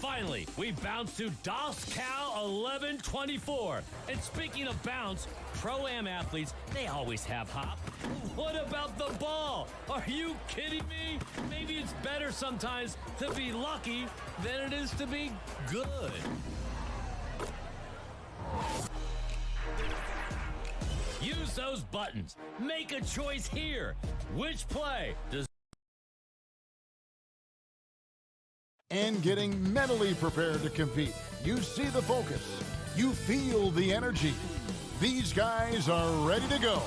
Finally, we bounce to Das Cal 11-24. And speaking of bounce, Pro-Am athletes, they always have hop. What about the ball? Are you kidding me? Maybe it's better sometimes to be lucky than it is to be good. Use those buttons. Make a choice here. Which play does... And getting mentally prepared to compete. You see the focus. You feel the energy. These guys are ready to go.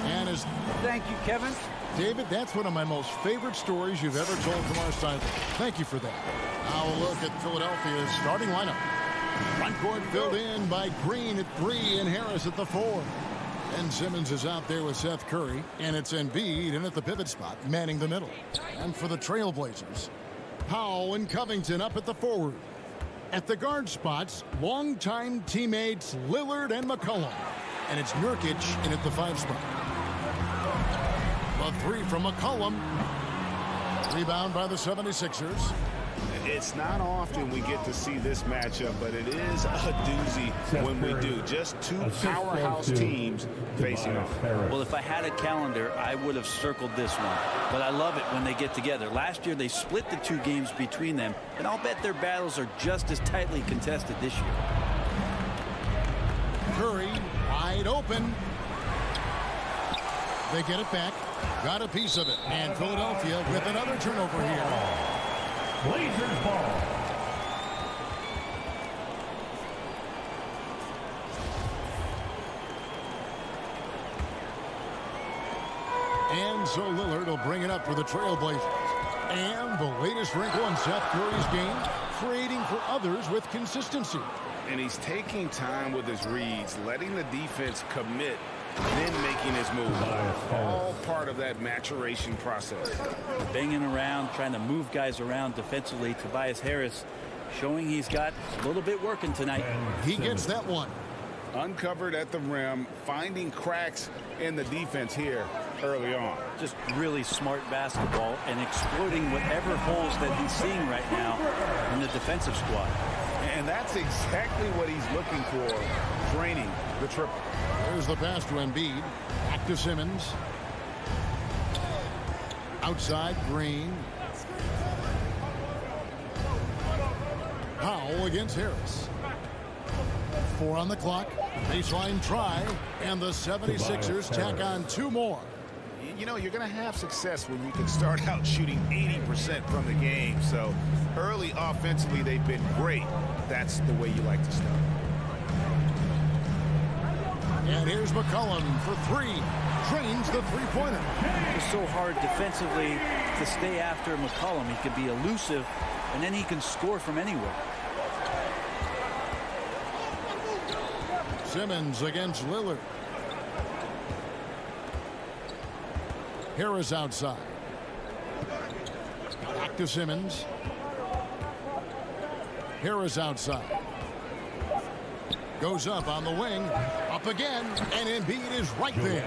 And as... Thank you, Kevin. David, that's one of my most favorite stories you've ever told from our side. Thank you for that. Now a look at Philadelphia's starting lineup. Front court filled in by Green at 3 and Harris at the 4. And Simmons is out there with Seth Curry. And it's Embiid in at the pivot spot, manning the middle. And for the Trailblazers, Powell and Covington up at the forward. At the guard spots, longtime teammates Lillard and McCollum. And it's Nurkic in at the 5 spot. A 3 from McCollum. Rebound by the 76ers. It's not often we get to see this matchup, but it is a doozy when we do. Just two powerhouse teams facing off. Well, if I had a calendar, I would have circled this one. But I love it when they get together. Last year, they split the 2 games between them, and I'll bet their battles are just as tightly contested this year. Curry wide open. They get it back. Got a piece of it. And Philadelphia with another turnover here. Blazers ball. And so Lillard will bring it up for the Trailblazers. And the latest wrinkle in Seth Curry's game, creating for others with consistency. And he's taking time with his reads, letting the defense commit, then making his move. All part of that maturation process. Banging around, trying to move guys around defensively. Tobias Harris showing he's got a little bit working tonight. He gets that one. Uncovered at the rim, finding cracks in the defense here early on. Just really smart basketball and exploiting whatever holes that he's seeing right now in the defensive squad. And that's exactly what he's looking for, draining the triple. There's the pass to Embiid. Back to Simmons. Outside, Green. Powell against Harris. 4 on the clock. Baseline try. And the 76ers tack on 2 more. You know, you're going to have success when you can start out shooting 80% from the game. So early offensively, they've been great. That's the way you like to start. And here's McCollum for 3. Drains the 3-pointer. It's so hard defensively to stay after McCollum. He can be elusive, and then he can score from anywhere. Simmons against Lillard. Harris outside. Back to Simmons. Harris outside. Goes up on the wing. Up again. And Embiid is right there.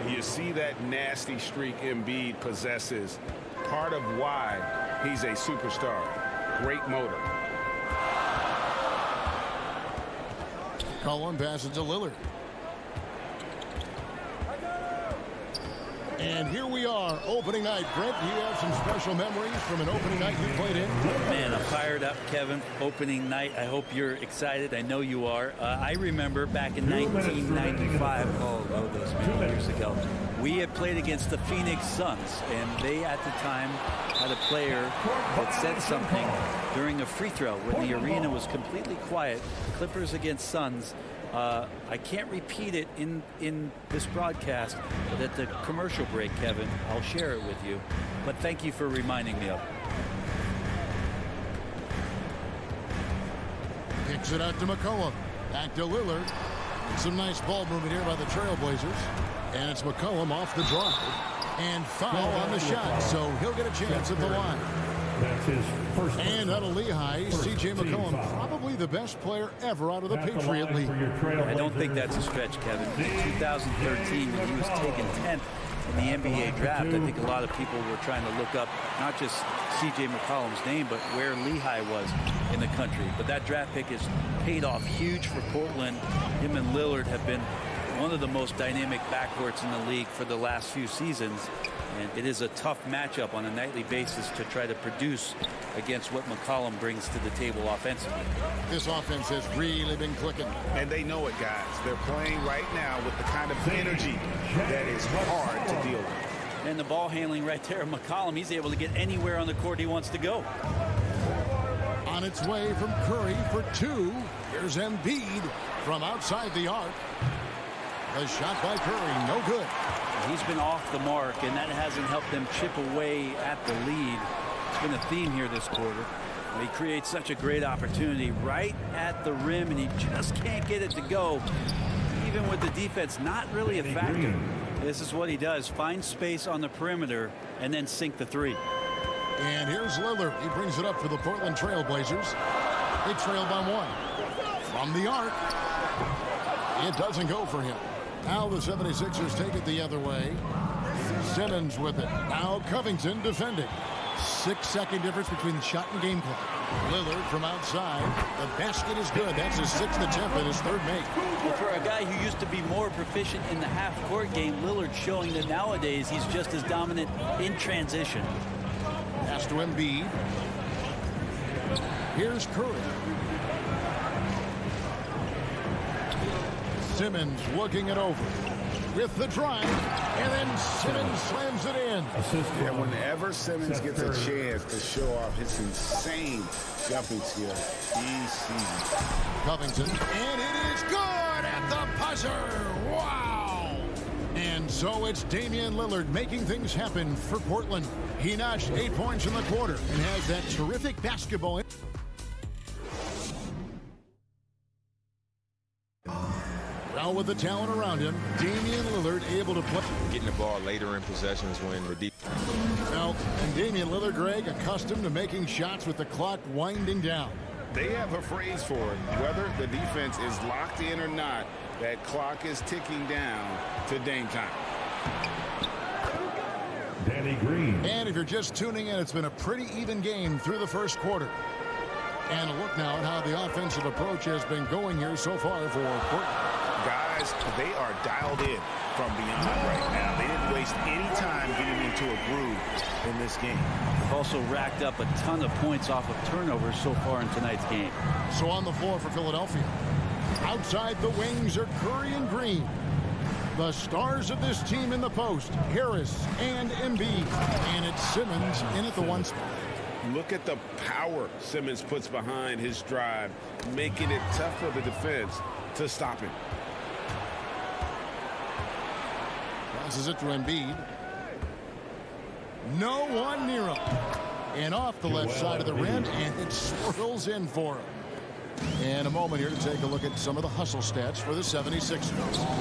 You see that nasty streak Embiid possesses. Part of why he's a superstar. Great motor. Cullen passes to Lillard. And here we are, opening night. Brent, do you have some special memories from an opening night you played in? Man, I'm fired up, Kevin. Opening night. I hope you're excited. I know you are. I remember back in 1995, those many years ago, we had played against the Phoenix Suns, and they at the time had a player that said something during a free throw when the arena was completely quiet. Clippers against Suns. I can't repeat it in this broadcast, but at the commercial break, Kevin, I'll share it with you. But thank you for reminding me of it. Kicks it out to McCollum. Back to Lillard. Some nice ball movement here by the Trailblazers. And it's McCollum off the drive. And foul on the shot, so he'll get a chance at the line. That's his first. And out of Lehigh, C.J. McCollum, probably the best player ever out of the Patriot League. I don't think that's a stretch, Kevin. In 2013, when he was taken 10th in the NBA draft, I think a lot of people were trying to look up not just C.J. McCollum's name, but where Lehigh was in the country. But that draft pick has paid off huge for Portland. Him and Lillard have been one of the most dynamic backcourts in the league for the last few seasons. And it is a tough matchup on a nightly basis to try to produce against what McCollum brings to the table offensively. This offense has really been clicking. And they know it, guys. They're playing right now with the kind of energy that is hard to deal with. And the ball handling right there, McCollum, he's able to get anywhere on the court he wants to go. On its way from Curry for two. Here's Embiid from outside the arc. A shot by Curry, no good. He's been off the mark, and that hasn't helped them chip away at the lead. It's been a theme here this quarter. He creates such a great opportunity right at the rim, and he just can't get it to go. Even with the defense not really a factor. This is what he does. Find space on the perimeter and then sink the three. And here's Lillard. He brings it up for the Portland Trail Blazers. They trail by one. From the arc. It doesn't go for him. Now the 76ers take it the other way. Simmons with it. Now Covington defending. 6-second difference between the shot and game clock. Lillard from outside. The basket is good. That's his 6th attempt and his 3rd make. Well, for a guy who used to be more proficient in the half-court game, Lillard showing that nowadays he's just as dominant in transition. Pass to Embiid. Here's Curry. Simmons looking it over with the drive, and then Simmons slams it in. Yeah, whenever Simmons gets a chance to show off his insane jumping skill, he sees it. Covington, and it is good at the buzzer. Wow! And so it's Damian Lillard making things happen for Portland. He notched 8 points in the quarter and has that terrific basketball. Now with the talent around him, Damian Lillard able to play. Getting the ball later in possessions when the deep. Well, and Damian Lillard, Greg, accustomed to making shots with the clock winding down. They have a phrase for it. Whether the defense is locked in or not, that clock is ticking down to Dame time. Danny Green. And if you're just tuning in, it's been a pretty even game through the first quarter. And a look now at how the offensive approach has been going here so far for Portland. Guys, they are dialed in from beyond right now. They didn't waste any time getting into a groove in this game. They've also racked up a ton of points off of turnovers so far in tonight's game. So on the floor for Philadelphia. Outside the wings are Curry and Green. The stars of this team in the post, Harris and Embiid. And it's Simmons in at the 1 spot. Look at the power Simmons puts behind his drive, making it tough for the defense to stop him. Passes it to Embiid. No one near him. And off the left side of the rim, and it swirls in for him. And a moment here to take a look at some of the hustle stats for the 76ers.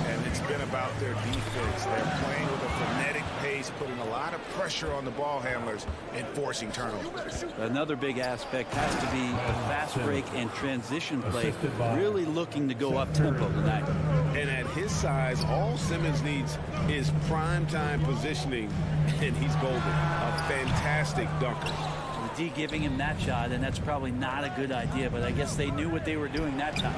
And it's been about their defense. They're playing with a frenetic pace, putting a lot of pressure on the ball handlers and forcing turnovers. Another big aspect has to be the fast break and transition play, really looking to go up-tempo tonight. And at his size, all Simmons needs is prime-time positioning, and he's golden. A fantastic dunker. The D giving him that shot, and that's probably not a good idea, but I guess they knew what they were doing that time.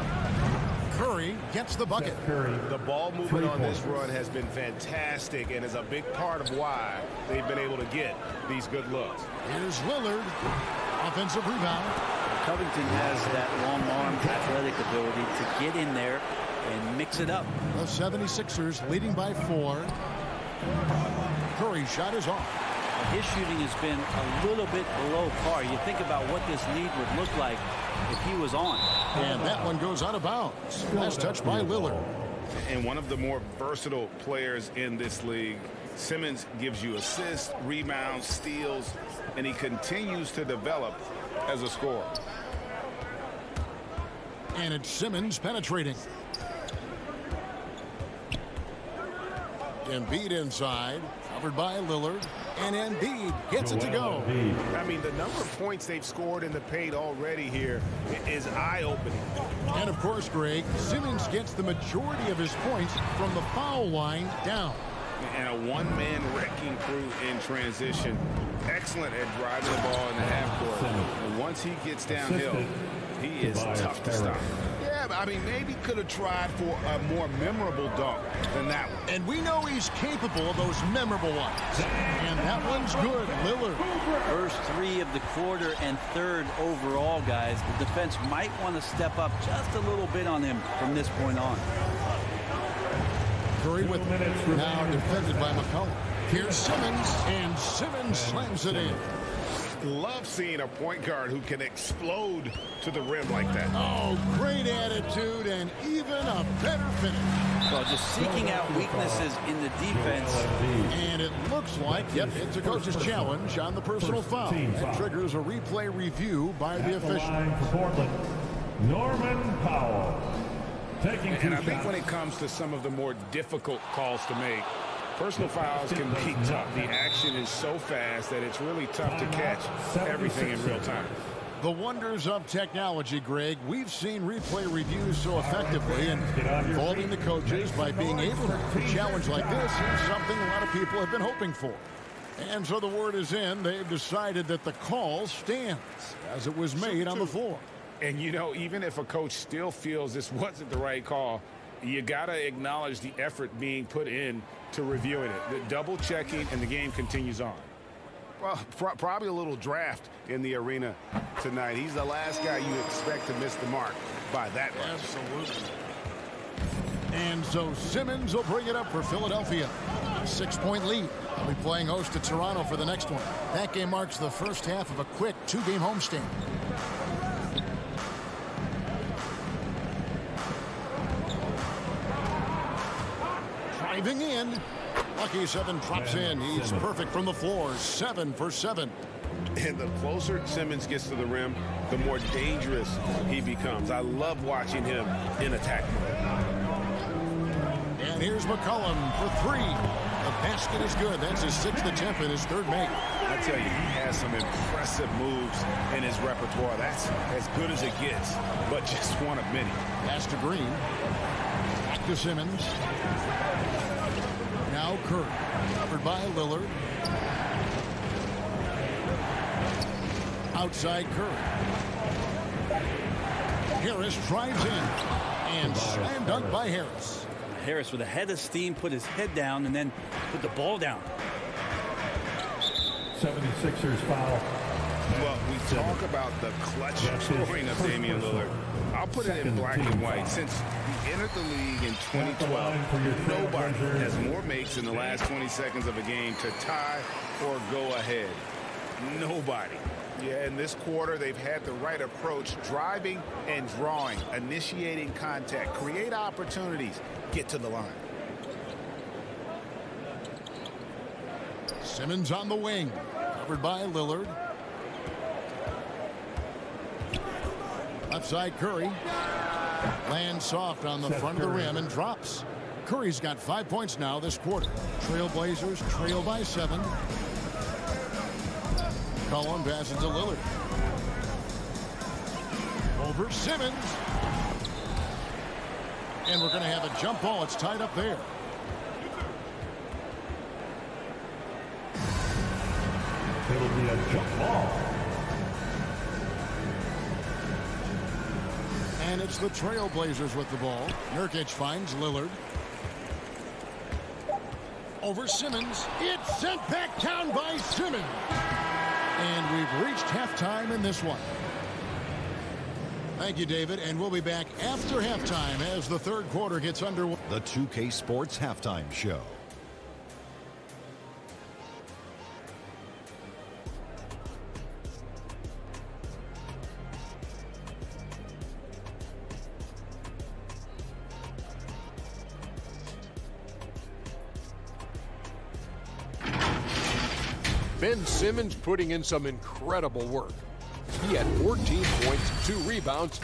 Curry gets the bucket. Curry. The ball movement on this run has been fantastic and is a big part of why they've been able to get these good looks. Here's Lillard. Offensive rebound. Covington has that long-arm athletic ability to get in there and mix it up. The 76ers leading by 4. Curry's shot is off. His shooting has been a little bit below par. You think about what this lead would look like if he was on. And that one goes out of bounds. Last touch by Lillard. And one of the more versatile players in this league. Simmons gives you assists, rebounds, steals, and he continues to develop as a scorer. And it's Simmons penetrating. Embiid inside, covered by Lillard, and Embiid gets it to go. I mean, the number of points they've scored in the paint already here is eye-opening. And of course, Greg, Simmons gets the majority of his points from the foul line down. and a one-man wrecking crew in transition. Excellent at driving the ball in the half court. And once he gets downhill, he is tough to stop. Yeah, I mean, maybe could have tried for a more memorable dunk than that one. And we know he's capable of those memorable ones. And that one's good. Lillard. First three of the quarter and third overall, guys. The defense might want to step up just a little bit on him from this point on. Curry with it. Now defended by McCollum. Here's Simmons, and Simmons slams it in. Love seeing a point guard who can explode to the rim like that. Oh, great attitude and even a better finish. Well, just seeking out weaknesses in the defense. And it looks like, yep, it's a coach's challenge on the personal foul. That triggers a replay review by the official. Norman Powell. Taking And I think when it comes to some of the more difficult calls to make, personal fouls can be tough. The action is so fast that it's really tough to catch everything in real time. The wonders of technology, Greg. We've seen replay reviews so effectively, and involving the coaches by being able to challenge like this is something a lot of people have been hoping for. And so the word is in. They've decided that the call stands as it was made on the floor. And, you know, even if a coach still feels this wasn't the right call, you got to acknowledge the effort being put in to reviewing it. The double checking, and the game continues on. Well, probably a little draft in the arena tonight. He's the last guy you expect to miss the mark by that much. Absolutely. And so Simmons will bring it up for Philadelphia. A 6-point lead. They'll be playing host to Toronto for the next one. That game marks the first half of a quick 2-game homestand. Driving in. Lucky 7 drops in. He's perfect from the floor. 7 for 7. And the closer Simmons gets to the rim, the more dangerous he becomes. I love watching him in attack mode. And here's McCollum for 3. The basket is good. That's his 6th attempt and his 3rd make. I tell you, he has some impressive moves in his repertoire. That's as good as it gets, but just one of many. Pass to Green. Back to Simmons. Now Curry. Covered by Lillard. Outside Curry. Harris drives in. And slam dunk by Harris. Harris with a head of steam put his head down and then put the ball down. 76ers foul. Well, we talk about the clutch scoring of Damian Lillard. I'll put it in black and white. Since he entered the league in 2012, nobody has more makes in the last 20 seconds of a game to tie or go ahead. Nobody. Yeah, in this quarter, they've had the right approach, driving and drawing, initiating contact, create opportunities, get to the line. Simmons on the wing. Covered by Lillard. Left side Curry. Lands soft on the front of the rim and drops. Curry's got 5 points now this quarter. Trailblazers trail by 7. Collin passes to Lillard. Over Simmons. And we're going to have a jump ball. It's tied up there. It'll be a jump ball. And it's the Trailblazers with the ball. Nurkic finds Lillard. Over Simmons. It's sent back down by Simmons. And we've reached halftime in this one. Thank you, David. And we'll be back after halftime as the third quarter gets underway. The 2K Sports Halftime Show. Ben Simmons putting in some incredible work. He had 14 points, 2 rebounds.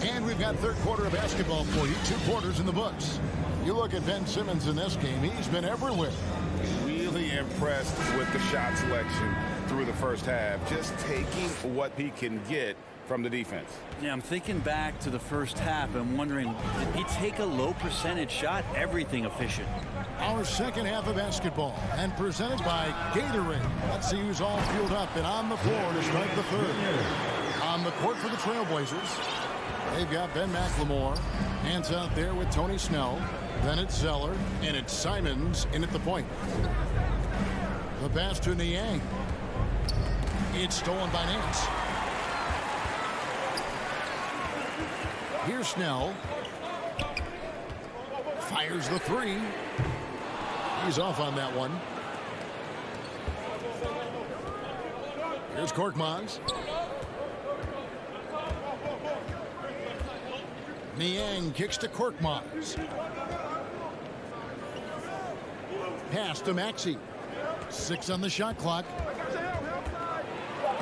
And we've got third quarter of basketball for you. 2 quarters in the books. You look at Ben Simmons in this game, he's been everywhere. Really impressed with the shot selection through the first half, just taking what he can get from the defense. Yeah, I'm thinking back to the first half and wondering, did he take a low percentage shot? Everything efficient. Our second half of basketball, and presented by Gatorade. Let's see who's all fueled up and on the floor to start the third. On the court for the Trailblazers, they've got Ben McLemore. Hands out there with Tony Snell. Then it's Zeller, and it's Simons in at the point. The pass to Niang. It's stolen by Nance. Here's Snell. Fires the three. He's off on that one. Here's Korkmaz. Niang kicks to Korkmaz. Pass to Maxey. 6 on the shot clock.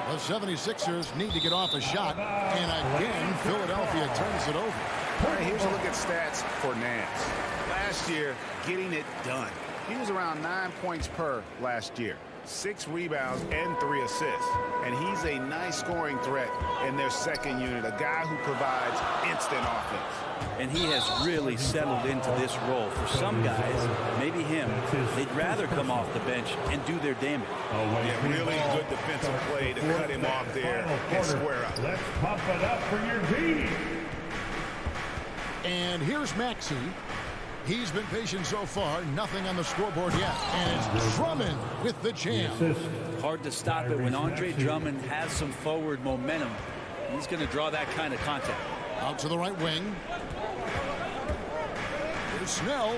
The 76ers need to get off a shot. And again, Philadelphia turns it over. All right, here's a look at stats for Nance. Last year, getting it done. He was around 9 points per last year. 6 rebounds and 3 assists. And he's a nice scoring threat in their second unit, a guy who provides instant offense. And he has really settled into this role. For some guys, maybe him, they'd rather come off the bench and do their damage. Yeah, really good defensive play to cut him off there and square up. Let's pump it up for your team. And here's Maxey. He's been patient so far. Nothing on the scoreboard yet. And it's Drummond with the jam. Hard to stop it when Andre Drummond has some forward momentum. He's going to draw that kind of contact. Out to the right wing. Here's Snell.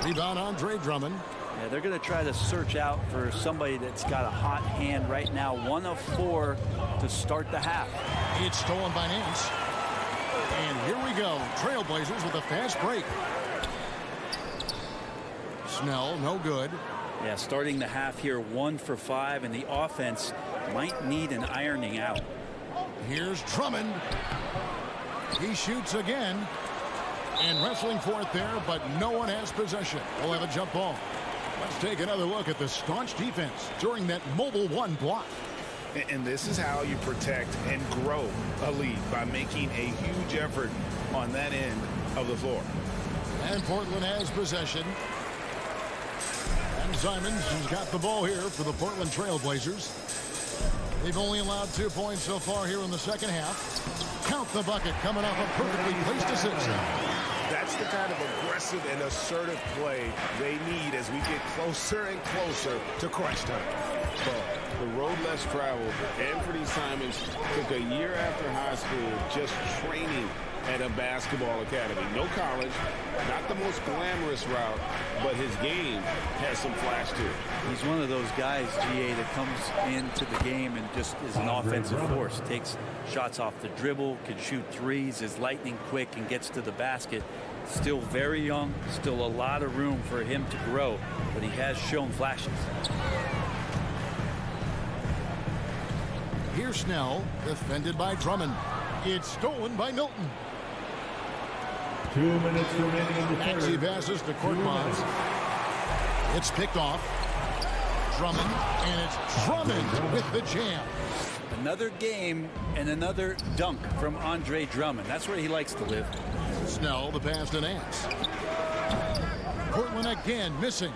Rebound Andre Drummond. Yeah, they're going to try to search out for somebody that's got a hot hand right now. 1 of 4 to start the half. It's stolen by Nance. And here we go. Trailblazers with a fast break. Snell, no good. Yeah, starting the half here, 1 for 5, and the offense might need an ironing out. Here's Drummond. He shoots again. And wrestling for it there, but no one has possession. We'll have a jump ball. Let's take another look at the staunch defense during that mobile 1 block. And this is how you protect and grow a lead, by making a huge effort on that end of the floor. And Portland has possession. And Simons, who's got the ball here for the Portland Trailblazers. They've only allowed 2 points so far here in the second half. Count the bucket coming off a perfectly placed assist. That's the kind of aggressive and assertive play they need as we get closer and closer to crunch time. The road less traveled. Anthony Simons took a year after high school just training at a basketball academy. No college, not the most glamorous route, but his game has some flash to it. He's one of those guys, GA, that comes into the game and just is an offensive force. Takes shots off the dribble, can shoot threes, is lightning quick, and gets to the basket. Still very young, still a lot of room for him to grow, but he has shown flashes. Here's Snell, defended by Drummond. It's stolen by Milton. 2 minutes remaining in the Maxey third. passes to Korkmaz. It's picked off. Drummond, and it's Drummond with the jam. Another game and another dunk from Andre Drummond. That's where he likes to live. Snell, the pass to Nance. Portland again missing.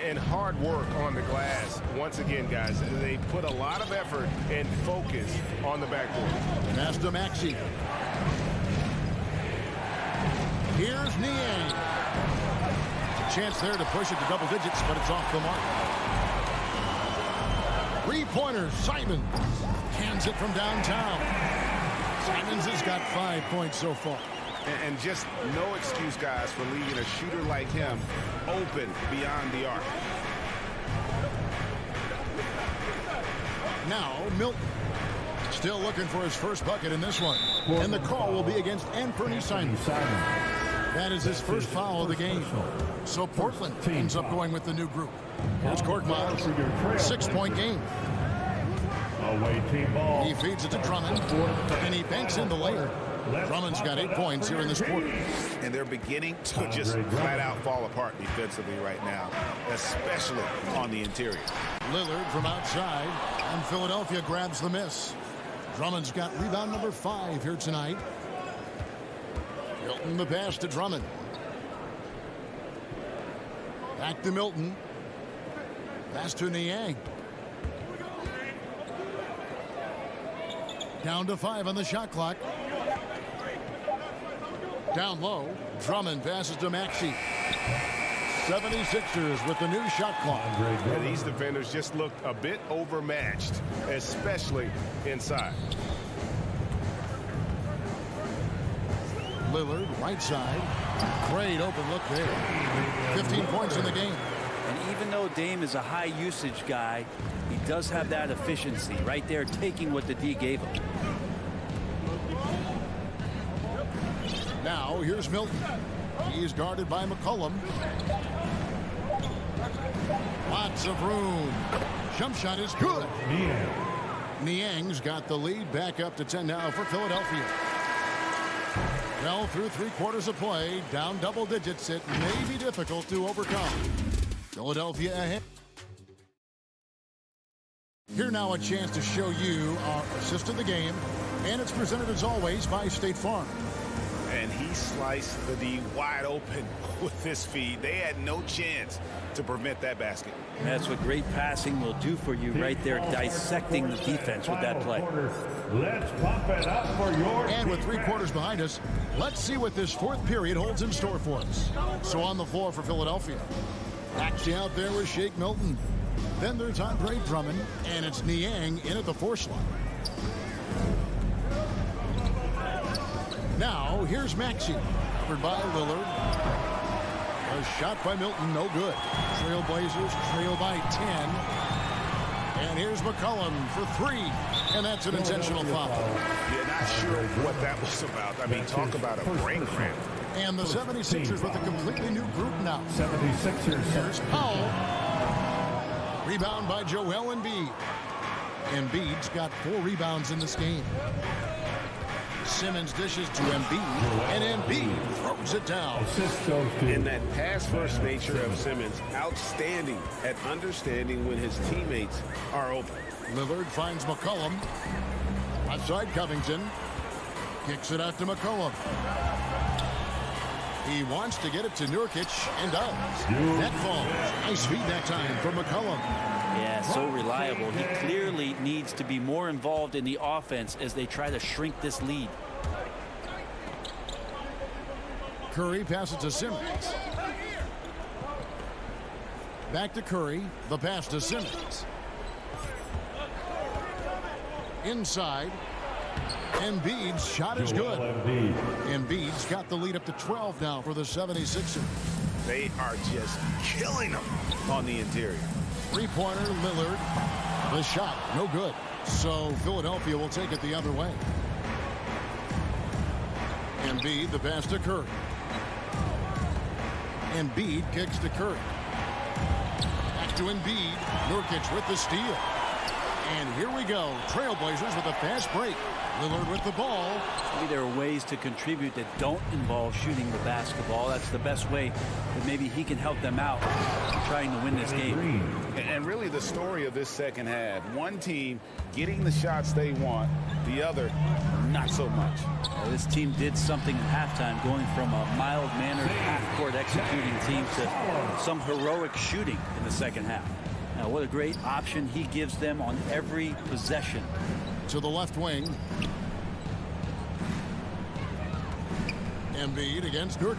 And hard work on the glass. Once again, guys, they put a lot of effort and focus on the backboard. Pass to Maxey. Here's Niang. A chance there to push it to double digits, but it's off the mark. 3-pointer, Simons. Hands it from downtown. Simons has got 5 points so far. And just no excuse, guys, for leaving a shooter like him open beyond the arc. Now, Milton. Still looking for his first bucket in this one. And the call will be against Anthony Simons. That is his first foul of the game. So Portland ends up going with the new group. Here's Korkmaz. 6-point game. Away team ball. He feeds it to Drummond. And he banks in the layup. Drummond's got 8 points here in this quarter. And they're beginning to just flat out fall apart defensively right now, especially on the interior. Lillard from outside, and Philadelphia grabs the miss. Drummond's got rebound number 5 here tonight. Milton the pass to Drummond. Back to Milton. Pass to Niang. Down to 5 on the shot clock. Down low. Drummond passes to Maxey. 76ers with the new shot clock. And these defenders just looked a bit overmatched, especially inside. Lillard, right side. Great open look there. 15 points in the game. And even though Dame is a high usage guy, he does have that efficiency right there, taking what the D gave him. Now here's Milton. He is guarded by McCollum. Lots of room. Jump shot is good. Niang's got the lead, back up to 10 now for Philadelphia. Well, through 3 quarters of play, down double digits, it may be difficult to overcome. Philadelphia ahead. Here now a chance to show you our assist of the game, and it's presented as always by State Farm. And he sliced the D wide open with this feed. They had no chance to prevent that basket. That's what great passing will do for you right there, dissecting the defense with that play. Let's pump it up for your And with 3 quarters behind us, let's see what this 4th period holds in store for us. So on the floor for Philadelphia. Actually out there with Shake Milton. Then there's Andre Drummond, and it's Niang in at the 4 slot. Now, here's Maxey, covered by Lillard. A shot by Milton, no good. Trailblazers trail by 10. And here's McCollum for 3. And that's an intentional foul. You're not sure what that was about. I mean, talk about a brain cramp. And the 76ers with a completely new group now. 76ers. Here's Powell. Rebound by Joel Embiid. Embiid's got 4 rebounds in this game. Simmons dishes to Embiid, and Embiid throws it down. And that pass-first nature of Simmons, outstanding at understanding when his teammates are open. Lillard finds McCollum. Outside Covington. Kicks it out to McCollum. He wants to get it to Nurkic, and does. Net falls. Nice feed that time from McCollum. Yeah, so reliable. He clearly needs to be more involved in the offense as they try to shrink this lead. Curry passes to Simmons. Back to Curry. The pass to Simmons. Inside. Embiid's shot is good. Embiid's got the lead up to 12 now for the 76ers. They are just killing them on the interior. 3-pointer, Lillard. The shot, no good. So Philadelphia will take it the other way. Embiid, the pass to Curry. Embiid kicks to Curry. Back to Embiid. Nurkic with the steal. And here we go. Trailblazers with a fast break. Lillard with the ball. Maybe there are ways to contribute that don't involve shooting the basketball. That's the best way that maybe he can help them out trying to win this game. And really the story of this second half, one team getting the shots they want, the other not so much. This team did something at halftime, going from a mild-mannered half-court executing team to some heroic shooting in the second half. Now, what a great option he gives them on every possession. To the left wing. Embiid against Nurkic.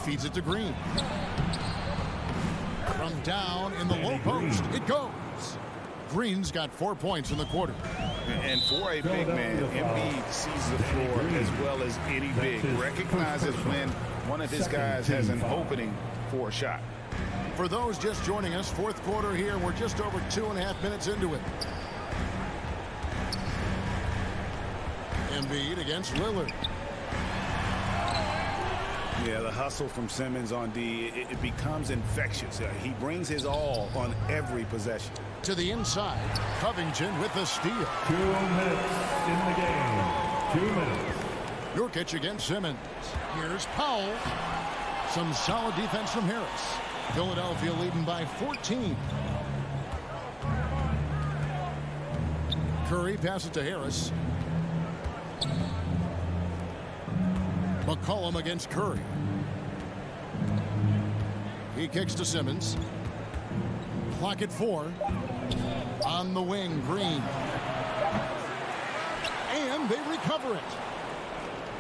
Feeds it to Green. From down in the low post, it goes. Green's got 4 points in the quarter. And for a big man, Embiid sees the floor as well as any big. Recognizes when one of his guys has an opening for a shot. For those just joining us, 4th quarter here. We're just over 2.5 minutes into it. Embiid against Lillard. Yeah, the hustle from Simmons on D, it becomes infectious. He brings his all on every possession. To the inside, Covington with the steal. 2 minutes in the game. 2 minutes. Nurkic against Simmons. Here's Powell. Some solid defense from Harris. Philadelphia leading by 14. Curry passes to Harris. McCollum against Curry. He kicks to Simmons. Clock at 4. On the wing, Green. And they recover it.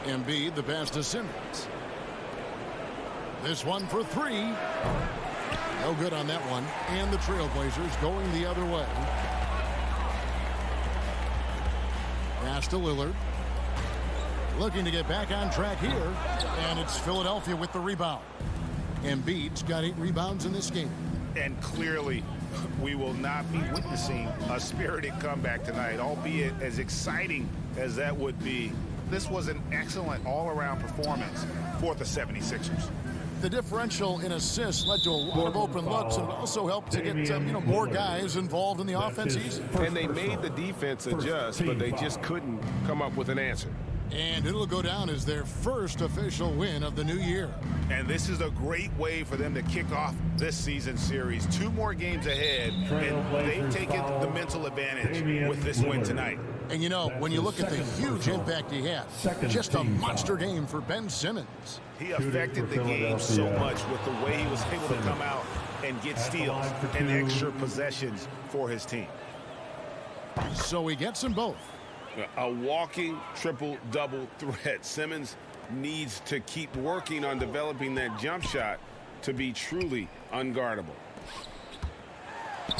Embiid, the pass to Simmons. This one for 3. No good on that one. And the Trailblazers going the other way. Pass to Lillard. Looking to get back on track here. And it's Philadelphia with the rebound. Embiid's got 8 rebounds in this game. And clearly, we will not be witnessing a spirited comeback tonight, albeit as exciting as that would be. This was an excellent all-around performance for the 76ers. The differential in assists led to a lot of open looks, and it also helped to get more guys involved in the offense easy. And they made the defense adjust, but they just couldn't come up with an answer. And it'll go down as their first official win of the new year. And this is a great way for them to kick off this season series. 2 more games ahead, and they've taken the mental advantage with this win tonight. And you know, when you look at the huge impact he had, just a monster game for Ben Simmons. He affected the game so much with the way he was able to come out and get steals and extra possessions for his team. So he gets them both. A walking triple-double threat. Simmons needs to keep working on developing that jump shot to be truly unguardable.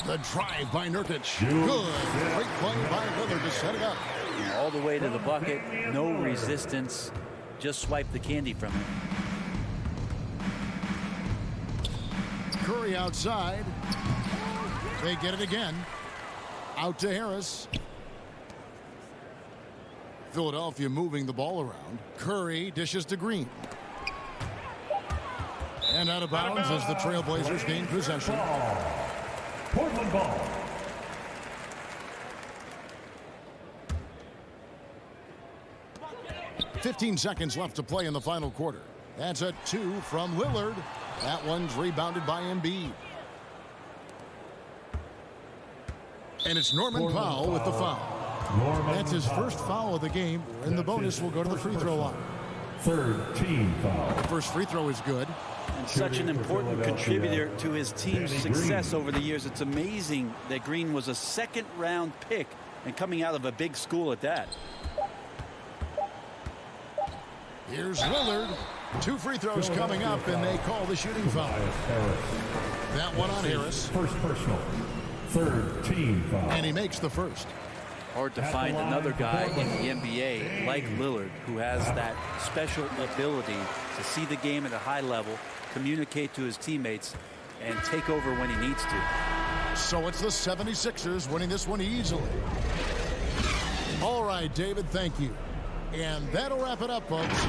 The drive by Nurkic. Good. Great play by Lillard to set it up. All the way to the bucket. No resistance. Just swipe the candy from him. Curry outside. They get it again. Out to Harris. Philadelphia moving the ball around. Curry dishes to Green. And out of bounds as the Trailblazers gain possession. Portland ball. .15 seconds left to play in the final quarter. That's a 2 from Lillard. That one's rebounded by Embiid. And it's Norman Powell with the foul. That's his first foul of the game, and the bonus will go to the free throw line. Third team foul. The first free throw is good. And such an important contributor to his team's success over the years. It's amazing that Green was a second-round pick and coming out of a big school at that. Here's Lillard. 2 free throws coming up, and they call the shooting foul. That one on Harris. First personal. Third team foul. And he makes the first. Hard to find another guy in the NBA like Lillard who has that special ability to see the game at a high level, communicate to his teammates, and take over when he needs to. So it's the 76ers winning this one easily. All right, David, thank you. And that'll wrap it up, folks.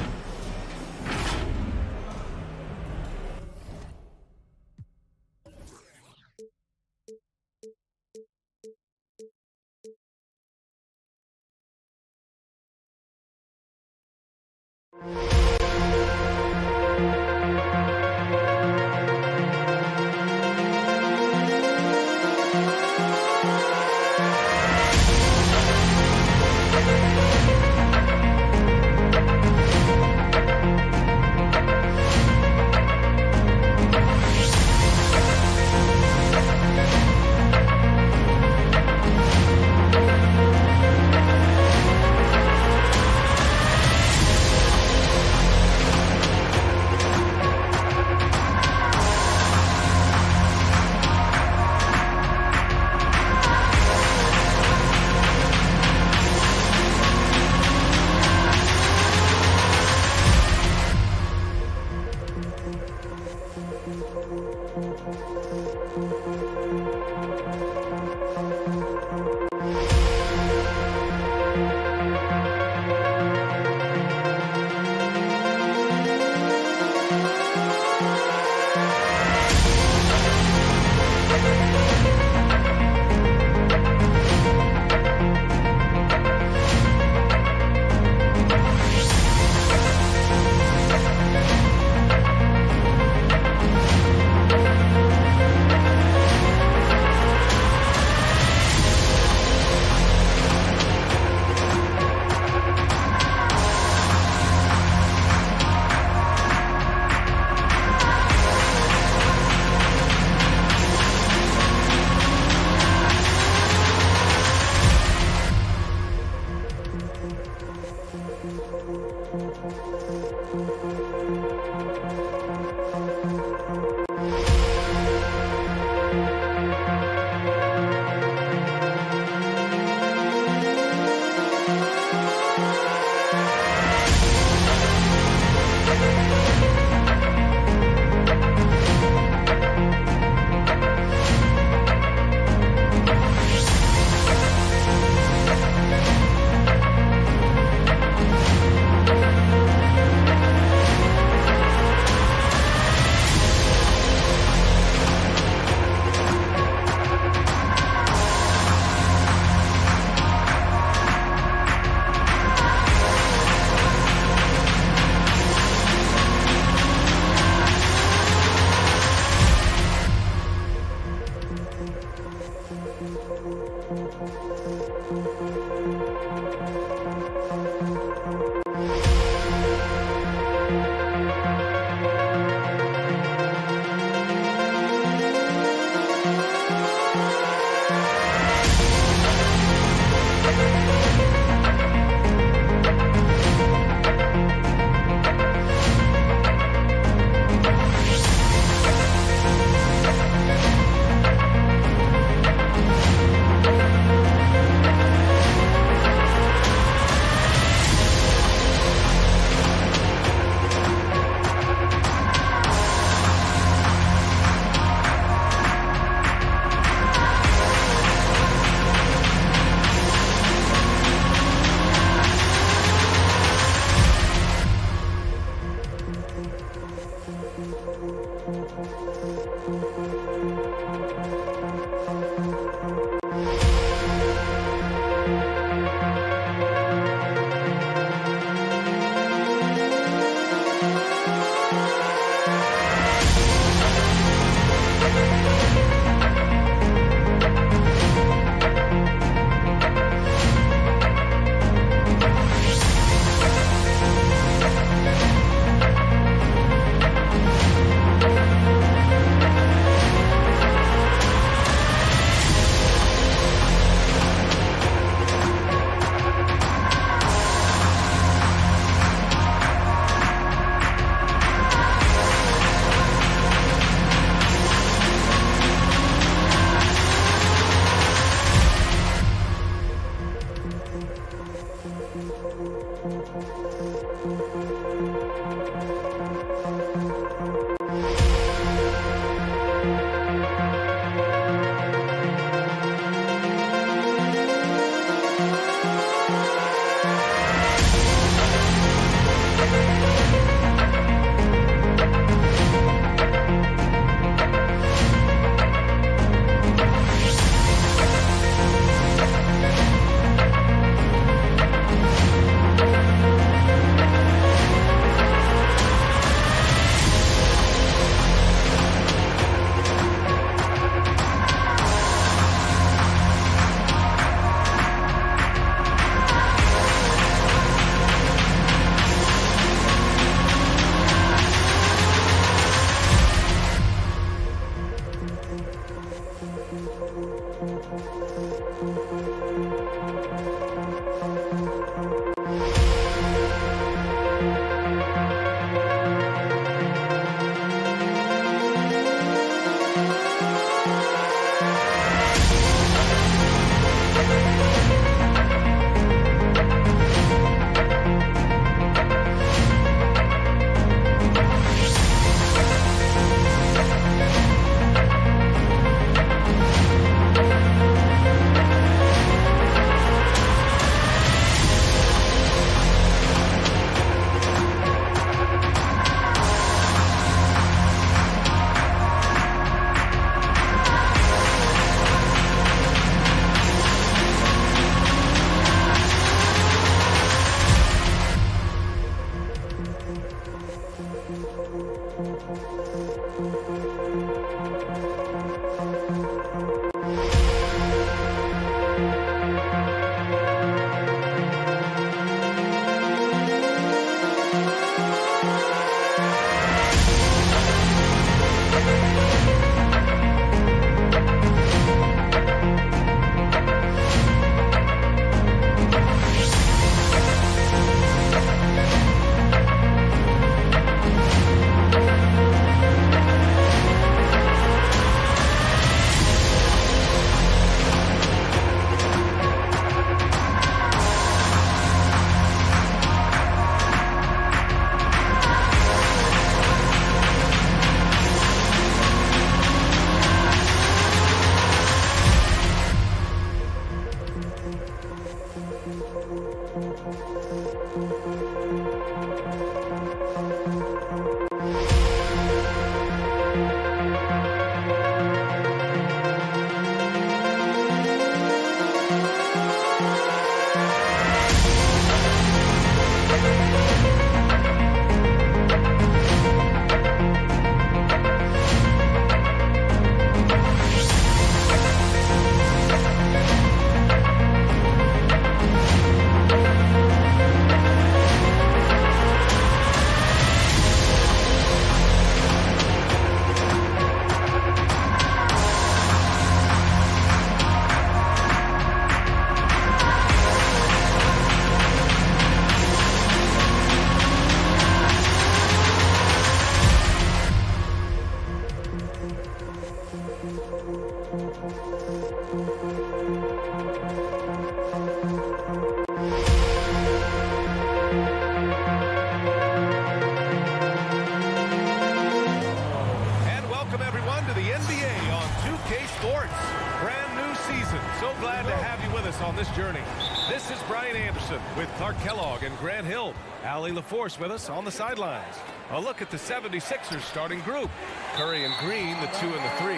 Force with us on the sidelines. A look at the 76ers starting group. Curry and Green, the 2 and the 3.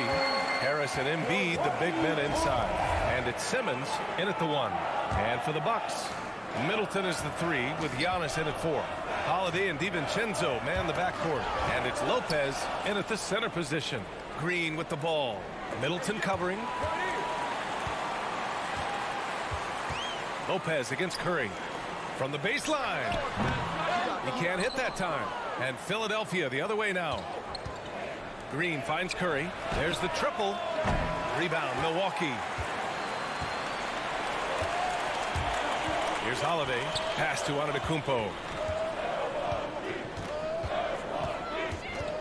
Harris and Embiid, the big men inside. And it's Simmons in at the 1. And for the Bucks, Middleton is the 3 with Giannis in at 4. Holiday and DiVincenzo man the backcourt. And it's Lopez in at the center position. Green with the ball. Middleton covering. Lopez against Curry. From the baseline. He can't hit that time. And Philadelphia the other way now. Green finds Curry. There's the triple. Rebound, Milwaukee. Here's Holiday. Pass to Antetokounmpo.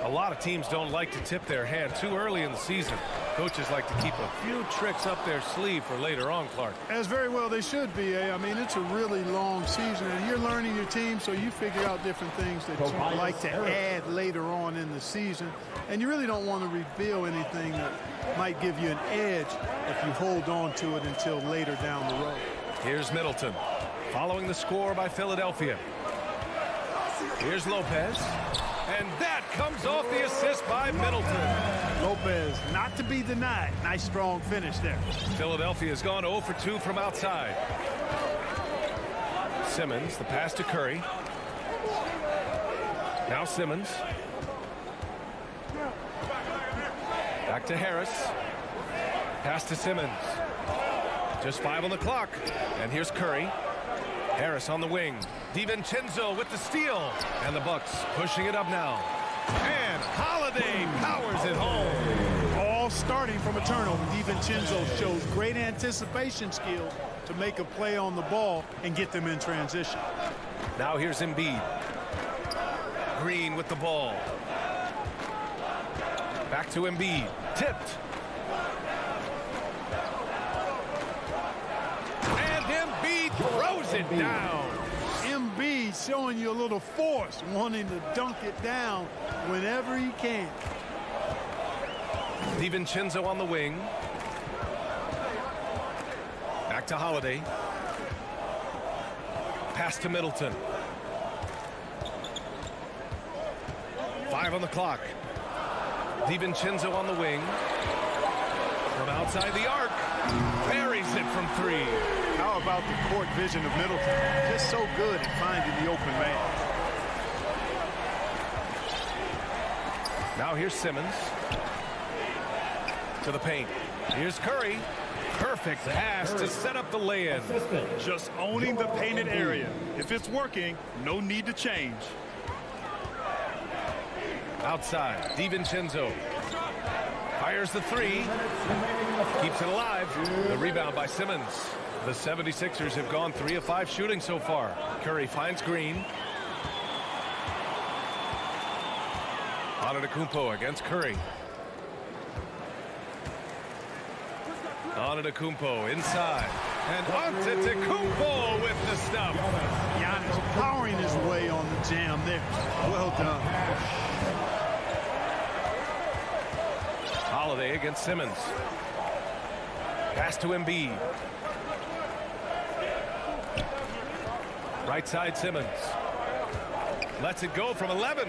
A lot of teams don't like to tip their hand too early in the season. Coaches like to keep a few tricks up their sleeve for later on, Clark. As very well they should be. I mean, it's a really long season, and you're learning your team, so you figure out different things that you like to add later on in the season. And you really don't want to reveal anything that might give you an edge if you hold on to it until later down the road. Here's Middleton, following the score by Philadelphia. Here's Lopez, and that comes off the assist by Middleton. Lopez, not to be denied. Nice, strong finish there. Philadelphia has gone 0 for 2 from outside. Simmons, the pass to Curry. Now Simmons. Back to Harris. Pass to Simmons. Just 5 on the clock. And here's Curry. Harris on the wing. DiVincenzo with the steal. And the Bucks pushing it up now. And Holiday powers it home. All starting from a turnover. DiVincenzo shows great anticipation skills to make a play on the ball and get them in transition. Now here's Embiid. Green with the ball. Back to Embiid. Tipped. And Embiid throws it down. Embiid showing you a little force, wanting to dunk it down whenever he can. DiVincenzo on the wing. Back to Holiday. Pass to Middleton. 5 on the clock. DiVincenzo on the wing. From outside the arc. Buries it from 3. How about the court vision of Middleton? Just so good at finding the open man. Now here's Simmons. To the paint. Here's Curry. Perfect pass to set up the lay-in. Just owning the painted area. If it's working, no need to change. Outside, DiVincenzo fires the 3, keeps it alive. The rebound by Simmons. The 76ers have gone 3 of 5 shooting so far. Curry finds Green. Antetokounmpo against Curry. Antetokounmpo inside. And Antetokounmpo with the stuff. Giannis powering his way on the jam there. Well done. Holiday against Simmons. Pass to Embiid. Right side Simmons. Lets it go from 11.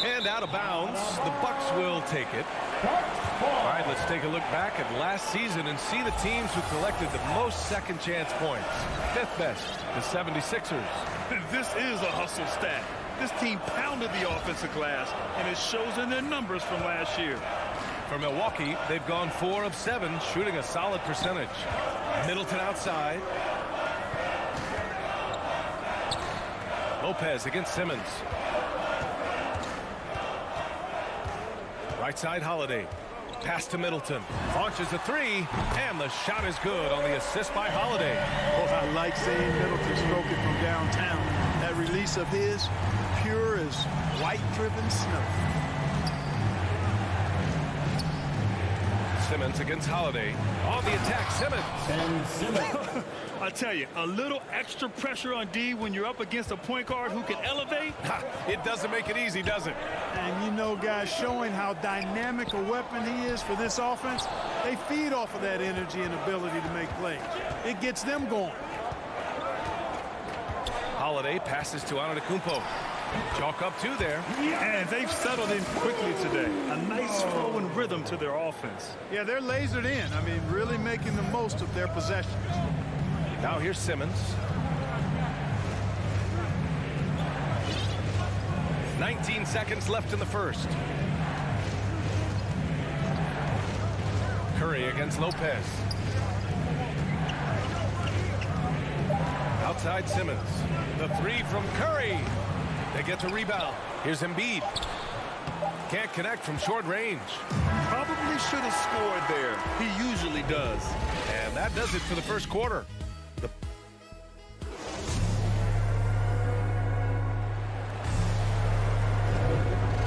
And out of bounds. The Bucks will take it. All right, let's take a look back at last season and see the teams who collected the most second chance points. 5th best, the 76ers. This is a hustle stat. This team pounded the offensive glass, and it shows in their numbers from last year. For Milwaukee, they've gone 4 of 7, shooting a solid percentage. Middleton outside. Lopez against Simmons. Right side Holiday. Pass to Middleton. Launches a 3, and the shot is good on the assist by Holiday. Oh, I like seeing Middleton stroke it from downtown. That release of his, pure as white-driven snow. Simmons against Holiday. On the attack, Simmons. I tell you, a little extra pressure on D when you're up against a point guard who can elevate. It doesn't make it easy, does it? And you know, guys, showing how dynamic a weapon he is for this offense, they feed off of that energy and ability to make plays. It gets them going. Holiday passes to Antetokounmpo. Chalk up 2 there. And they've settled in quickly today. A nice flow and rhythm to their offense. Yeah, they're lasered in. I mean, really making the most of their possessions. Now here's Simmons. 19 seconds left in the first. Curry against Lopez. Outside Simmons. The 3 from Curry. They get the rebound. Here's Embiid. Can't connect from short range. Probably should have scored there. He usually does. And that does it for the first quarter.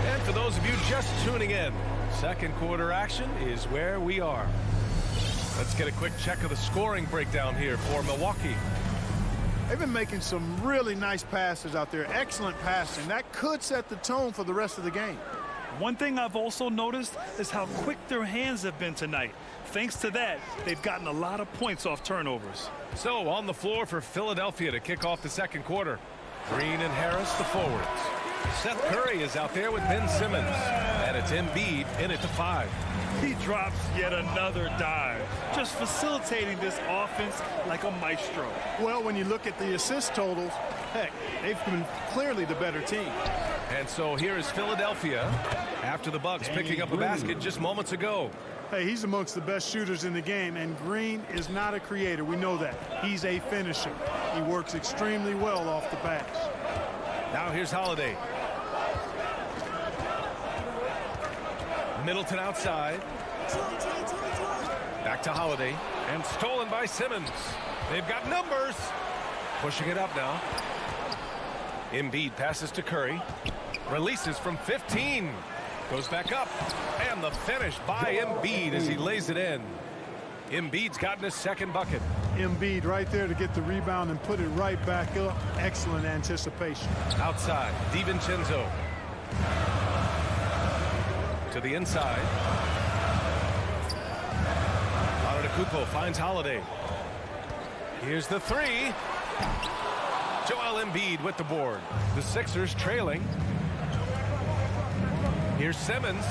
And for those of you just tuning in, Second quarter action is where we are. Let's get a quick check of the scoring breakdown here for Milwaukee. They've been making some really nice passes out there. Excellent passing. That could set the tone for the rest of the game. One thing I've also noticed is how quick their hands have been tonight. Thanks to that, they've gotten a lot of points off turnovers. So on the floor for Philadelphia to kick off the second quarter. Green and Harris, the forwards. Seth Curry is out there with Ben Simmons. And it's Embiid in at the 5. He drops yet another dive, just facilitating this offense like a maestro. Well, when you look at the assist totals, heck, they've been clearly the better team. And so here is Philadelphia after the Bucks picking up a basket just moments ago. Hey, he's amongst the best shooters in the game, and Green is not a creator. We know that. He's a finisher. He works extremely well off the pass. Now here's Holiday. Middleton outside. Back to Holiday. And stolen by Simmons. They've got numbers. Pushing it up now. Embiid passes to Curry. Releases from 15. Goes back up. And the finish by Embiid as he lays it in. Embiid's gotten his second bucket. Embiid right there to get the rebound and put it right back up. Excellent anticipation. Outside, DiVincenzo. To the inside. Antetokounmpo finds Holiday. Here's the 3. Joel Embiid with the board. The Sixers trailing. Here's Simmons.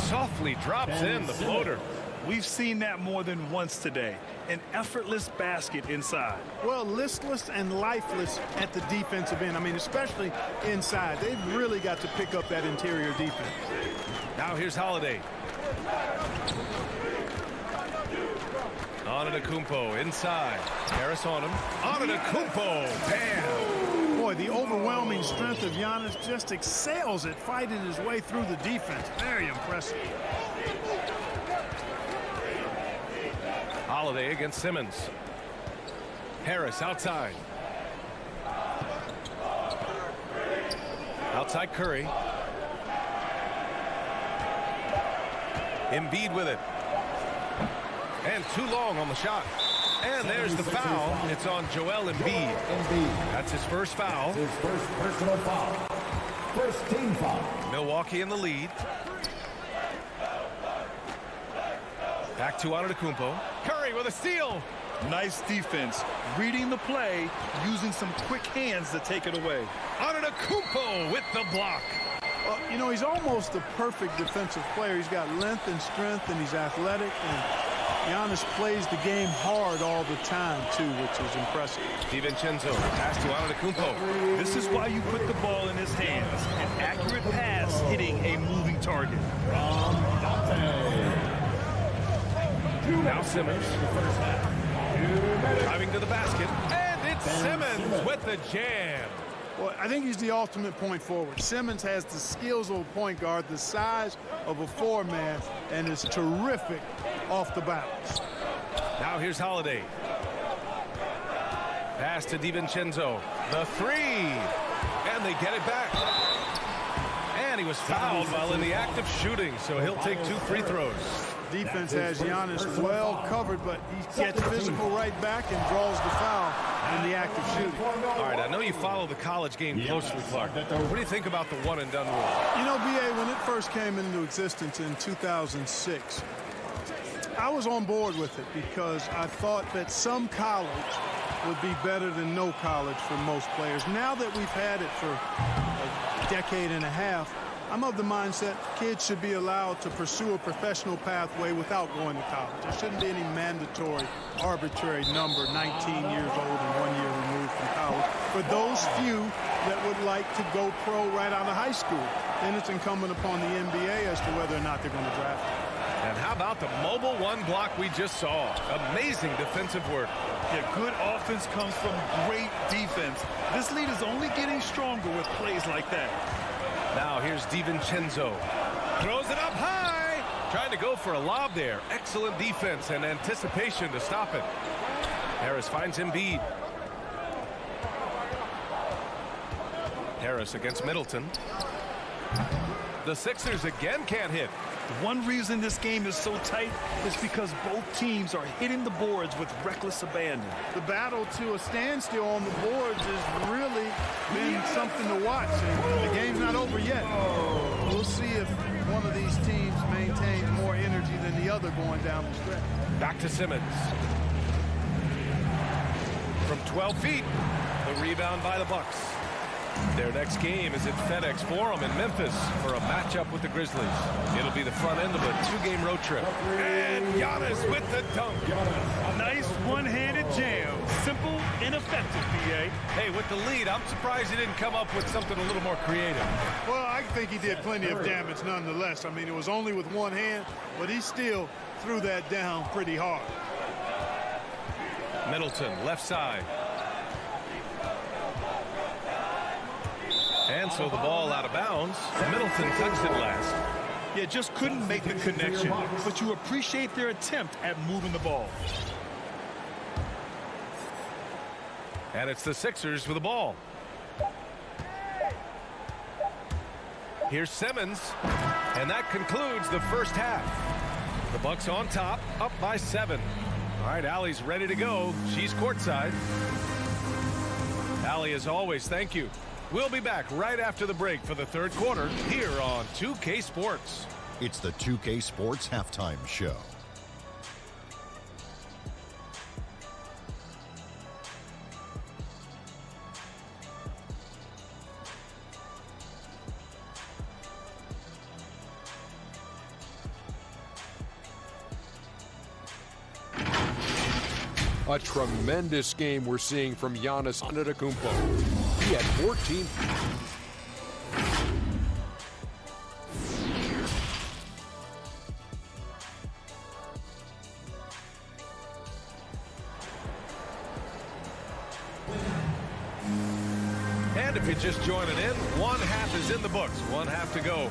Softly drops in the floater. We've seen that more than once today. An effortless basket inside. Well, listless and lifeless at the defensive end. I mean, especially inside. They've really got to pick up that interior defense. Now here's Holiday. Antetokounmpo inside. Harris on him. Antetokounmpo. Bam! Boy, the overwhelming strength of Giannis just excels at fighting his way through the defense. Very impressive. Holiday against Simmons. Harris outside. Outside Curry. Embiid with it. And too long on the shot. And there's the foul. It's on Joel Embiid. That's his first foul. His first personal foul. First team foul. Milwaukee in the lead. Back to Antetokounmpo. Curry with a steal. Nice defense. Reading the play, using some quick hands to take it away. Antetokounmpo with the block. You know, he's almost a perfect defensive player. He's got length and strength, and he's athletic. And Giannis plays the game hard all the time, too, which is impressive. DiVincenzo pass to Antetokounmpo. This is why you put the ball in his hands. An accurate pass hitting a moving target. Now Simmons. Driving to the basket. And it's Simmons with the jam. Well, I think he's the ultimate point forward. Simmons has the skills of a point guard, the size of a 4-man, and is terrific off the bounce. Now here's Holiday. Pass to DiVincenzo. The 3. And they get it back. And he was fouled while in the act of shooting, so he'll take 2 free throws. Defense has Giannis well covered, but he gets physical right back and draws the foul in the act of shooting. All right, I know you follow the college game closely, Clark. What do you think about the one-and-done rule? You know, B.A., when it first came into existence in 2006, I was on board with it because I thought that some college would be better than no college for most players. Now that we've had it for a decade and a half, I'm of the mindset kids should be allowed to pursue a professional pathway without going to college. There shouldn't be any mandatory, arbitrary number, 19 years old and 1 year removed from college. For those few that would like to go pro right out of high school, then it's incumbent upon the NBA as to whether or not they're going to draft them. And how about the mobile 1 block we just saw? Amazing defensive work. Yeah, good offense comes from great defense. This lead is only getting stronger with plays like that. Now here's DiVincenzo. Throws it up high. Trying to go for a lob there. Excellent defense and anticipation to stop it. Harris finds Embiid. Harris against Middleton. The Sixers again can't hit. One reason this game is so tight is because both teams are hitting the boards with reckless abandon. The battle to a standstill on the boards has really been something to watch. And the game's not over yet. We'll see if one of these teams maintains more energy than the other going down the stretch. Back to Simmons. From 12 feet, the rebound by the Bucks. Their next game is at FedEx Forum in Memphis for a matchup with the Grizzlies. It'll be the front end of a two-game road trip. And Giannis with the dunk. Nice one-handed jam. Simple and effective, BA. Hey, with the lead, I'm surprised he didn't come up with something a little more creative. Well, I think he did plenty of damage nonetheless. I mean, it was only with one hand, but he still threw that down pretty hard. Middleton, left side. And so the ball out of bounds. Middleton touched it last. Yeah, just couldn't make the connection, but you appreciate their attempt at moving the ball. And it's the Sixers with the ball. Here's Simmons. And that concludes the first half. The Bucks on top, up by 7. All right, Allie's ready to go. She's courtside. Allie, as always, thank you. We'll be back right after the break for the third quarter here on 2K Sports. It's the 2K Sports Halftime Show. A tremendous game we're seeing from Giannis Antetokounmpo. He had 14. And if you're just joining in, one half is in the books, one half to go.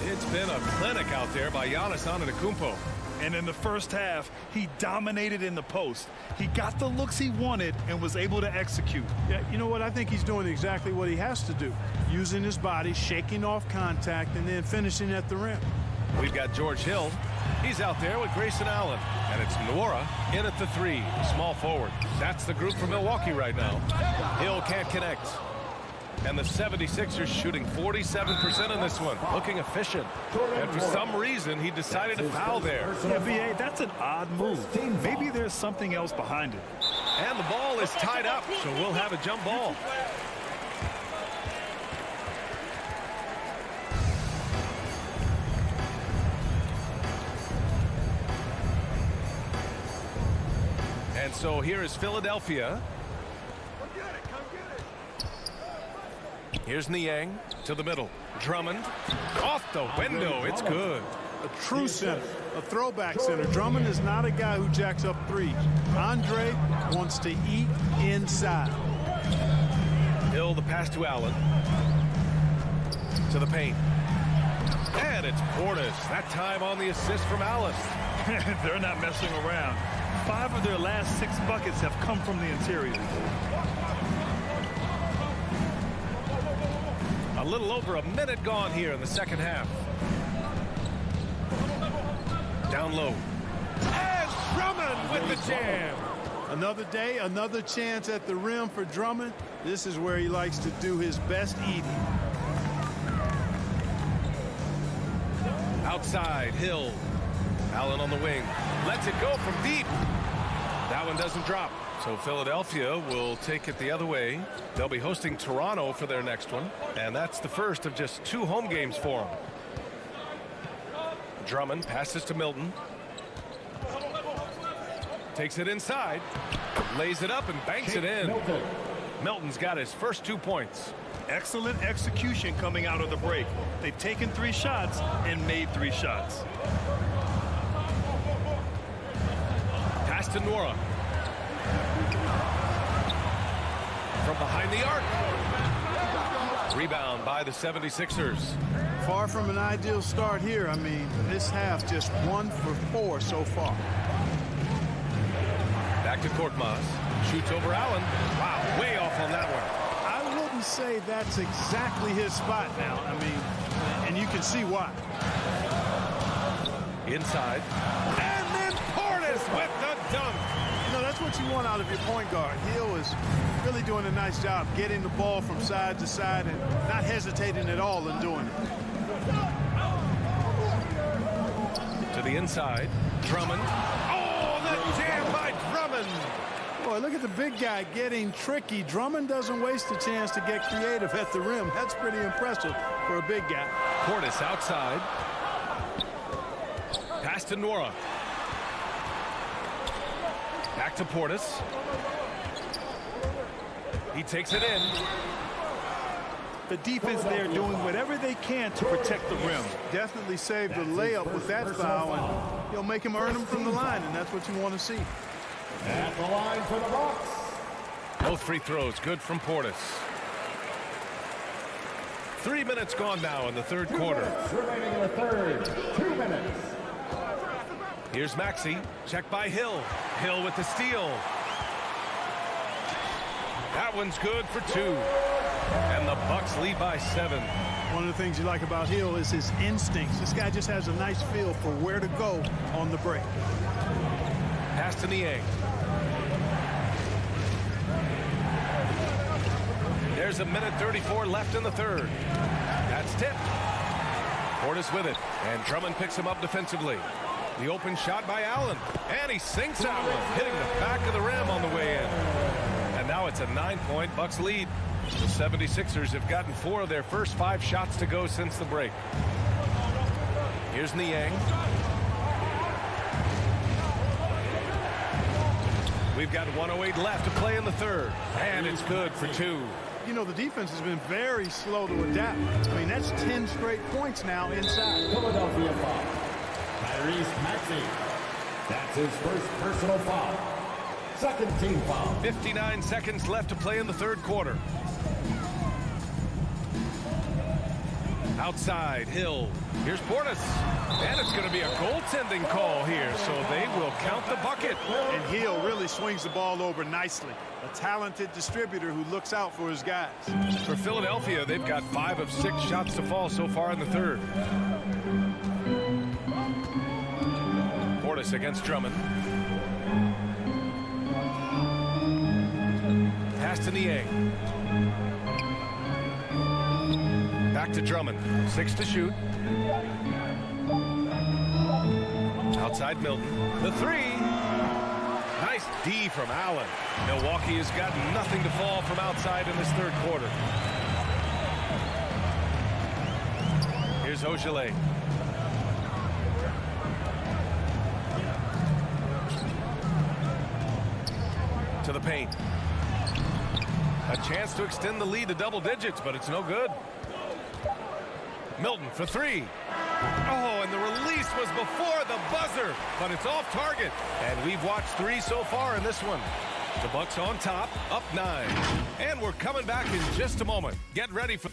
It's been a clinic out there by Giannis Antetokounmpo. And in the first half, he dominated in the post. He got the looks he wanted and was able to execute. Yeah, you know what? I think he's doing exactly what he has to do. Using his body, shaking off contact, and then finishing at the rim. We've got George Hill. He's out there with Grayson Allen. And it's Nwora in at the 3, small forward. That's the group for Milwaukee right now. Hill can't connect. And the 76ers shooting 47% in this one. Looking efficient. And for some reason, he decided to foul there. Yeah, BA, that's an odd move. Maybe there's something else behind it. And the ball is tied up, so we'll have a jump ball. And so here is Philadelphia. Here's Niang to the middle. Drummond off the window. It's good. A true center, a throwback center. Drummond is not a guy who jacks up threes. Andre wants to eat inside. Hill, the pass to Allen. To the paint. And it's Portis. That time on the assist from Alice. They're not messing around. 5 of their last 6 buckets have come from the interior. A little over a minute gone here in the second half. Down low. And Drummond with the jam. Another day, another chance at the rim for Drummond. This is where he likes to do his best eating. Outside, Hill. Allen on the wing. Lets it go from deep. That one doesn't drop. So Philadelphia will take it the other way. They'll be hosting Toronto for their next one. And that's the first of just 2 home games for them. Drummond passes to Milton. Takes it inside. Lays it up and banks it in. Milton's got his first 2 points. Excellent execution coming out of the break. They've taken 3 shots and made 3 shots. Pass to Nwora. From behind the arc. Rebound by the 76ers. Far from an ideal start here. I mean, this half just 1 for 4 so far. Back to Korkmaz. Shoots over Allen. Wow, way off on that one. I wouldn't say that's exactly his spot now. I mean, and you can see why. Inside. And then Portis with the dunk. You know, that's what you want out of your point guard. Hill is really doing a nice job getting the ball from side to side and not hesitating at all in doing it. To the inside. Drummond. Oh, the jam by Drummond. Boy, look at the big guy getting tricky. Drummond doesn't waste a chance to get creative at the rim. That's pretty impressive for a big guy. Portis outside. Pass to Nora. Back to Portis. He takes it in. The defense there doing whatever they can to protect the rim. Definitely saved the layup with that foul, and he'll make him earn them from the line, and that's what you want to see. At the line for the Bucks. Both free throws good from Portis. 3 minutes gone now in the third quarter. Remaining in the third. 2 minutes. Here's Maxey. Check by Hill. Hill with the steal. That one's good for 2. And the Bucks lead by 7. One of the things you like about Hill is his instincts. This guy just has a nice feel for where to go on the break. Pass to Niang. There's a minute 34 left in the third. That's tipped. Portis with it. And Drummond picks him up defensively. The open shot by Allen. And he sinks that one, hitting the back of the rim on the way in. And now it's a 9-point Bucks lead. The 76ers have gotten 4 of their first 5 shots to go since the break. Here's Niang. We've got 1:08 left to play in the third. And it's good for 2. You know, the defense has been very slow to adapt. I mean, that's 10 straight points now inside. Philadelphia foul. Tyrese Maxey. That's his first personal foul. Second team foul. 59 seconds left to play in the third quarter. Outside, Hill. Here's Portis. And it's going to be a goaltending call here, so they will count the bucket. And Hill really swings the ball over nicely. A talented distributor who looks out for his guys. For Philadelphia, they've got 5 of 6 shots to fall so far in the third. Portis against Drummond. Pass to Niang. Back to Drummond. 6 to shoot. Outside Milton. The 3. Nice D from Allen. Milwaukee has got nothing to fall from outside in this third quarter. Here's Ogilvy. To the paint. A chance to extend the lead to double digits, but it's no good. Milton for 3. Oh, and the release was before the buzzer, but it's off target. And we've watched 3 so far in this one. The Bucks on top, up 9. And we're coming back in just a moment. Get ready for...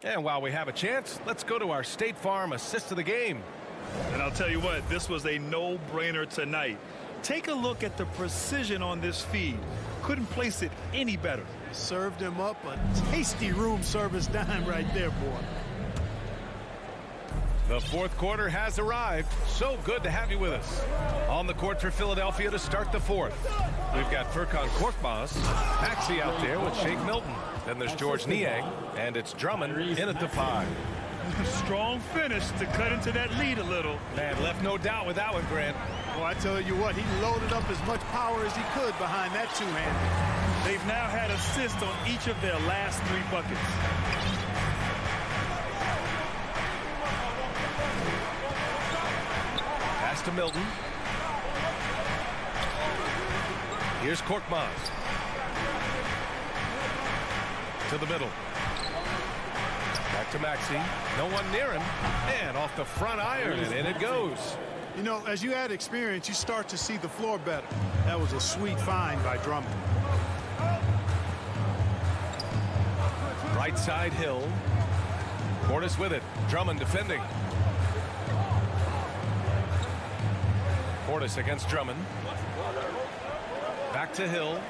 And while we have a chance, let's go to our State Farm assist of the game. And I'll tell you what, this was a no-brainer tonight. Take a look at the precision on this feed. Couldn't place it any better. Served him up a tasty room service dime right there, boy. The fourth quarter has arrived. So good to have you with us. On the court for Philadelphia to start the fourth. We've got Furkan Korkmaz, Maxey out there with Shake Milton. Then there's George Niang, and it's Drummond in at the 5. Strong finish to cut into that lead a little. Man, left no doubt with that one, Grant. Well, I tell you what, he loaded up as much power as he could behind that 2-hander. They've now had assists on each of their last 3 buckets. Pass to Milton. Here's Korkmaz. To the middle. Back to Maxey. No one near him. And off the front iron, and in it goes. You know, as you add experience, you start to see the floor better. That was a sweet find by Drummond. Right side, Hill. Portis with it. Drummond defending. Portis against Drummond. Back to Hill.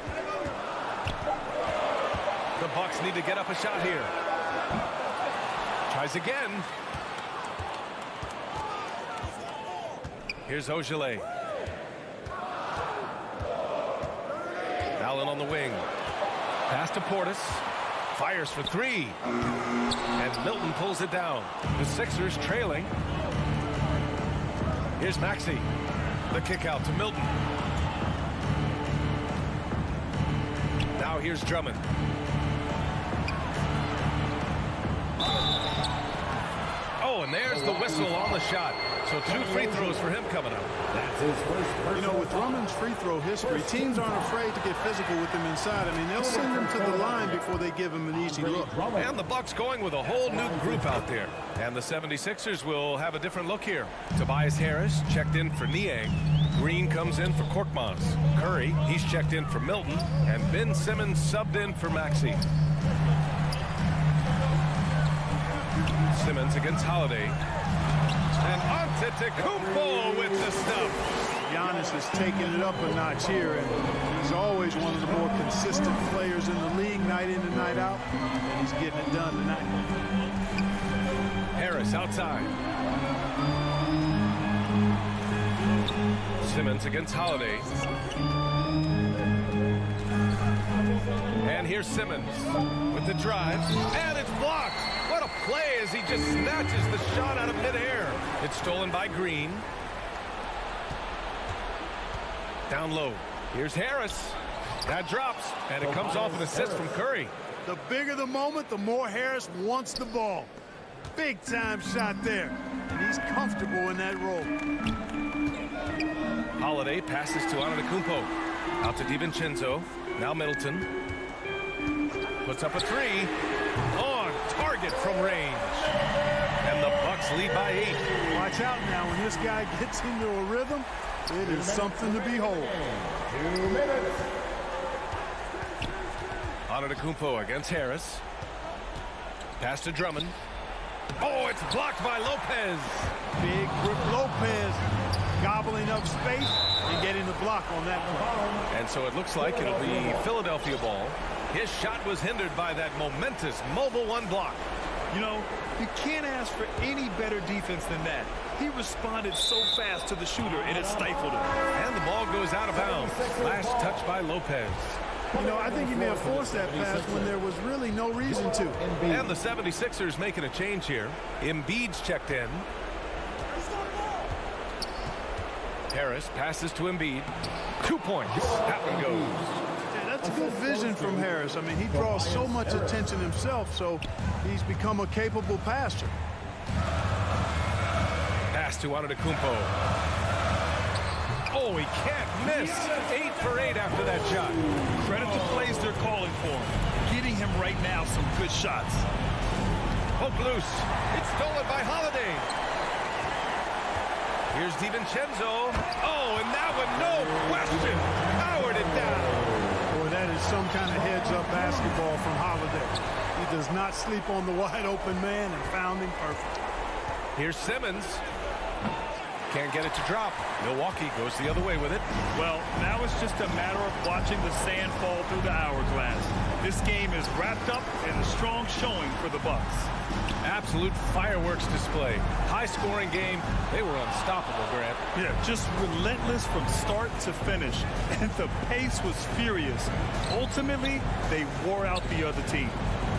The Bucks need to get up a shot here. Tries again. Here's Ogilvy. Allen on the wing. Pass to Portis. Fires for three. And Milton pulls it down. The Sixers trailing. Here's Maxey. The kick out to Milton. Now here's Drummond. Oh, and there's the whistle on the shot. So 2 free throws for him coming up. That's his first. You know, with Drummond's free throw history, teams aren't afraid to get physical with him inside. I mean, they'll send him to the line before they give him an easy look. And the Bucks going with a whole new group out there. And the 76ers will have a different look here. Tobias Harris checked in for Niang. Green comes in for Korkmaz. Curry, he's checked in for Milton. And Ben Simmons subbed in for Maxey. Simmons against Holiday. And Antetokounmpo with the stuff. Giannis is taking it up a notch here, and he's always one of the more consistent players in the league, night in and night out, and he's getting it done tonight. Harris outside. Simmons against Holiday. And here's Simmons with the drive, and it's blocked. What a play as he just snatches the shot out of midair. It's stolen by Green. Down low. Here's Harris. That drops, and it comes off an assist from Curry. The bigger the moment, the more Harris wants the ball. Big time shot there, and he's comfortable in that role. Holiday passes to Antetokounmpo. Out to DiVincenzo. Now Middleton. Puts up a three. On target from range. And the Bucks lead by 8. Watch out now. When this guy gets into a rhythm, it is something to behold. 2 minutes. Antetokounmpo against Harris. Pass to Drummond. Oh, it's blocked by Lopez. Big Brook Lopez gobbling up space and getting the block on that one. And so it looks like it'll be Philadelphia ball. His shot was hindered by that momentous mobile 1 block. You know, you can't ask for any better defense than that. He responded so fast to the shooter, and it stifled him. And the ball goes out of bounds. Last touch by Lopez. You know, I think he may have forced that pass when there was really no reason to. And the 76ers making a change here. Embiid's checked in. Harris passes to Embiid. 2 points. That one goes. Yeah, that's good vision from Harris. I mean, he draws so much attention himself, so he's become a capable passer. Pass to Antetokounmpo. Oh, he can't miss. 8 for 8 after that shot. Credit the plays they're calling for him. Getting him right now some good shots. Poke loose. It's stolen by Holiday. Here's DiVincenzo. Oh, and that one, no question, powered it down. Boy, that is some kind of heads-up basketball from Holiday. He does not sleep on the wide-open man and found him perfect. Here's Simmons. Can't get it to drop. Milwaukee goes the other way with it. Well, now it's just a matter of watching the sand fall through the hourglass. This game is wrapped up in a strong showing for the Bucks. Absolute fireworks display. High-scoring game. They were unstoppable, Grant. Yeah, just relentless from start to finish. And the pace was furious. Ultimately, they wore out the other team.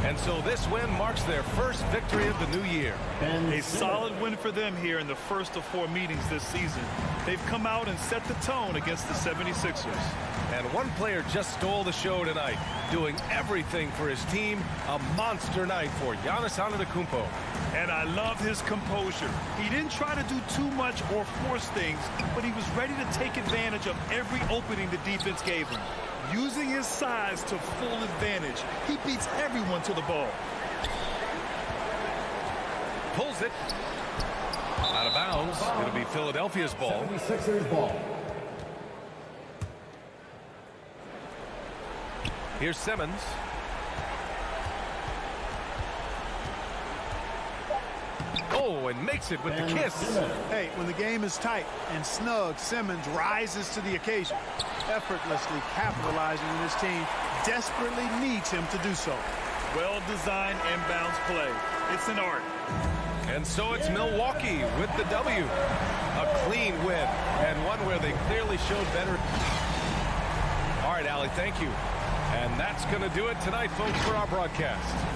And so this win marks their first victory of the new year. A solid win for them here in the first of 4 meetings this season. They've come out and set the tone against the 76ers. And one player just stole the show tonight, doing everything for his team. A monster night for Giannis Antetokounmpo. And I love his composure. He didn't try to do too much or force things, but he was ready to take advantage of every opening the defense gave him. Using his size to full advantage, he beats everyone to the ball. Pulls it. Out of bounds. It'll be Philadelphia's ball. 76ers ball. Here's Simmons. Oh, and makes it with the kiss. Hey, when the game is tight and snug, Simmons rises to the occasion, effortlessly capitalizing when his team desperately needs him to do so. Well-designed inbounds play. It's an art. And so it's Milwaukee with the W. A clean win, and one where they clearly showed better. All right, Allie, thank you. And that's going to do it tonight, folks, for our broadcast.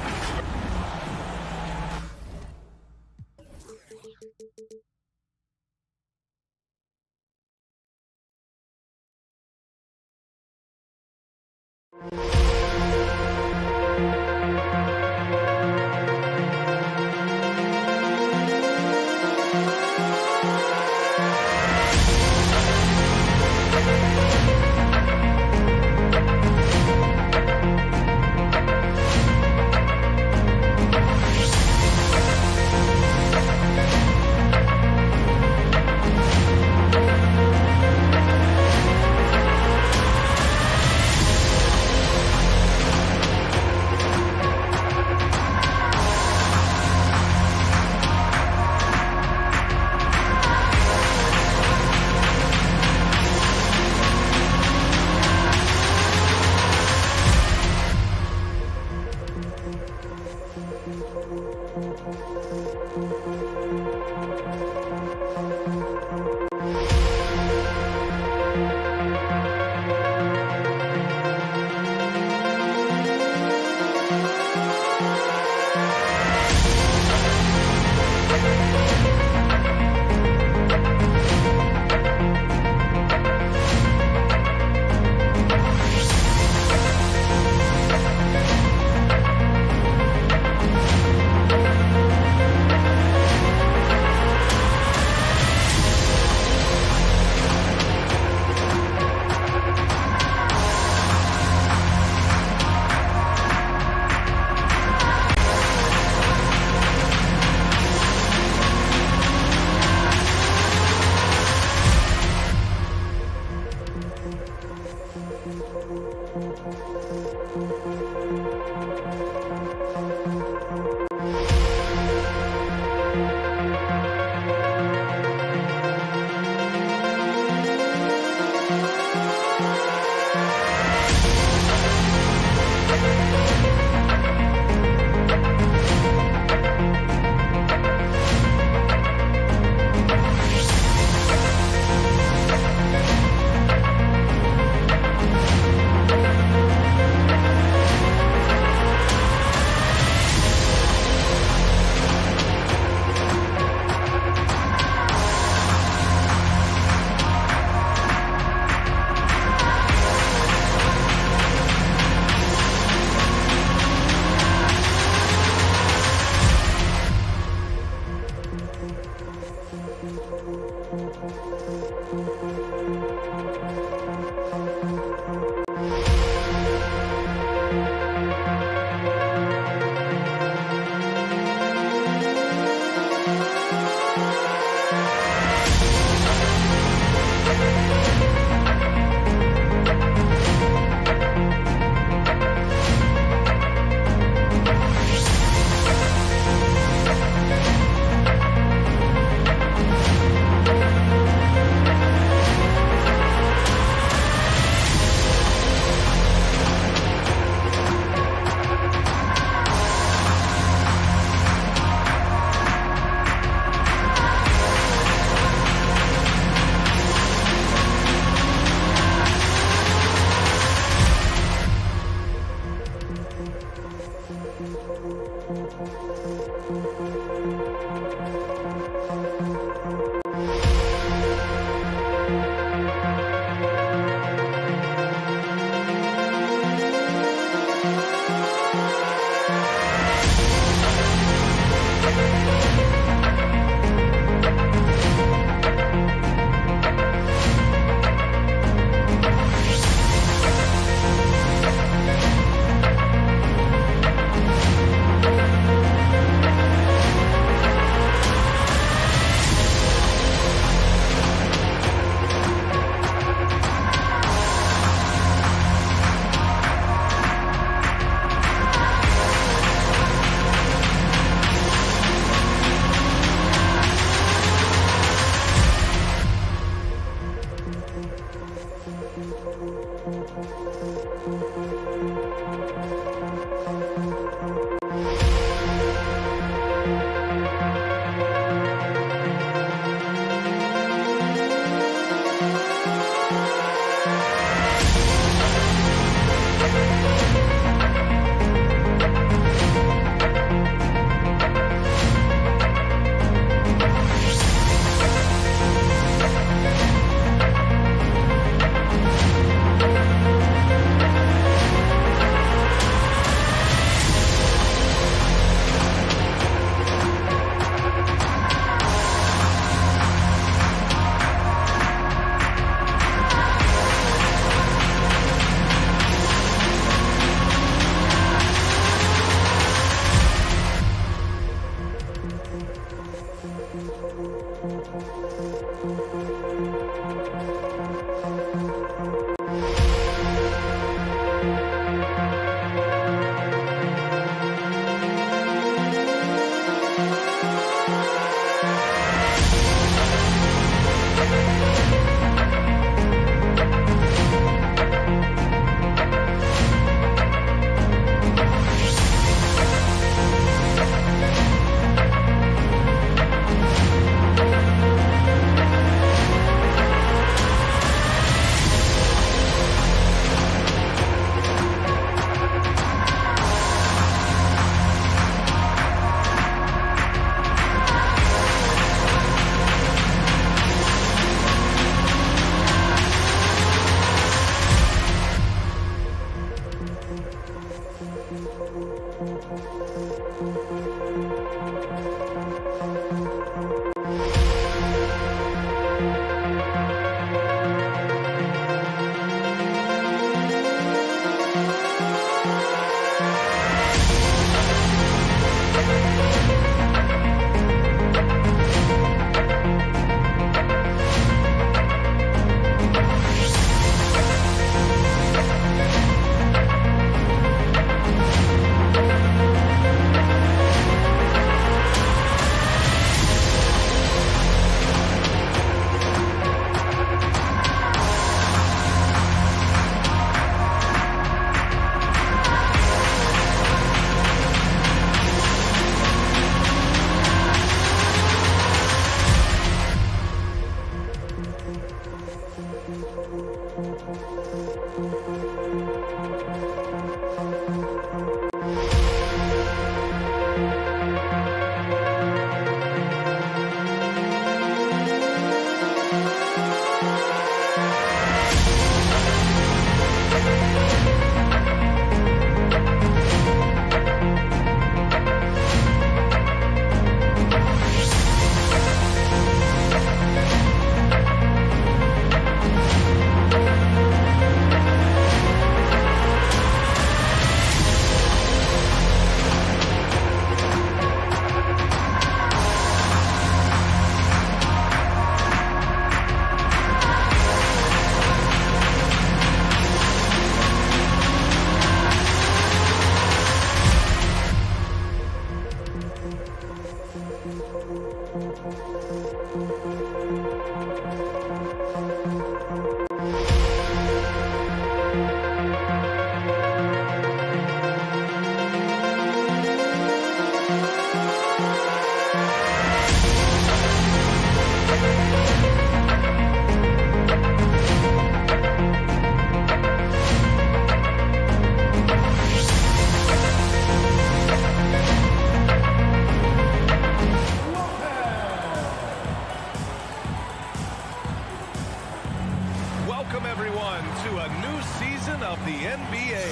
Welcome, everyone, to a new season of the NBA.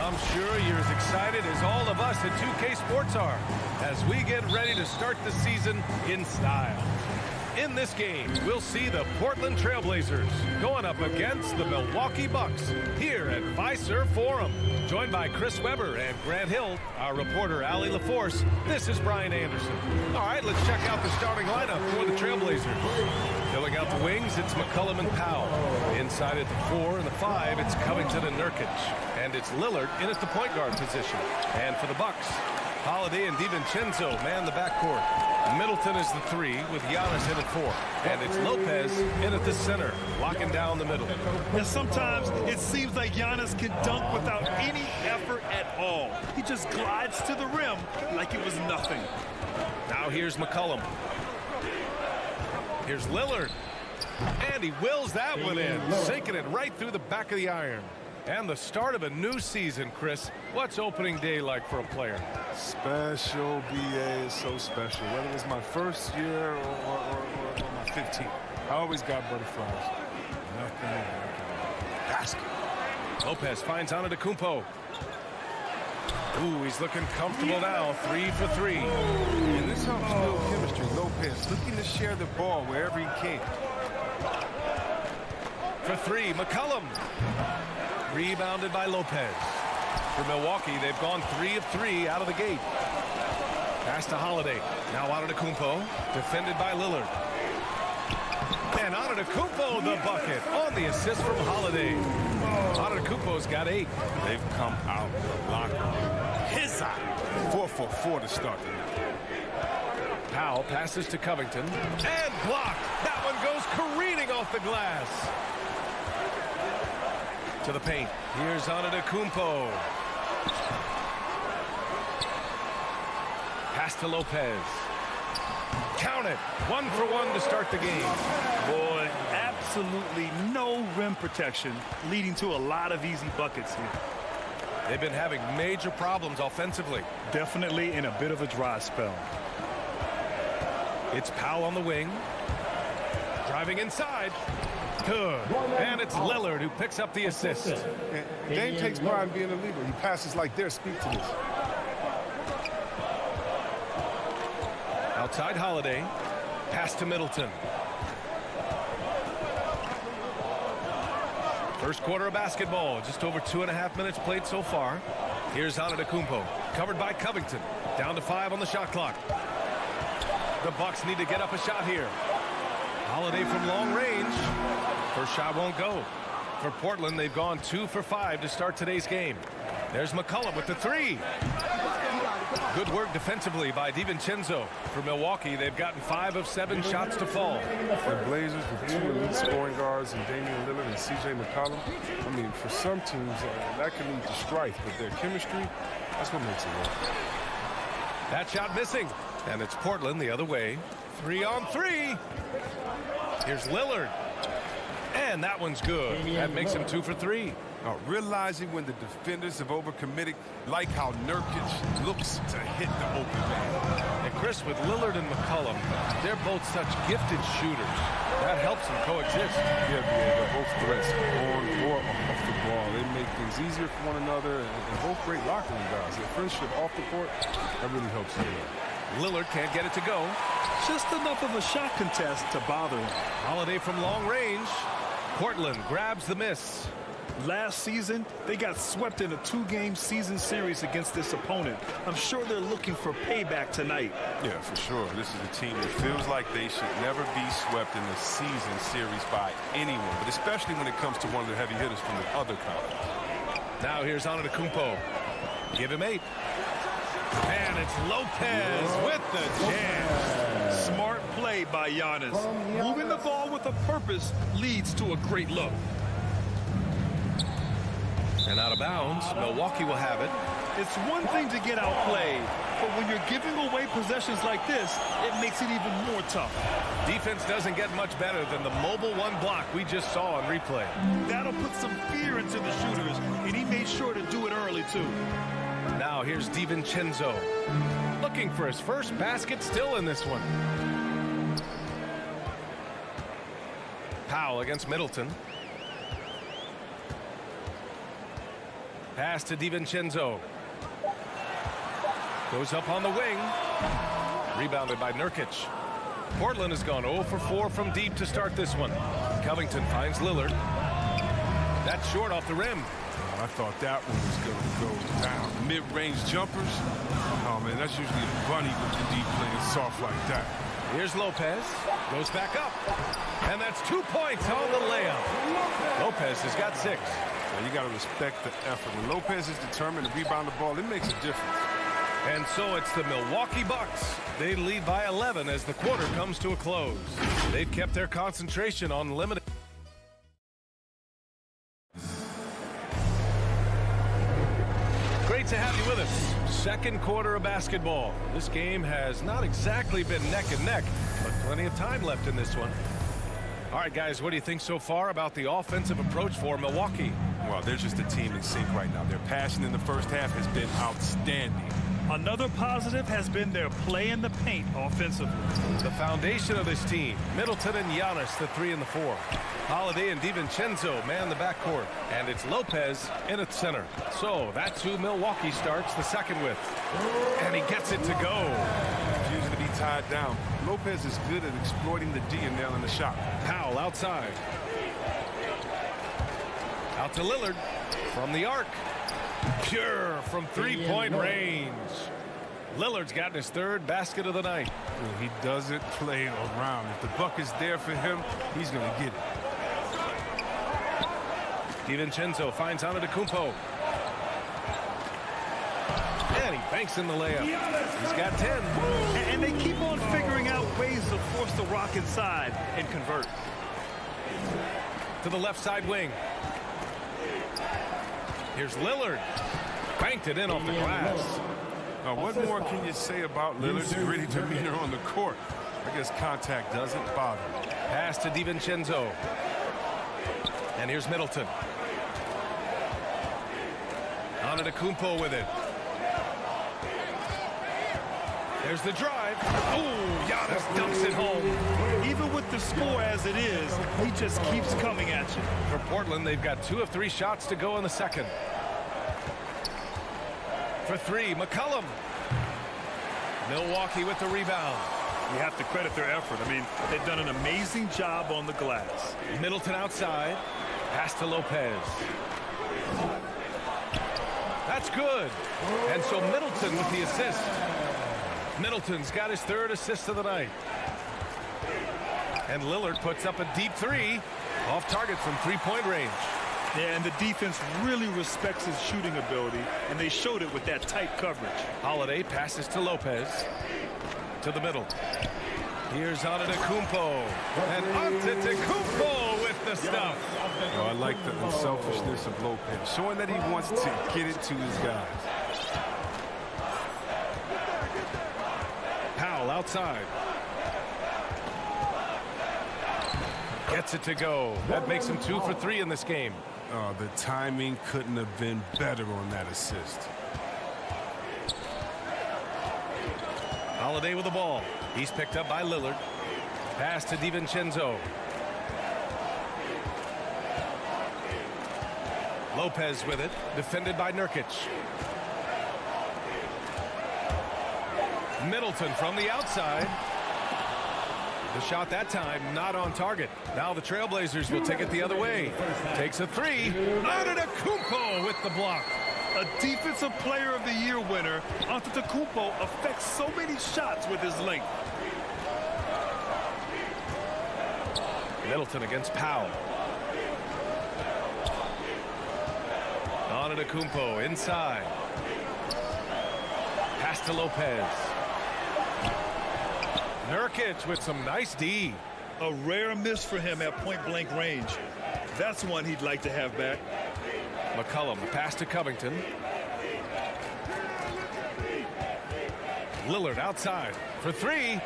I'm sure you're as excited as all of us at 2K Sports are as we get ready to start the season in style. In this game, we'll see the Portland Trail Blazers going up against the Milwaukee Bucks here at Fiserv Forum. Joined by Chris Webber and Grant Hill, our reporter Allie LaForce, this is Brian Anderson. All right, let's check out the starting lineup for the Trail Blazers. Filling out the wings, it's McCollum and Powell. Inside at the 4 and the 5, it's Covington and Nurkic. And it's Lillard in at the point guard position. And for the Bucks, Holiday and DiVincenzo man the backcourt. Middleton is the 3 with Giannis in at 4. And it's Lopez in at the center, locking down the middle. And sometimes it seems like Giannis can dunk without any effort at all. He just glides to the rim like it was nothing. Now here's McCollum. Here's Lillard. And he wills that one in, sinking it right through the back of the iron. And the start of a new season, Chris. What's opening day like for a player? Special, BA is so special. Whether it was my first year or my 15th. I always got butterflies. Nothing like basket. Lopez finds Antetokounmpo. Ooh, he's looking comfortable now. 3 for 3. And this helps build chemistry. Lopez looking to share the ball wherever he can. For 3, McCollum. Rebounded by Lopez. For Milwaukee, they've gone 3 of 3 out of the gate. Pass to Holiday. Now Antetokounmpo, defended by Lillard. And Antetokounmpo the bucket on the assist from Holiday. Antetokounmpo's got 8. They've come out the locker room. His eye. 4 for 4 to start the night. Powell passes to Covington. And blocked. That one goes careening off the glass. To the paint. Here's Antetokounmpo. Pass to Lopez. Count it. 1 for 1 to start the game. Boy, absolutely no rim protection, leading to a lot of easy buckets here. They've been having major problems offensively. Definitely in a bit of a dry spell. It's Powell on the wing. Driving inside. Good. And it's Lillard who picks up the assist. Dame takes pride in being a leader. He passes like this. Speak to this. Outside Holiday. Pass to Middleton. First quarter of basketball. Just over 2.5 minutes played so far. Here's Antetokounmpo. Covered by Covington. Down to 5 on the shot clock. The Bucks need to get up a shot here. Holiday from long range. First shot won't go. For Portland, they've gone 2 for 5 to start today's game. There's McCollum with the 3. Good work defensively by DiVincenzo. For Milwaukee, they've gotten 5 of 7 shots to fall. The Blazers with 2 elite scoring guards and Damian Lillard and C.J. McCollum. I mean, for some teams, that can lead to strife, but their chemistry, that's what makes it work. That shot missing. And it's Portland the other way. 3-on-3. Here's Lillard. And that one's good. That makes him 2 for 3. Realizing when the defenders have overcommitted, like how Nurkic looks to hit the open man. And Chris, with Lillard and McCollum, they're both such gifted shooters. That helps them coexist. Yeah, they're both threats on or off the ball. They make things easier for one another, and both great locker room guys. Their friendship off the court, that really helps them. Lillard can't get it to go. Just enough of a shot contest to bother him. Holiday from long range. Portland grabs the miss. Last season, they got swept in a 2-game season series against this opponent. I'm sure they're looking for payback tonight. Yeah, for sure. This is a team that feels like they should never be swept in a season series by anyone, but especially when it comes to one of the heavy hitters from the other conference. Now here's Antetokounmpo. Give him 8. And it's Lopez with the jam. Smart play by Giannis. Moving the ball with a purpose leads to a great look. And out of bounds, Milwaukee will have it. It's one thing to get outplayed, but when you're giving away possessions like this, it makes it even more tough. Defense doesn't get much better than the mobile 1 block we just saw on replay. That'll put some fear into the shooters, and he made sure to do it early, too. Now here's DiVincenzo. Looking for his first basket still in this one. Powell against Middleton. Pass to DiVincenzo. Goes up on the wing. Rebounded by Nurkic. Portland has gone 0 for 4 from deep to start this one. Covington finds Lillard. That's short off the rim. I thought that one was going to go down. Mid-range jumpers. Oh, man, that's usually a bunny with the deep playing soft like that. Here's Lopez. Goes back up. And that's 2 points on the layup. Lopez has got 6. You got to respect the effort. When Lopez is determined to rebound the ball, it makes a difference. And so it's the Milwaukee Bucks. They lead by 11 as the quarter comes to a close. They've kept their concentration on limited. Great to have you with us. Second quarter of basketball. This game has not exactly been neck and neck, but plenty of time left in this one. All right, guys, what do you think so far about the offensive approach for Milwaukee? Well, they're just a team in sync right now. Their passion in the first half has been outstanding. Another positive has been their play in the paint offensively. The foundation of this team, Middleton and Giannis, the 3 and the 4. Holiday and DiVincenzo man the backcourt. And it's Lopez in at center. So that's who Milwaukee starts the second with. And he gets it to go. Refusing to be tied down. Lopez is good at exploiting the D and nailing the shot. Powell outside. Out to Lillard from the arc. Pure from 3-point range. Lillard's gotten his 3rd basket of the night. Well, he doesn't play around. If the buck is there for him, he's going to get it. DiVincenzo finds Antetokounmpo. And he banks in the layup. He's got 10. And they keep on figuring out ways to force the rock inside and convert. To the left side wing. Here's Lillard. Banked it in off the glass. Now, what more can you say about Lillard's gritty demeanor on the court? I guess contact doesn't bother him. Pass to DiVincenzo. And here's Middleton. Antetokounmpo with it. There's the drive. Oh, Giannis dunks it home. Even with the score as it is, he just keeps coming at you. For Portland, they've got 2 of 3 shots to go in the second. For 3, McCollum. Milwaukee with the rebound. You have to credit their effort. I mean, they've done an amazing job on the glass. Middleton outside. Pass to Lopez. That's good. And so Middleton with the assist. Middleton's got his 3rd assist of the night. And Lillard puts up a deep 3 off target from 3-point range. Yeah, and the defense really respects his shooting ability, and they showed it with that tight coverage. Holiday passes to Lopez. To the middle. Here's Antetokounmpo. And Antetokounmpo with the stuff. I like the unselfishness of Lopez, showing that he wants to get it to his guys. Powell outside. Gets it to go. That makes him 2 for 3 in this game. The timing couldn't have been better on that assist. Holiday with the ball. He's picked up by Lillard. Pass to DiVincenzo. Lopez with it. Defended by Nurkic. Middleton from the outside. The shot that time not on target. Now the Trailblazers will take it the other way. Takes a 3. Antetokounmpo with the block. A Defensive Player of the Year winner, Antetokounmpo affects so many shots with his length. Middleton against Powell. Antetokounmpo inside. Pass to Lopez. Nurkic with some nice D. A rare miss for him at point-blank range. That's one he'd like to have back. McCollum, pass to Covington. Lillard outside for 3.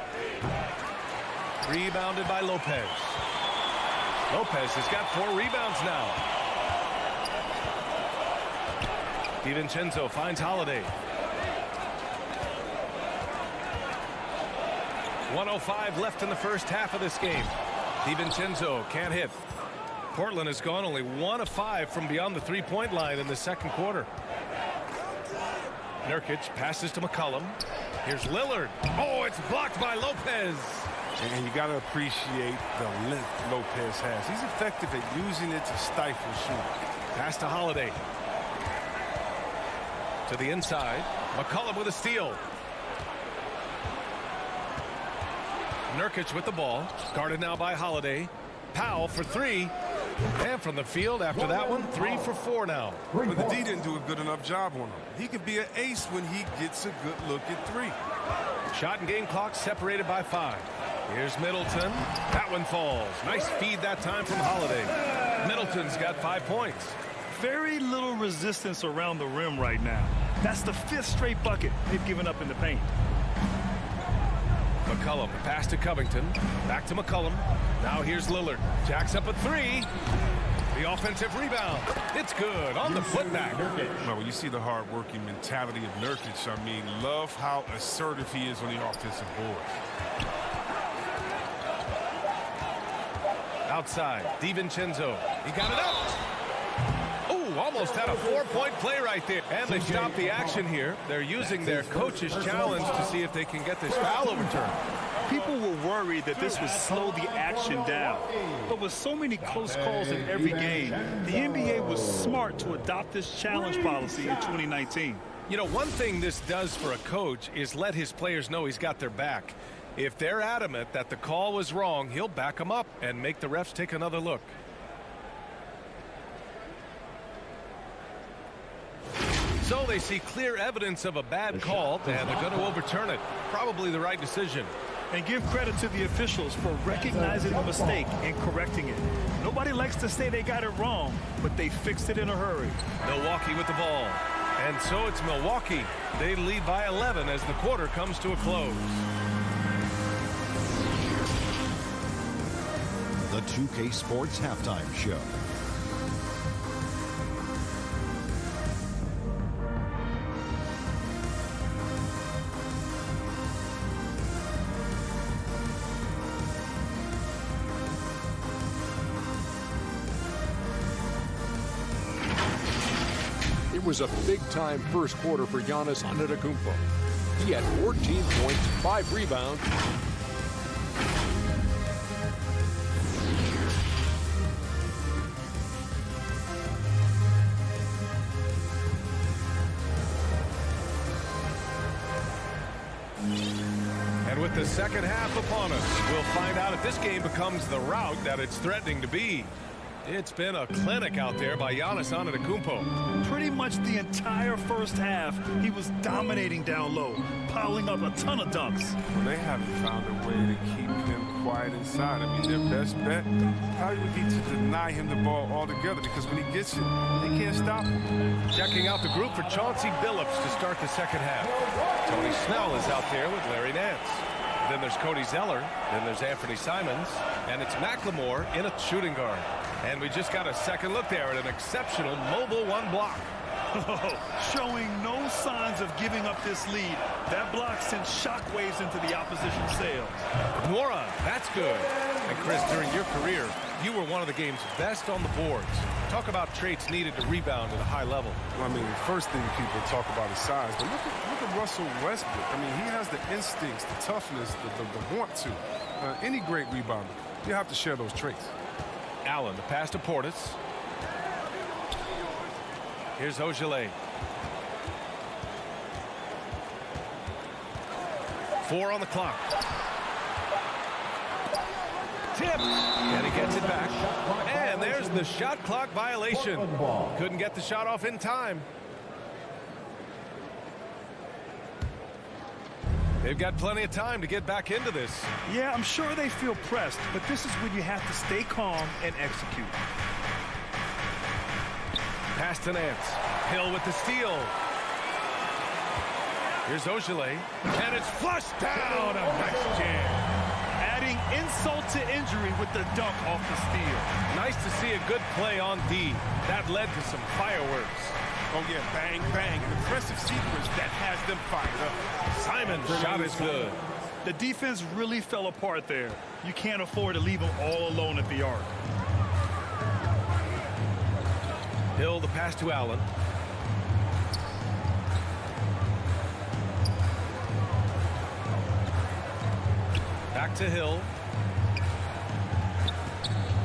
Rebounded by Lopez. Lopez has got 4 rebounds now. DiVincenzo finds Holiday. 1:05 left in the first half of this game. DiVincenzo can't hit. Portland has gone only 1 of 5 from beyond the 3-point line in the second quarter. Nurkic passes to McCollum. Here's Lillard. Oh, it's blocked by Lopez. And you got to appreciate the length Lopez has. He's effective at using it to stifle shooting. Pass to Holiday. To the inside. McCollum with a steal. Nurkic with the ball. Guarded now by Holiday. Powell for 3. And from the field after that one, 3 for 4 now. But the D didn't do a good enough job on him. He could be an ace when he gets a good look at 3. Shot and game clock separated by 5. Here's Middleton. That one falls. Nice feed that time from Holiday. Middleton's got 5 points. Very little resistance around the rim right now. That's the 5th straight bucket they've given up in the paint. McCollum, pass to Covington. Back to McCollum. Now here's Lillard. Jacks up a 3. The offensive rebound. It's good on the putback. Well, when you see the hard-working mentality of Nurkic, I mean, love how assertive he is on the offensive boards. Outside, DiVincenzo. He got it up. Oh, almost had a 4-point play right there. And they stop the action here. They're using their coach's challenge to see if they can get this foul overturned. People were worried that this would slow the action down. But with so many close calls in every game, the NBA was smart to adopt this challenge policy in 2019. You know, one thing this does for a coach is let his players know he's got their back. If they're adamant that the call was wrong, he'll back them up and make the refs take another look. So they see clear evidence of a bad call, and they're going to overturn it. Probably the right decision. And give credit to the officials for recognizing the mistake and correcting it. Nobody likes to say they got it wrong, but they fixed it in a hurry. Milwaukee with the ball. And so it's Milwaukee. They lead by 11 as the quarter comes to a close. The 2K Sports Halftime Show. It was a big-time first quarter for Giannis Antetokounmpo. He had 14 points, 5 rebounds, with the second half upon us. We'll find out if this game becomes the rout that it's threatening to be. It's been a clinic out there by Giannis Antetokounmpo. Pretty much the entire first half, he was dominating down low, piling up a ton of dunks. Well, they haven't found a way to keep him quiet inside. I mean, their best bet probably would be to deny him the ball altogether, because when he gets it, they can't stop him. Checking out the group for Chauncey Billups to start the second half. Tony Snell is out there with Larry Nance. Then there's Cody Zeller. Then there's Anthony Simons. And it's McLemore in a shooting guard. And we just got a second look there at an exceptional mobile one block. Showing no signs of giving up this lead. That block sent shockwaves into the opposition sails. Nora, that's good. And Chris, during your career, you were one of the game's best on the boards. Talk about traits needed to rebound at a high level. Well, I mean, the first thing people talk about is size, but look at Russell Westbrook. I mean, he has the instincts, the toughness, the want to. Any great rebounder, you have to share those traits. Allen, the pass to Portis. Here's Ogilvy. 4 on the clock. Tip, and he gets it back. And there's the shot clock violation. Couldn't get the shot off in time. They've got plenty of time to get back into this. Yeah, I'm sure they feel pressed, but this is when you have to stay calm and execute. Pass to Nance. Hill with the steal. Here's Ogilvy, and it's flushed down. A nice jam. Adding insult to injury with the dunk off the steal. Nice to see a good play on D. That led to some fireworks. Oh, yeah, bang, bang. An impressive sequence that has them fired up. Simon's shot is good. The defense really fell apart there. You can't afford to leave them all alone at the arc. Hill, the pass to Allen. Back to Hill.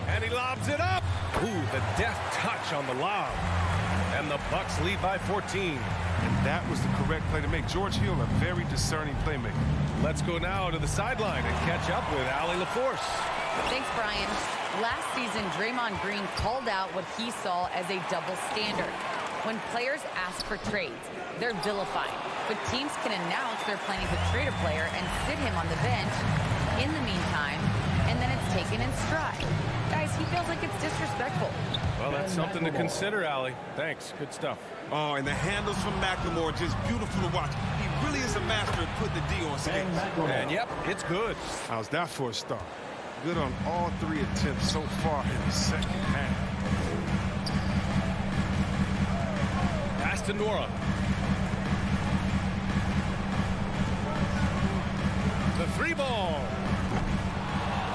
And he lobs it up. Ooh, the deft touch on the lob. And the Bucks lead by 14. And that was the correct play to make. George Hill, a very discerning playmaker. Let's go now to the sideline and catch up with Allie LaForce. Thanks, Brian. Last season, Draymond Green called out what he saw as a double standard. When players ask for trades, they're vilified. But teams can announce they're planning to trade a player and sit him on the bench in the meantime, and then it's taken in stride. Guys, he feels like it's disrespectful. Well, that's something to consider, Allie. Thanks. Good stuff. Oh, and the handles from McLemore, just beautiful to watch. He really is a master at putting the D on skates. And, yep, it's good. How's that for a start? Good on all 3 attempts so far in the second half. Pass to Nora. The 3 ball.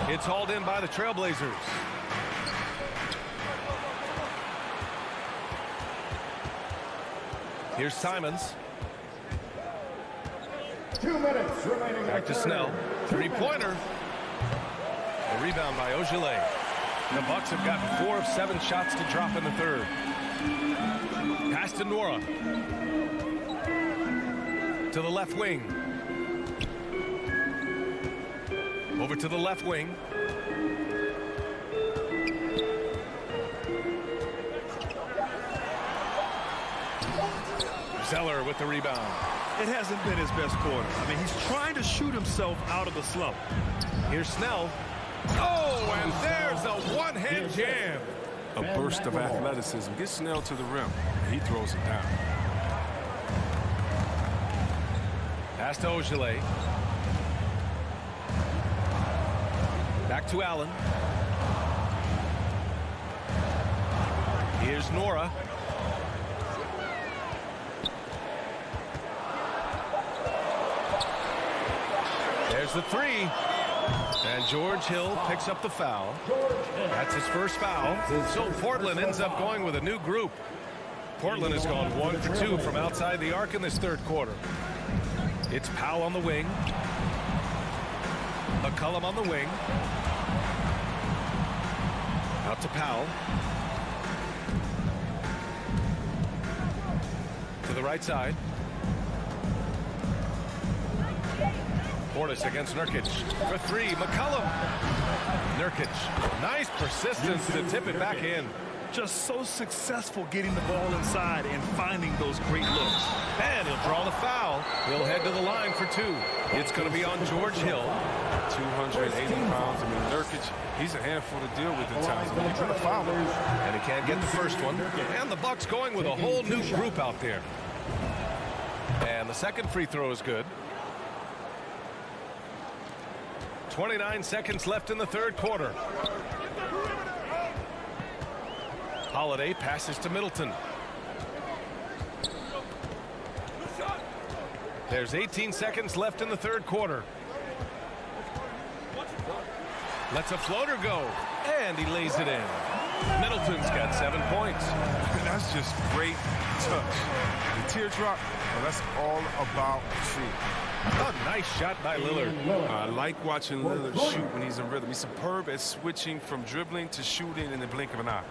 It's hauled in by the Trailblazers. Here's Simons. 2 minutes remaining. Back to Snell. 3-pointer. A rebound by Ogilvy. The Bucks have gotten 4 of 7 shots to drop in the third. Pass to Nora. To the left wing. Over to the left wing. Zeller with the rebound. It hasn't been his best quarter. I mean, he's trying to shoot himself out of the slump. Here's Snell. Oh, and there's a one-hand jam. A burst of athleticism. Gets Snell to the rim. He throws it down. Pass to Ogilvy. Back to Allen. Here's Nora. There's the 3. And George Hill picks up the foul. That's his first foul. So Portland ends up going with a new group. Portland has gone 1 for 2 from outside the arc in this third quarter. It's Powell on the wing. McCollum on the wing. Out to Powell. To the right side. Portis against Nurkic. For three, McCollum. Nurkic, nice persistence to tip it back in. Just so successful getting the ball inside and finding those great looks. And he'll draw the foul. He'll head to the line for two. It's going to be on George Hill. 280 pounds. I mean, Nurkic, he's a handful to deal with at times. I mean, you're going to foul him. And he can't get the first one. And the Bucks going with a whole new group out there. And the second free throw is good. 29 seconds left in the third quarter. Holiday passes to Middleton. There's 18 seconds left in the third quarter. Lets a floater go, and he lays it in. Middleton's got 7 points. That's just great touch. The teardrop, well, that's all about shooting. A nice shot by Lillard. I like watching Lillard shoot when he's in rhythm. He's superb at switching from dribbling to shooting in the blink of an eye.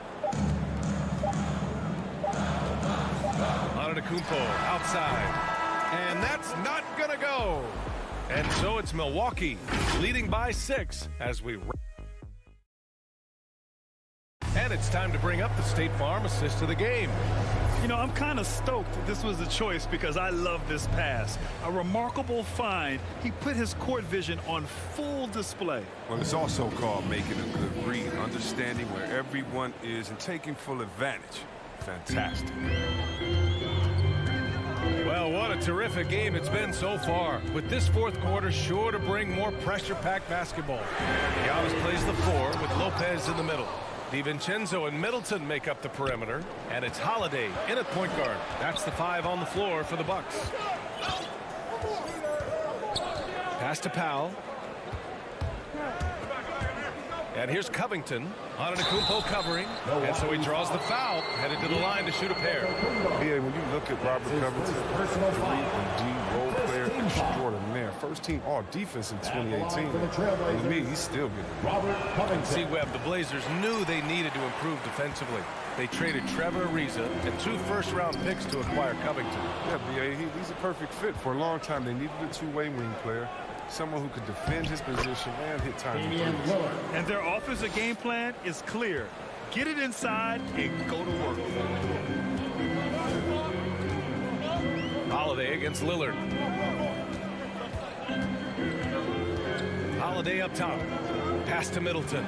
Antetokounmpo outside. And that's not going to go. And so it's Milwaukee leading by 6 as we... And it's time to bring up the State Farm assist of the game. You know, I'm kind of stoked this was a choice because I love this pass. A remarkable find. He put his court vision on full display. Well, it's also called making a good read, understanding where everyone is and taking full advantage. Fantastic. Well, what a terrific game it's been so far. With this fourth quarter sure to bring more pressure-packed basketball. Giannis plays the 4 with Lopez in the middle. DiVincenzo and Middleton make up the perimeter, and it's Holiday in at point guard. That's the 5 on the floor for the Bucks. Pass to Powell. And here's Covington. Antetokounmpo covering, and so he draws the foul, headed to the line to shoot a pair. Yeah, when you look at Robert Covington, 3 and D role player extraordinaire. First team all defense in 2018. And to me, he's still good. See, Webb, the Blazers knew they needed to improve defensively. They traded Trevor Ariza and 2 first-round picks to acquire Covington. Yeah, B.A., he's a perfect fit. For a long time, they needed a two-way wing player. Someone who could defend his position and hit time. And their offensive game plan is clear. Get it inside and go to work. Holiday against Lillard. Holiday up top. Pass to Middleton.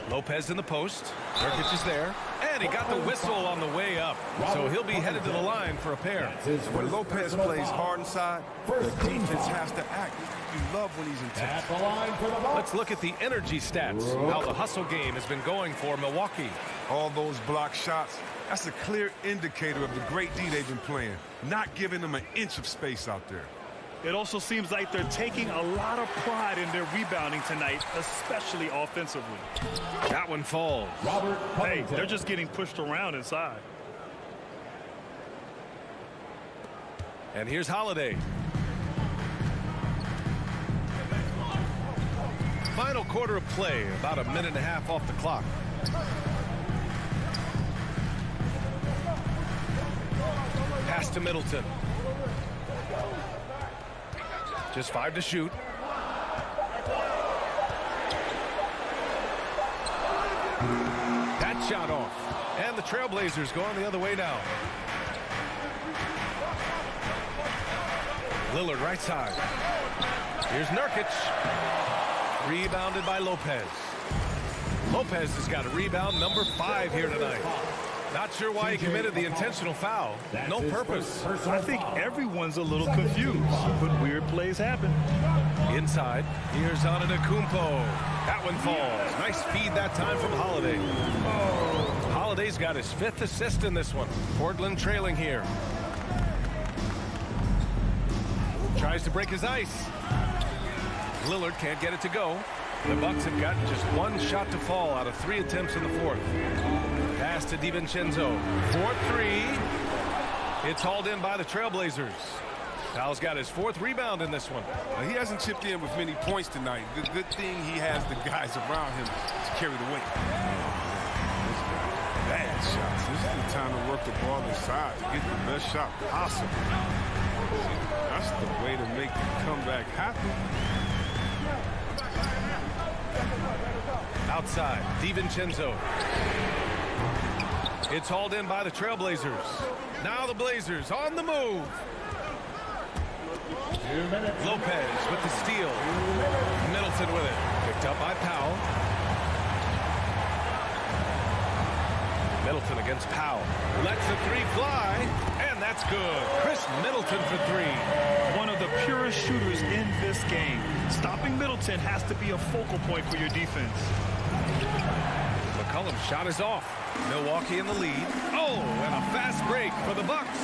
Lopez in the post. Nurkic is there. And he got the whistle on the way up. So he'll be headed to the line for a pair. When Lopez plays hard inside, the defense has to act. You love when he's intense. Let's look at the energy stats. How the hustle game has been going for Milwaukee. All those block shots, that's a clear indicator of the great D they've been playing. Not giving them an inch of space out there. It also seems like they're taking a lot of pride in their rebounding tonight, especially offensively. That one falls. Hey, they're just getting pushed around inside. And here's Holiday. Final quarter of play, about a minute and a half off the clock. Pass to Middleton. Just 5 to shoot. That shot off. And the Trailblazers going the other way now. Lillard right side. Here's Nurkic. Rebounded by Lopez. Lopez has got a rebound number 5 here tonight. Not sure why he committed the intentional foul. No purpose. I think everyone's a little confused, but weird plays happen. Inside, here's Antetokounmpo. That one falls. Nice feed that time from Holiday. Holiday's got his 5th assist in this one. Portland trailing here. Tries to break his ice. Lillard can't get it to go. The Bucks have got just 1 shot to fall out of 3 attempts in the 4th. Pass to DiVincenzo. 4-3. It's hauled in by the Trailblazers. Powell's got his 4th rebound in this one. He hasn't chipped in with many points tonight. The good thing he has the guys around him to carry the weight. Bad shots. This is the time to work the ball inside to get the best shot possible. That's the way to make the comeback happen. Outside, DiVincenzo. It's hauled in by the Trailblazers. Now the Blazers on the move. Lopez with the steal. Middleton with it. Picked up by Powell. Middleton against Powell. Lets the three fly, and that's good. Chris Middleton for three. One of the purest shooters in this game. Stopping Middleton has to be a focal point for your defense. McCollum's shot is off. Milwaukee in the lead. Oh, and a fast break for the Bucks.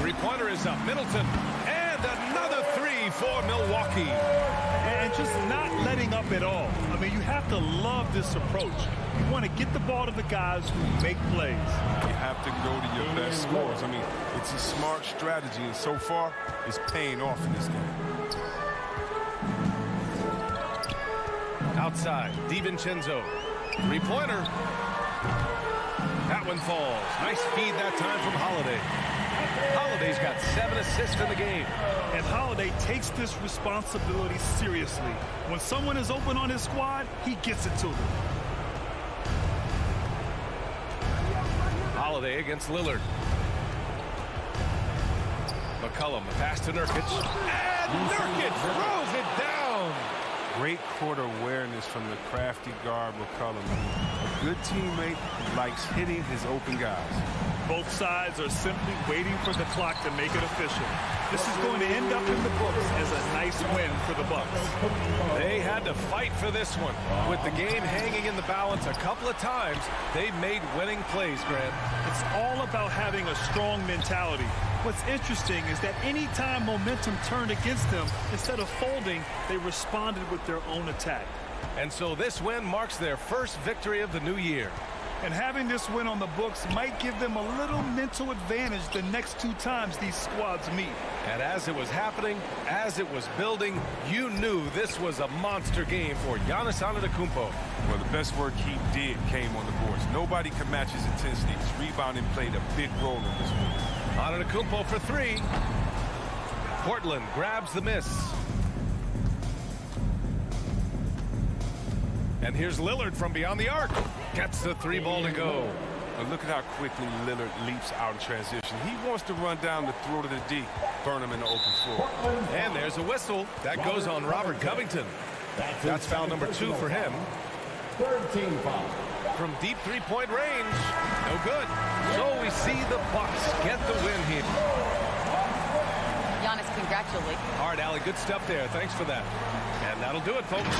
Three-pointer is up. Middleton. And another three for Milwaukee. And just not letting up at all. I mean, you have to love this approach. You want to get the ball to the guys who make plays. You have to go to your best scorers. I mean, it's a smart strategy, and so far, it's paying off in this game. Outside, DiVincenzo. Three-pointer. That one falls. Nice feed that time from Holiday. Holiday's got 7 assists in the game. And Holiday takes this responsibility seriously. When someone is open on his squad, he gets it to them. Holiday against Lillard. McCollum, the pass to Nurkic. And Nurkic throws it down. Great court awareness from the crafty guard McCollum. A good teammate likes hitting his open guys. Both sides are simply waiting for the clock to make it official. This is going to end up in the books as a nice win for the Bucks. They had to fight for this one. With the game hanging in the balance a couple of times, they made winning plays, Grant. It's all about having a strong mentality. What's interesting is that anytime momentum turned against them, instead of folding, they responded with their own attack. And so this win marks their first victory of the new year. And having this win on the books might give them a little mental advantage the next 2 times these squads meet. And as it was happening, as it was building, you knew this was a monster game for Giannis Antetokounmpo. Well, the best work he did came on the boards. Nobody could match his intensity. His rebounding played a big role in this one. Antetokounmpo for three. Portland grabs the miss. And here's Lillard from beyond the arc. Gets the 3-ball to go. And look at how quickly Lillard leaps out in transition. He wants to run down the throw to the D, burn him in the open floor. And there's a whistle. That goes on Robert Covington. That's foul number 2 for him. Third team foul. From deep three-point range. No good. So we see the Bucks get the win here. Giannis, congratulations. All right, Allie, good stuff there. Thanks for that. And that'll do it, folks.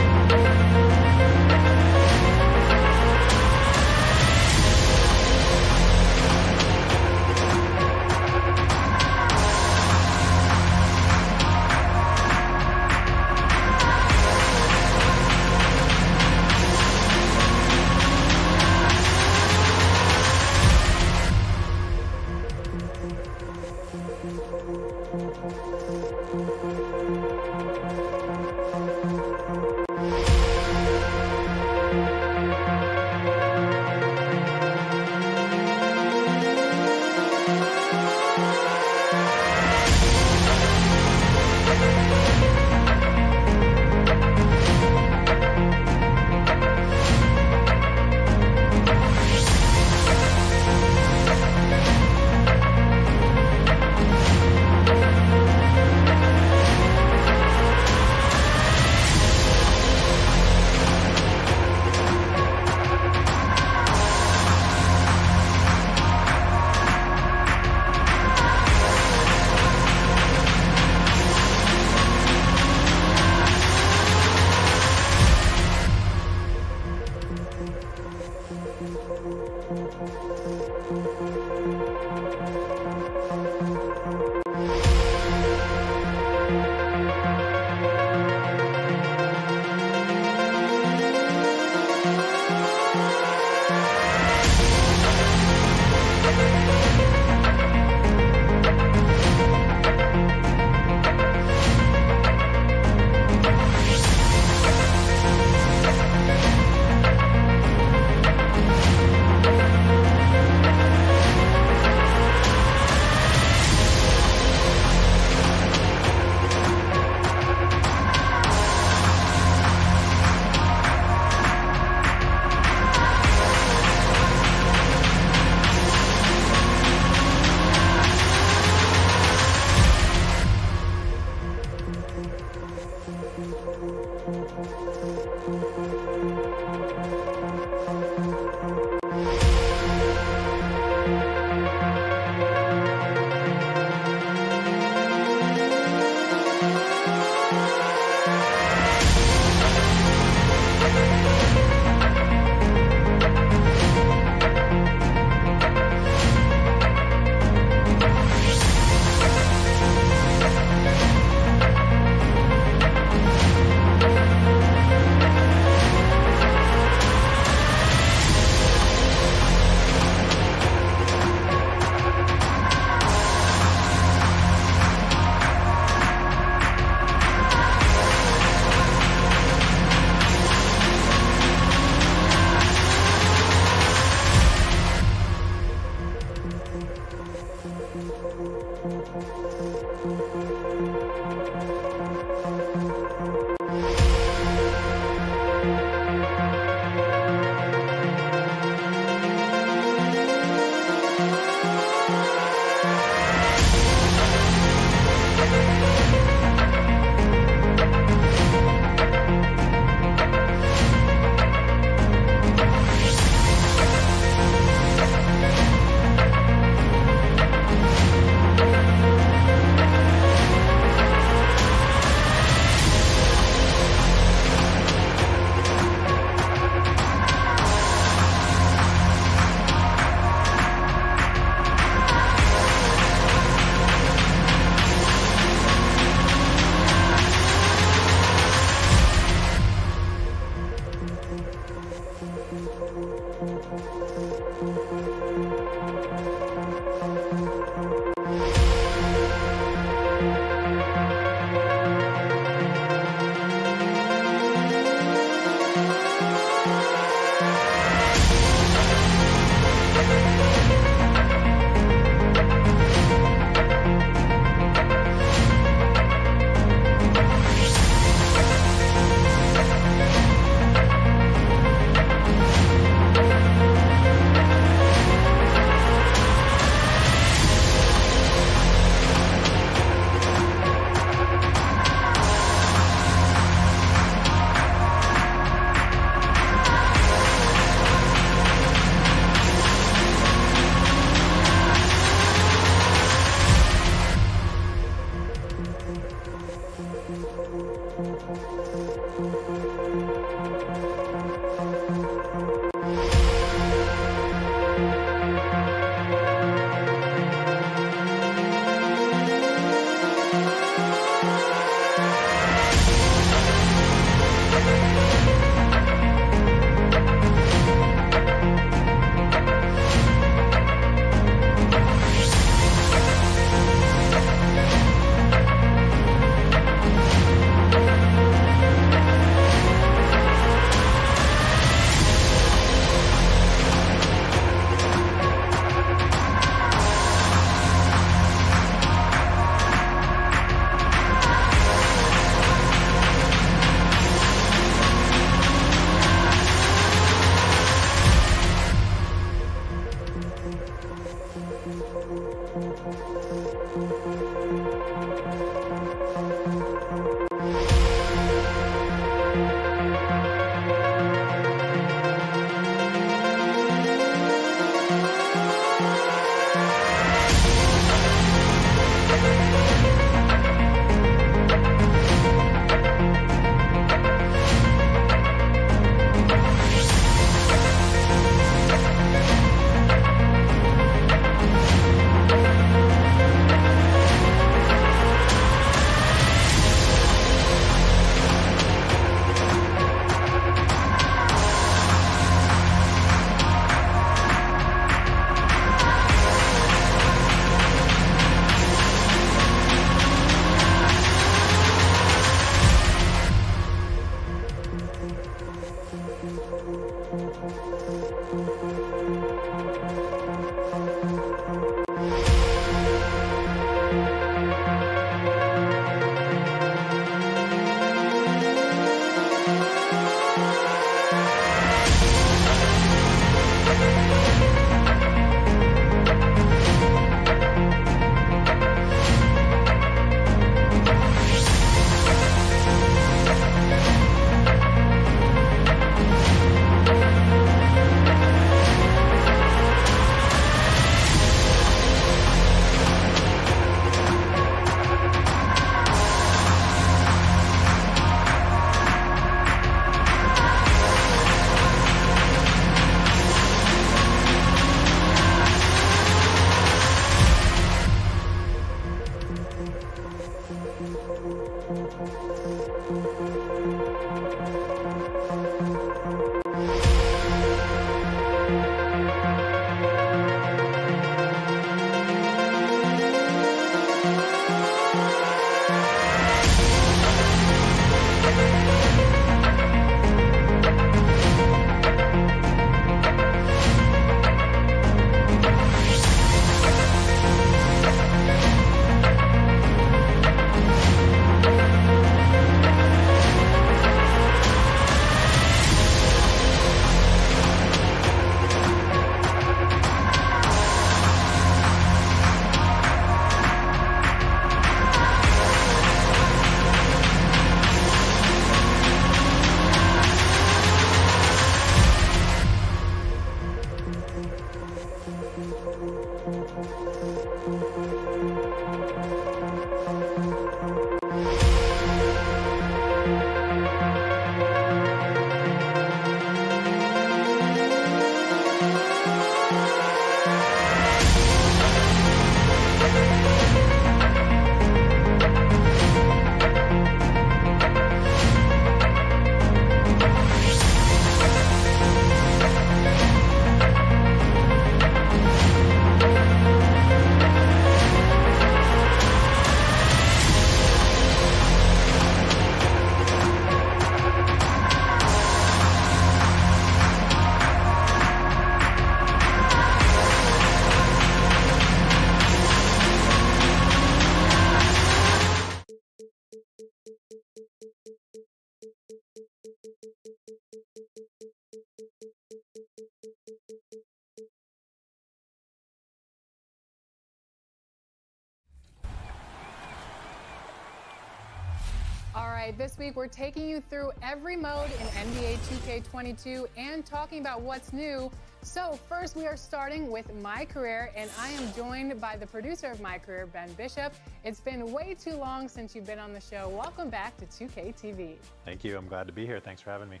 right, this week we're taking you through every mode in NBA 2K22 and talking about what's new. So first we are starting with My Career, and I am joined by the producer of My Career, Ben Bishop. It's been way too long since you've been on the show. Welcome back to 2K TV. Thank you. I'm glad to be here. Thanks for having me.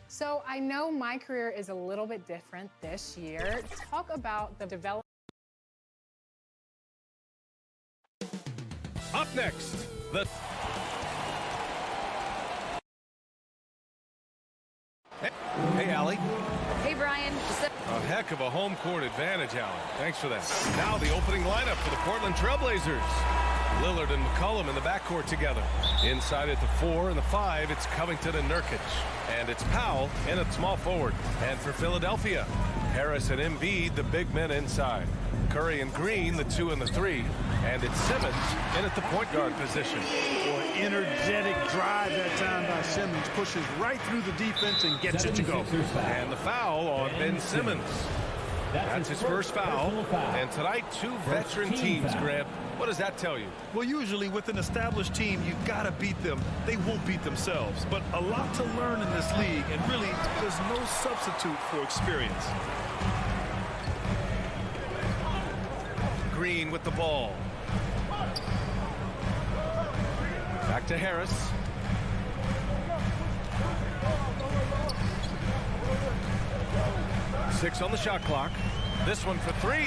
So I know My Career is a little bit different this year. Talk about the development. Up next, Hey, Allie. Hey, Brian. A heck of a home court advantage, Allie. Thanks for that. Now the opening lineup for the Portland Trailblazers. Lillard and McCollum in the backcourt together. Inside at the 4 and the 5, it's Covington and Nurkic. And it's Powell in at small forward. And for Philadelphia, Harris and Embiid, the big men inside. Curry and Green, the 2 and the 3. And it's Simmons in at the point guard position. Boy, energetic drive that time by Simmons. Pushes right through the defense and gets it to go. And the foul on Ben Simmons. That's his first foul. And tonight, 2 veteran teams, Grant. What does that tell you? Well, usually with an established team, you got to beat them. They won't beat themselves. But a lot to learn in this league, and really, there's no substitute for experience. Green with the ball. Back to Harris. Six on the shot clock. This one for 3.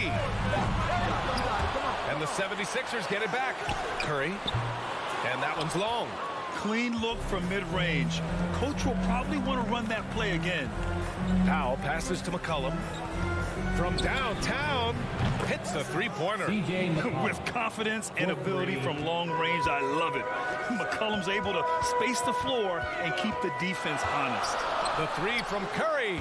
And the 76ers get it back. Curry. And that one's long. Clean look from mid-range. Coach will probably want to run that play again. Powell passes to McCollum. From downtown, hits the three-pointer. With confidence and ability from long range, I love it. McCollum's able to space the floor and keep the defense honest. The 3 from Curry.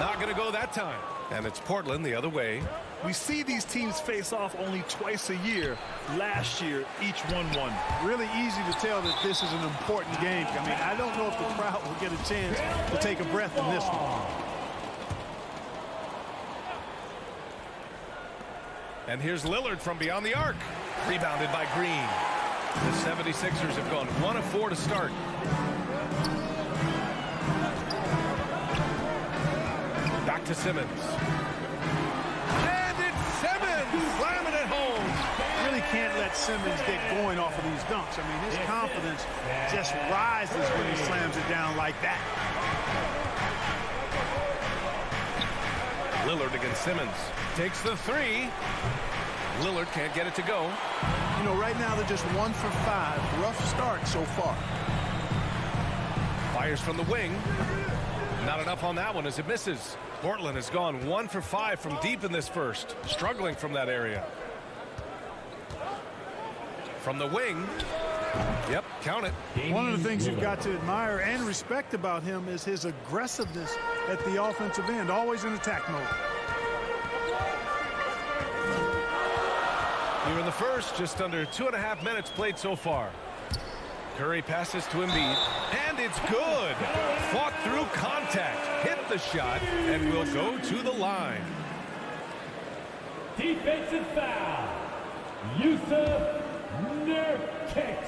Not going to go that time. And it's Portland the other way. We see these teams face off only twice a year. Last year, each one won. Really easy to tell that this is an important game. I mean, I don't know if the crowd will get a chance to take a breath in this one. And here's Lillard from beyond the arc. Rebounded by Green. The 76ers have gone 1 of 4 to start. Back to Simmons. And it's Simmons slamming it home. Really can't let Simmons get going off of these dunks. I mean, his confidence just rises when he slams it down like that. Lillard against Simmons. Takes the 3. Lillard can't get it to go. You know, right now they're just 1 for 5. Rough start so far. Fires from the wing. Not enough on that one as it misses. Portland has gone 1 for 5 from deep in this first. Struggling from that area. From the wing. Yep, count it. One of the things you've got to admire and respect about him is his aggressiveness at the offensive end. Always in attack mode. Here in the first, just under 2.5 minutes played so far. Curry passes to Embiid, and it's good. Fought through contact, hit the shot, and will go to the line. Defensive foul. Yusuf Nurkic.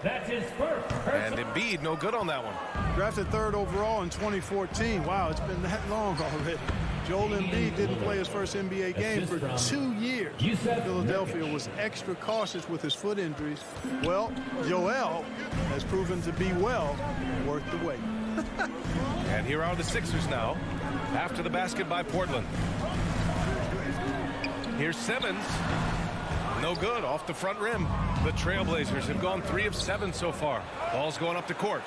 That's his first. And Embiid no good on that one. Drafted 3rd overall in 2014. Wow, it's been that long already. Joel Embiid didn't play his first NBA game for 2 years. Philadelphia was extra cautious with his foot injuries. Well, Joel has proven to be well worth the wait. And here are the Sixers now, after the basket by Portland. Here's Simmons. No good, off the front rim. The Trailblazers have gone 3 of 7 so far. Ball's going up the court.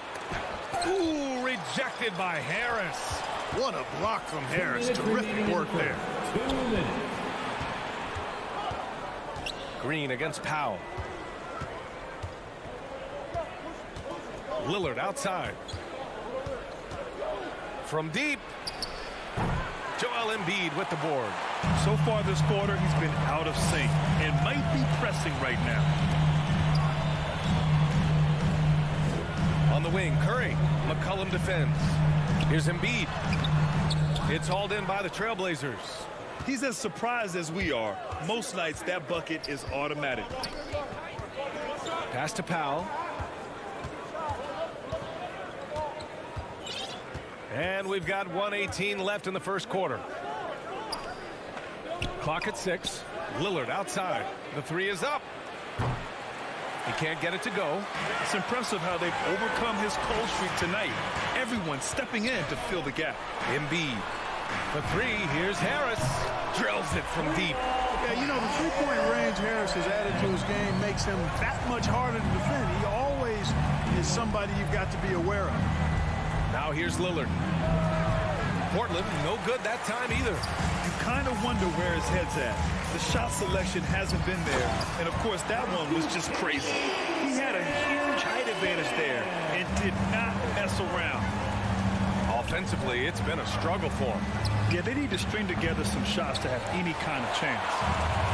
Ooh, rejected by Harris. What a block from Harris. Terrific work there. 2 minutes. Green against Powell. Lillard outside. From deep. Joel Embiid with the board. So far this quarter, he's been out of sync and might be pressing right now. On the wing, Curry. McCollum defends. Here's Embiid. It's hauled in by the Trailblazers. He's as surprised as we are. Most nights, that bucket is automatic. Pass to Powell. And we've got 1:18 left in the first quarter. Clock at 6. Lillard outside. The three is up. He can't get it to go. It's impressive how they've overcome his cold streak tonight. Everyone stepping in to fill the gap. Embiid. The three. Here's Harris. Drills it from deep. Yeah, you know, the three-point range Harris has added to his game makes him that much harder to defend. He always is somebody you've got to be aware of. Now here's Lillard. Portland, no good that time either. You kind of wonder where his head's at. The shot selection hasn't been there. And, of course, that one was just crazy. He had a huge height advantage there and did not mess around. Offensively, it's been a struggle for him. Yeah, they need to string together some shots to have any kind of chance.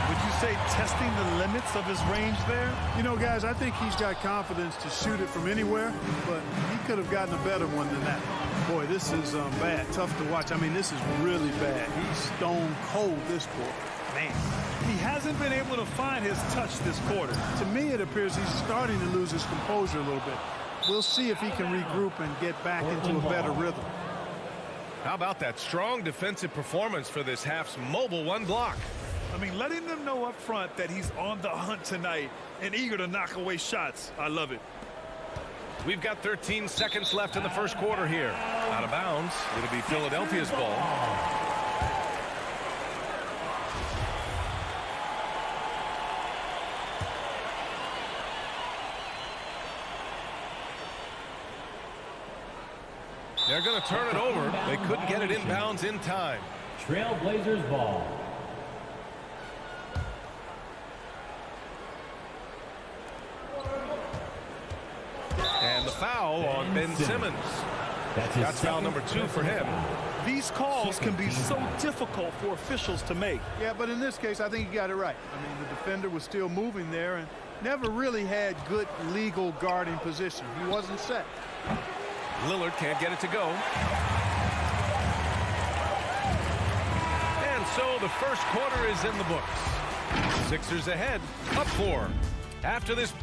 Would you say testing the limits of his range there? You know, guys, I think he's got confidence to shoot it from anywhere, but he could have gotten a better one than that. Boy, this is bad. Tough to watch. I mean, this is really bad. He's stone cold this quarter. Man. He hasn't been able to find his touch this quarter. To me, it appears he's starting to lose his composure a little bit. We'll see if he can regroup and get back into a better rhythm. How about that strong defensive performance for this half's mobile one block? I mean, letting them know up front that he's on the hunt tonight and eager to knock away shots. I love it. We've got 13 seconds left in the first quarter here. Out of bounds. It'll be Philadelphia's ball. They're going to turn it over. They couldn't get it inbounds in time. Trailblazers ball. And the foul on Ben Simmons. That's foul number 2 for him. These calls can be so difficult for officials to make. Yeah, but in this case, I think he got it right. I mean, the defender was still moving there and never really had good legal guarding position. He wasn't set. Lillard can't get it to go. And so the first quarter is in the books. Sixers ahead, up 4. After this.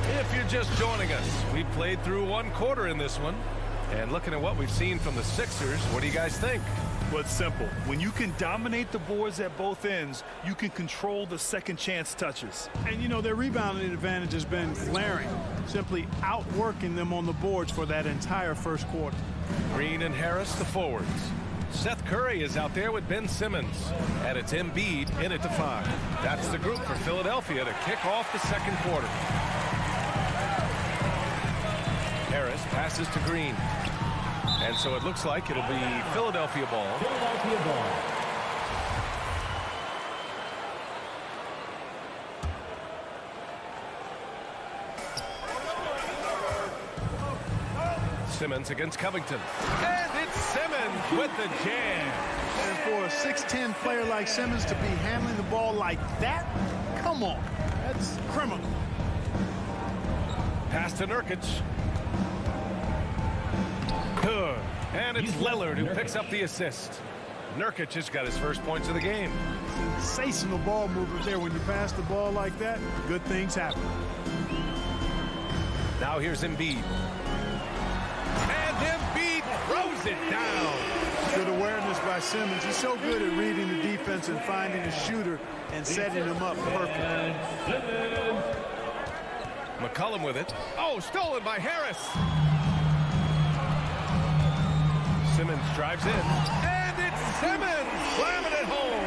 If you're just joining us, we played through one quarter in this one. And looking at what we've seen from the Sixers, what do you guys think? Well, it's simple. When you can dominate the boards at both ends, you can control the second chance touches. And, you know, their rebounding advantage has been glaring, simply outworking them on the boards for that entire first quarter. Green and Harris, the forwards. Seth Curry is out there with Ben Simmons. And it's Embiid in it to 5. That's the group for Philadelphia to kick off the second quarter. Harris passes to Green. And so it looks like it'll be Philadelphia ball. Philadelphia ball. Simmons against Covington. And it's Simmons with the jam. And for a 6'10 player like Simmons to be handling the ball like that, come on. That's criminal. Pass to Nurkic. Good. And it's Lillard who picks up the assist. Nurkic has got his first points of the game. Sensational ball movement there. When you pass the ball like that, good things happen. Now here's Embiid. And Embiid throws it down. Good awareness by Simmons. He's so good at reading the defense and finding a shooter and setting him up perfectly. McCollum with it. Oh, stolen by Harris. Simmons drives in. And it's Simmons slamming it home.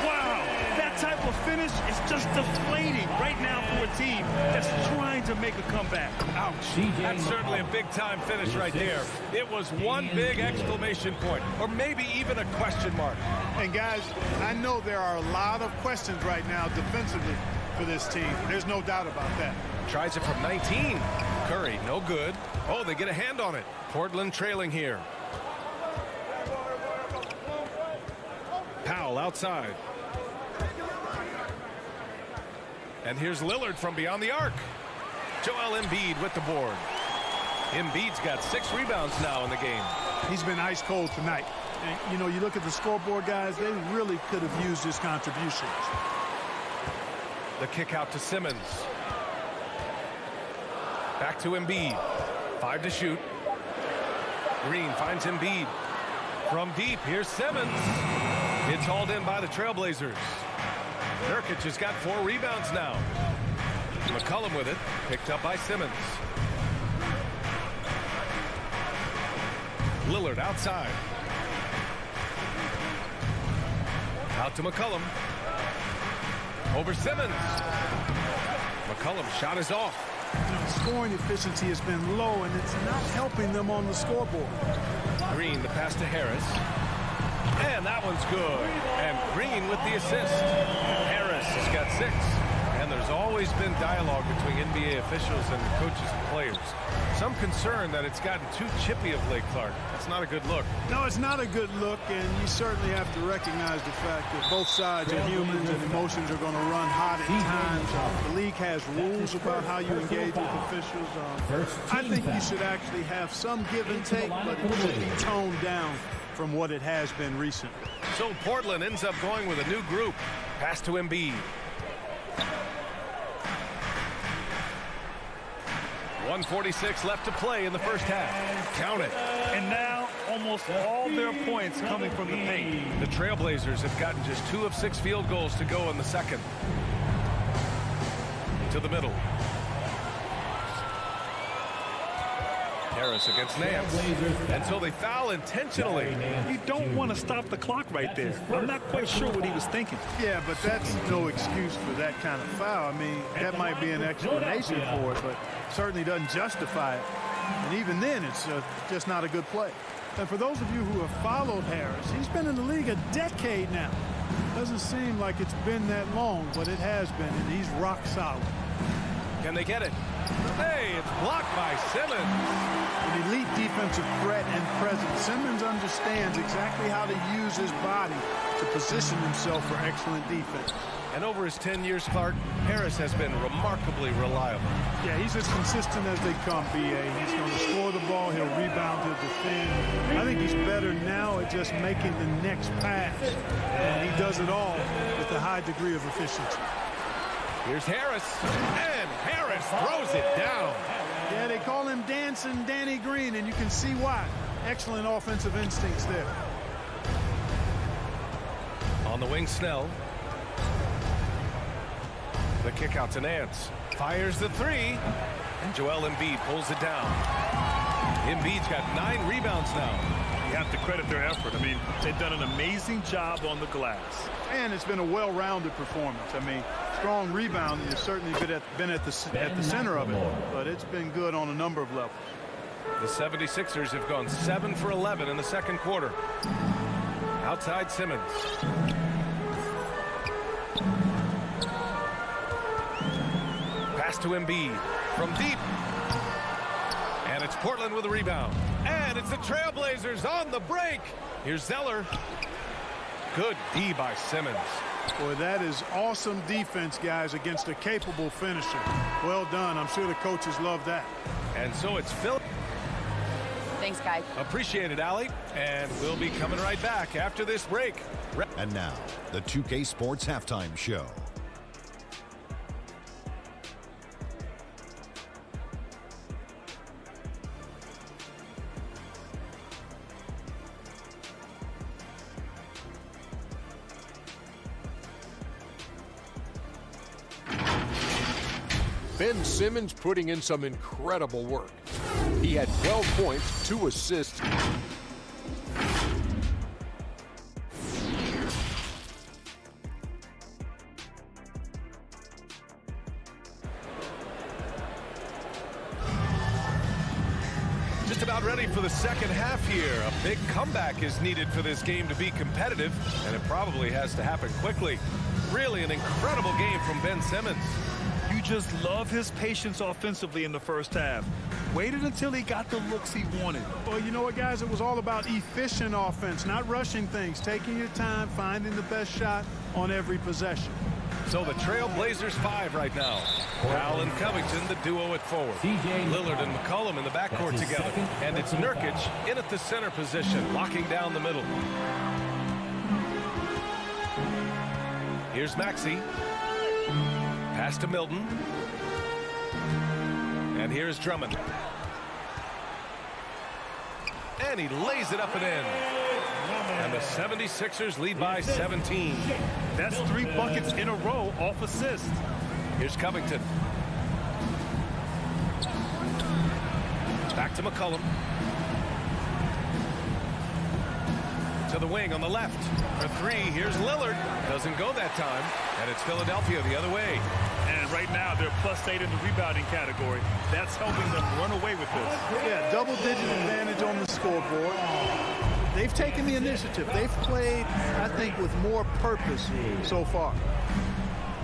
Wow, that type of finish is just deflating right now for a team that's trying to make a comeback. Ouch. That's certainly a big-time finish right there. It was one big exclamation point, or maybe even a question mark. And guys, I know there are a lot of questions right now defensively for this team. There's no doubt about that. Tries it from 19. Curry, no good. Oh, they get a hand on it. Portland trailing here. Powell outside. And here's Lillard from beyond the arc. Joel Embiid with the board. Embiid's got 6 rebounds now in the game. He's been ice cold tonight. And, you know, you look at the scoreboard, guys, they really could have used his contributions. The kick out to Simmons. Back to Embiid. 5 to shoot. Green finds Embiid. From deep, here's Simmons. It's hauled in by the Trailblazers. Nurkic has got 4 rebounds now. McCollum with it, picked up by Simmons. Lillard outside. Out to McCollum. Over Simmons. McCollum's shot is off. Scoring efficiency has been low, and it's not helping them on the scoreboard. Green, the pass to Harris. And that one's good. And Green with the assist. Harris has got 6. And there's always been dialogue between NBA officials and coaches and players. Some concern that it's gotten too chippy of late, Clark. That's not a good look. No, it's not a good look, and you certainly have to recognize the fact that both sides are humans and emotions are going to run hot at times. The league has rules about how you engage with officials. I think you should actually have some give and take, but it should be toned down from what it has been recently. So Portland ends up going with a new group. Pass to Embiid. 1:46 left to play in the first half. Count it. And now almost all their points coming from the paint. The Trailblazers have gotten just 2 of 6 field goals to go in the second. To the middle. Harris against Nance. And so they foul intentionally. You don't want to stop the clock right there. I'm not quite sure what he was thinking. Yeah, but that's no excuse for that kind of foul. I mean, that might be an explanation for it, but certainly doesn't justify it. And even then, it's just not a good play. And for those of you who have followed Harris, he's been in the league a decade now. Doesn't seem like it's been that long, but it has been, and he's rock solid. Can they get it? Hey, it's blocked by Simmons. An elite defensive threat and presence. Simmons understands exactly how to use his body to position himself for excellent defense. And over his 10 years, Clark, Harris has been remarkably reliable. Yeah, he's as consistent as they come, B.A. He's going to score the ball. He'll rebound, he'll defend. I think he's better now at just making the next pass. And he does it all with a high degree of efficiency. Here's Harris, and Harris throws it down. Yeah, they call him Dancing Danny Green, and you can see why. Excellent offensive instincts there. On the wing, Snell. The kick out to Nance. Fires the 3, and Joel Embiid pulls it down. Embiid's got 9 rebounds now. You have to credit their effort. I mean, they've done an amazing job on the glass. And it's been a well-rounded performance. I mean, strong rebounding has certainly been at the center of it, but it's been good on a number of levels. The 76ers have gone 7 for 11 in the second quarter. Outside Simmons. Pass to Embiid from deep. And it's Portland with a rebound. And it's the Trailblazers on the break. Here's Zeller. Good D by Simmons. Boy, that is awesome defense, guys, against a capable finisher. Well done. I'm sure the coaches love that. And so it's Phil. Thanks, guys. Appreciate it, Allie. And we'll be coming right back after this break. And now, the 2K Sports Halftime Show. Ben Simmons putting in some incredible work. He had 12 points, 2 assists. Just about ready for the second half here. A big comeback is needed for this game to be competitive, and it probably has to happen quickly. Really an incredible game from Ben Simmons. You just love his patience offensively in the first half. Waited until he got the looks he wanted. Well, you know what, guys? It was all about efficient offense, not rushing things, taking your time, finding the best shot on every possession. So the Trailblazers 5 right now. Powell and Covington, the duo at forward. Lillard and McCollum in the backcourt together. And it's Nurkic in at the center position, locking down the middle. Here's Maxey. Pass to Milton. And here's Drummond. And he lays it up and in. And the 76ers lead by 17. That's 3 buckets in a row off assist. Here's Covington. Back to McCollum. To the wing on the left. For 3, here's Lillard. Doesn't go that time. And it's Philadelphia the other way. And right now, they're +8 in the rebounding category. That's helping them run away with this. Yeah, double-digit advantage on the scoreboard. They've taken the initiative. They've played, I think, with more purpose so far.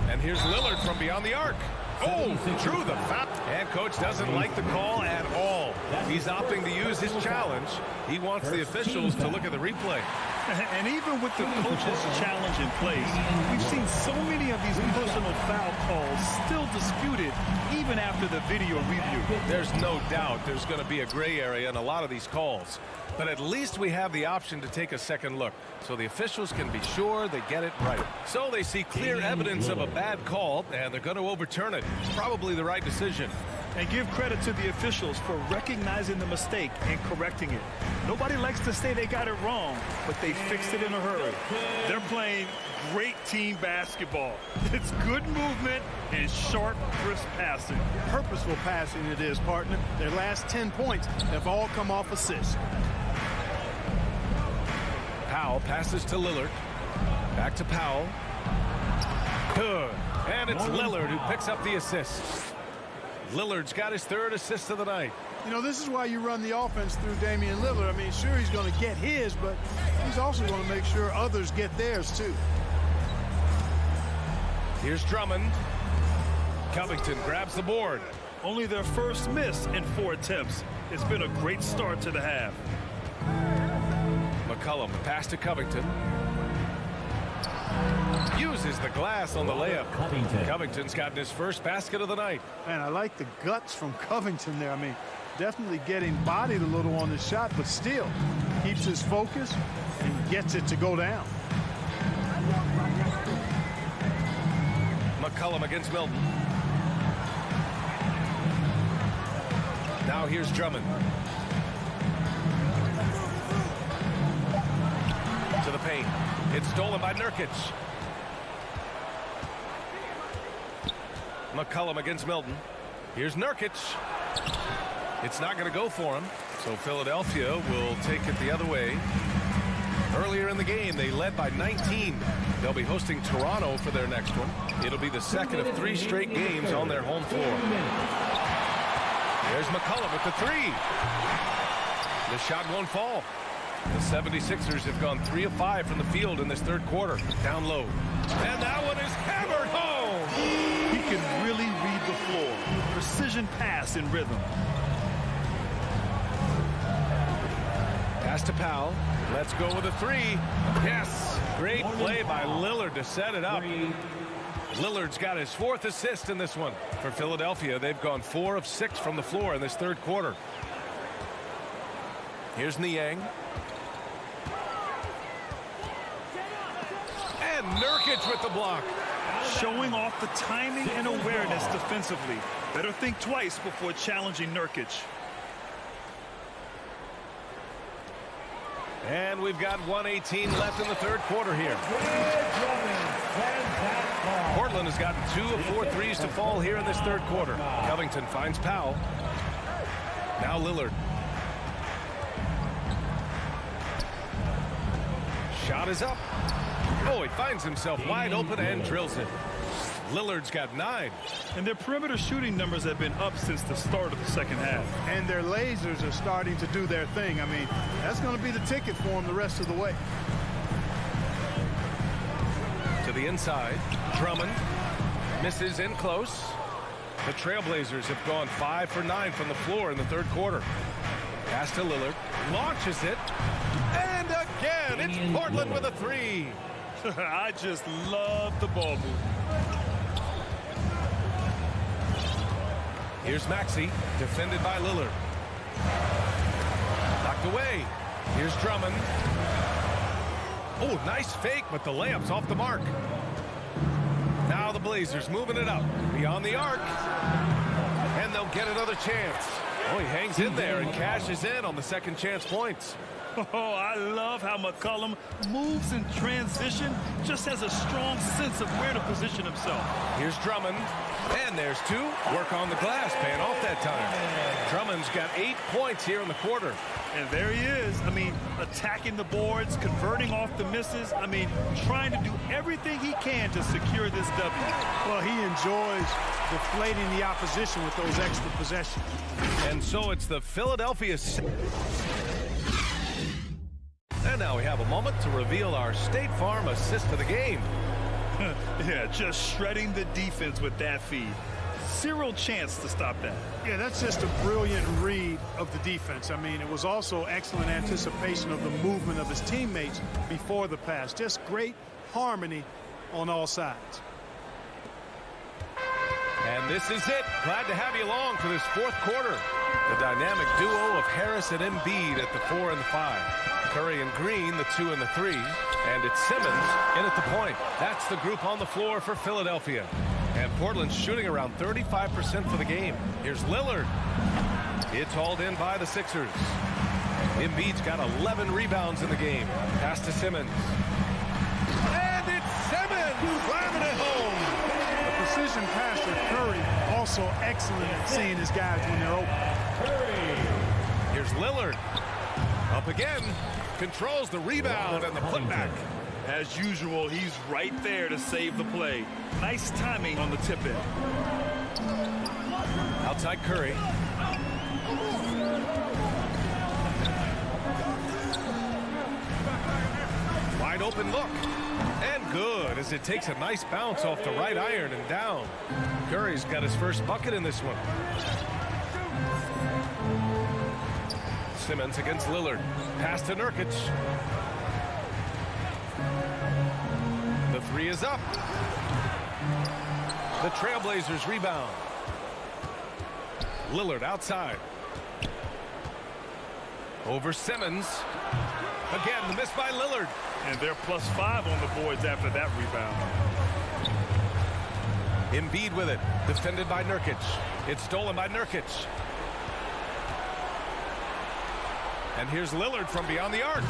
And here's Lillard from beyond the arc. Oh, drew the foul. And coach doesn't like the call at all. He's opting to use his challenge. He wants the officials to look at the replay. And even with the coach's challenge in place, we've seen so many of these personal foul calls still disputed even after the video review. There's no doubt there's going to be a gray area in a lot of these calls. But at least we have the option to take a second look so the officials can be sure they get it right. So they see clear evidence of a bad call, and they're going to overturn it. Probably the right decision. And give credit to the officials for recognizing the mistake and correcting it. Nobody likes to say they got it wrong, but they fixed it in a hurry. They're playing great team basketball. It's good movement and sharp, crisp passing. Purposeful passing it is, partner. Their last 10 points have all come off assists. Powell passes to Lillard. Back to Powell. Good. And it's Lillard who picks up the assist. Lillard's got his 3rd assist of the night. You know, this is why you run the offense through Damian Lillard. I mean, sure, he's going to get his, but he's also going to make sure others get theirs, too. Here's Drummond. Covington grabs the board. Only their first miss in 4 attempts. It's been a great start to the half. McCollum pass to Covington. Uses the glass on the layup. Covington's gotten his first basket of the night. Man, I like the guts from Covington there. I mean, definitely getting bodied a little on the shot, but still keeps his focus and gets it to go down. McCollum against Milton. Now here's Drummond. To the paint. It's stolen by Nurkic. McCollum against Milton. Here's Nurkic. It's not going to go for him. So Philadelphia will take it the other way. Earlier in the game, they led by 19. They'll be hosting Toronto for their next one. It'll be the second of 3 straight games on their home floor. There's McCollum with the 3. The shot won't fall. The 76ers have gone 3 of 5 from the field in this 3rd quarter. Down low. And that one is hammered home. He can really read the floor. Precision pass in rhythm. Pass to Powell. Let's go with a 3. Yes. Great play by Lillard to set it up. Lillard's got his 4th assist in this one. For Philadelphia, they've gone 4 of 6 from the floor in this 3rd quarter. Here's Niang. And Nurkic with the block. Showing off the timing and awareness defensively. Better think twice before challenging Nurkic. And we've got 1:18 left in the 3rd quarter here. Portland has gotten 2 of 4 threes to fall here in this 3rd quarter. Covington finds Powell. Now Lillard. Shot is up. Oh, he finds himself wide open and drills it. Lillard's got 9. And their perimeter shooting numbers have been up since the start of the 2nd half. And their lasers are starting to do their thing. I mean, that's going to be the ticket for them the rest of the way. To the inside. Drummond misses in close. The Trailblazers have gone 5 for 9 from the floor in the 3rd quarter. Pass to Lillard. Launches it. And again, it's Portland with a 3. I just love the ball move. Here's Maxey, defended by Lillard. Knocked away. Here's Drummond. Oh, nice fake, but the layup's off the mark. Now the Blazers moving it up beyond the arc. And And they'll get another chance. Oh, he hangs in there and cashes in on the second chance points. Oh, I love how McCollum moves in transition, just has a strong sense of where to position himself. Here's Drummond, and there's two. Work on the glass, paying off that time. Drummond's got 8 points here in the quarter. And there he is. I mean, attacking the boards, converting off the misses. I mean, trying to do everything he can to secure this W. Well, he enjoys deflating the opposition with those extra possessions. And so it's the Philadelphia. And now we have a moment to reveal our State Farm assist of the game. Yeah, just shredding the defense with that feed. Zero chance to stop that. Yeah, that's just a brilliant read of the defense. I mean, it was also excellent anticipation of the movement of his teammates before the pass. Just great harmony on all sides. And this is it. Glad to have you along for this fourth quarter. The dynamic duo of Harris and Embiid at the 4 and the 5. Curry and Green, the 2 and the 3. And it's Simmons in at the point. That's the group on the floor for Philadelphia. And Portland's shooting around 35% for the game. Here's Lillard. It's hauled in by the Sixers. Embiid's got 11 rebounds in the game. Pass to Simmons. And it's Simmons slamming it home. The precision passer, Curry, also excellent at seeing his guys when they're open. Curry. Here's Lillard. Up again. Controls the rebound and the putback. As usual, he's right there to save the play. Nice timing on the tip in. Outside Curry. Wide open look. And good as it takes a nice bounce off the right iron and down. Curry's got his first bucket in this one. Simmons against Lillard. Pass to Nurkic. The 3 is up. The Trailblazers rebound. Lillard outside. Over Simmons. Again, the miss by Lillard. And they're +5 on the boards after that rebound. Embiid with it. Defended by Nurkic. It's stolen by Nurkic. And here's Lillard from beyond the arc.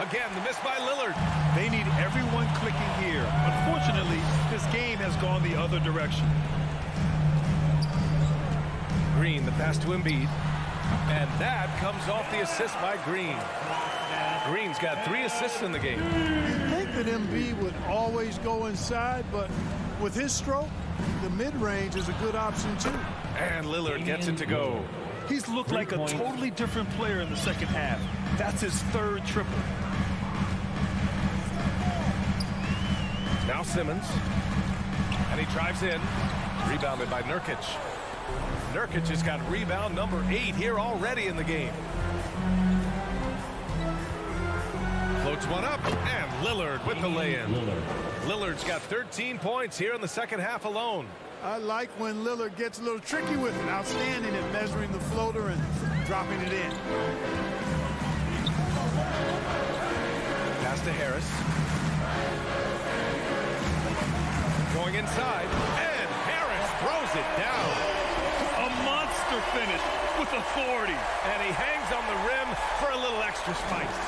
Again, the miss by Lillard. They need everyone clicking here. Unfortunately, this game has gone the other direction. Green, the pass to Embiid. And that comes off the assist by Green. Green's got 3 assists in the game. You'd think that Embiid would always go inside, but with his stroke, the mid-range is a good option too. And Lillard gets it to go. He's looked like a totally different player in the second half. That's his 3rd triple. Now Simmons. And he drives in. Rebounded by Nurkic. Nurkic has got rebound number 8 here already in the game. Floats one up. And Lillard with the lay-in. Lillard's got 13 points here in the second half alone. I like when Lillard gets a little tricky with it. Outstanding at measuring the floater and dropping it in. Pass to Harris. Going inside. And Harris throws it down. A monster finish with authority. And he hangs on the rim for a little extra spice.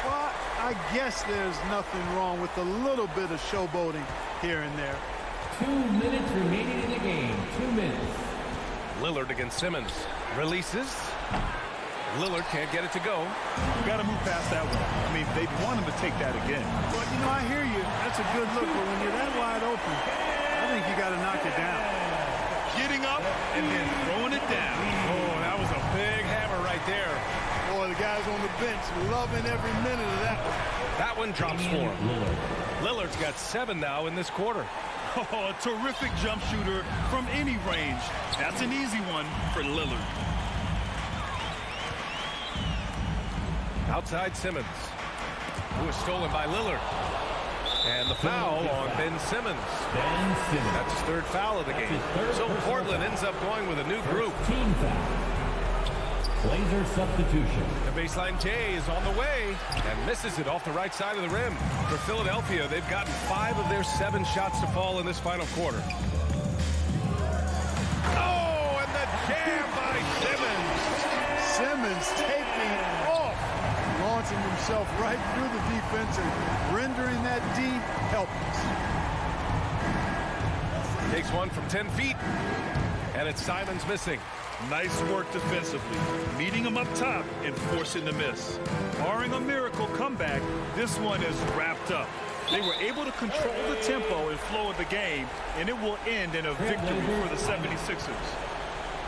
Well, I guess there's nothing wrong with a little bit of showboating here and there. 2 minutes remaining in the game. 2 minutes. Lillard against Simmons. Releases. Lillard can't get it to go. You got to move past that one. I mean, they want him to take that again. Well, you know, I hear you. That's a good look, but when you're that wide open, I think you got to knock it down. Getting up and then throwing it down. Oh, that was a big hammer right there. Boy, the guys on the bench loving every minute of that one. That one drops for him. Lillard's got 7 now in this quarter. Oh, a terrific jump shooter from any range. That's an easy one for Lillard. Outside Simmons, who is stolen by Lillard. And the foul on Ben Simmons. That's his 3rd foul of the game. So Portland ends up going with a new group. Team foul. Blazer substitution. The baseline J is on the way and misses it off the right side of the rim. For Philadelphia, they've gotten 5 of their 7 shots to fall in this final quarter. Oh, and the J He's taking off, launching himself right through the defense and rendering that D helpless. Takes one from 10 feet, and it's Simons missing. Nice work defensively, meeting him up top and forcing the miss. Barring a miracle comeback, this one is wrapped up. They were able to control the tempo and flow of the game, and it will end in a victory for the 76ers.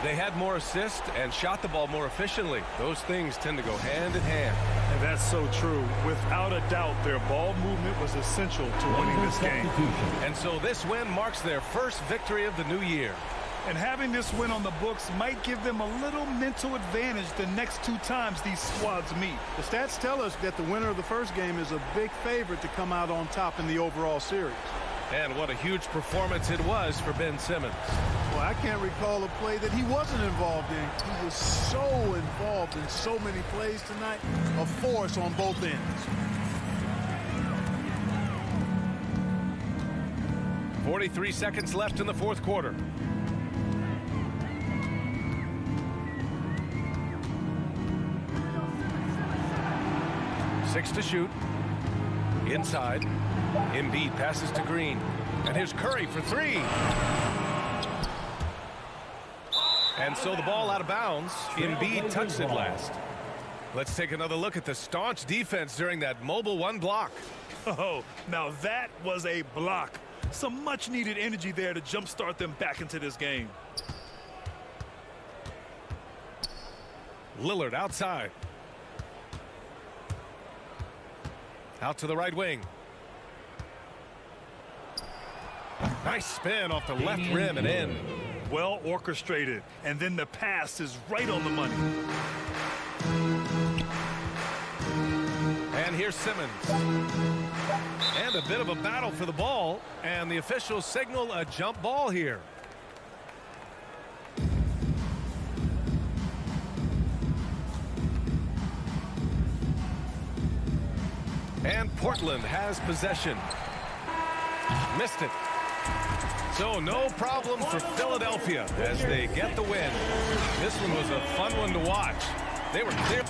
They had more assists and shot the ball more efficiently. Those things tend to go hand in hand. And that's so true. Without a doubt, their ball movement was essential to winning this game. And so this win marks their first victory of the new year. And having this win on the books might give them a little mental advantage the next 2 times these squads meet. The stats tell us that the winner of the first game is a big favorite to come out on top in the overall series. And what a huge performance it was for Ben Simmons. Well, I can't recall a play that he wasn't involved in. He was so involved in so many plays tonight, a force on both ends. 43 seconds left in the fourth quarter. Six to shoot. Inside. Embiid passes to Green. And here's Curry for 3. And so the ball out of bounds. Embiid tucks it last. Let's take another look at the staunch defense during that mobile 1 block. Oh, now that was a block. Some much needed energy there to jumpstart them back into this game. Lillard outside. Out to the right wing. Nice spin off the left rim and in. Well orchestrated. And then the pass is right on the money. And here's Simmons. And a bit of a battle for the ball. And the officials signal a jump ball here. And Portland has possession. Missed it. So no problem for Philadelphia as they get the win. This one was a fun one to watch. They were clear.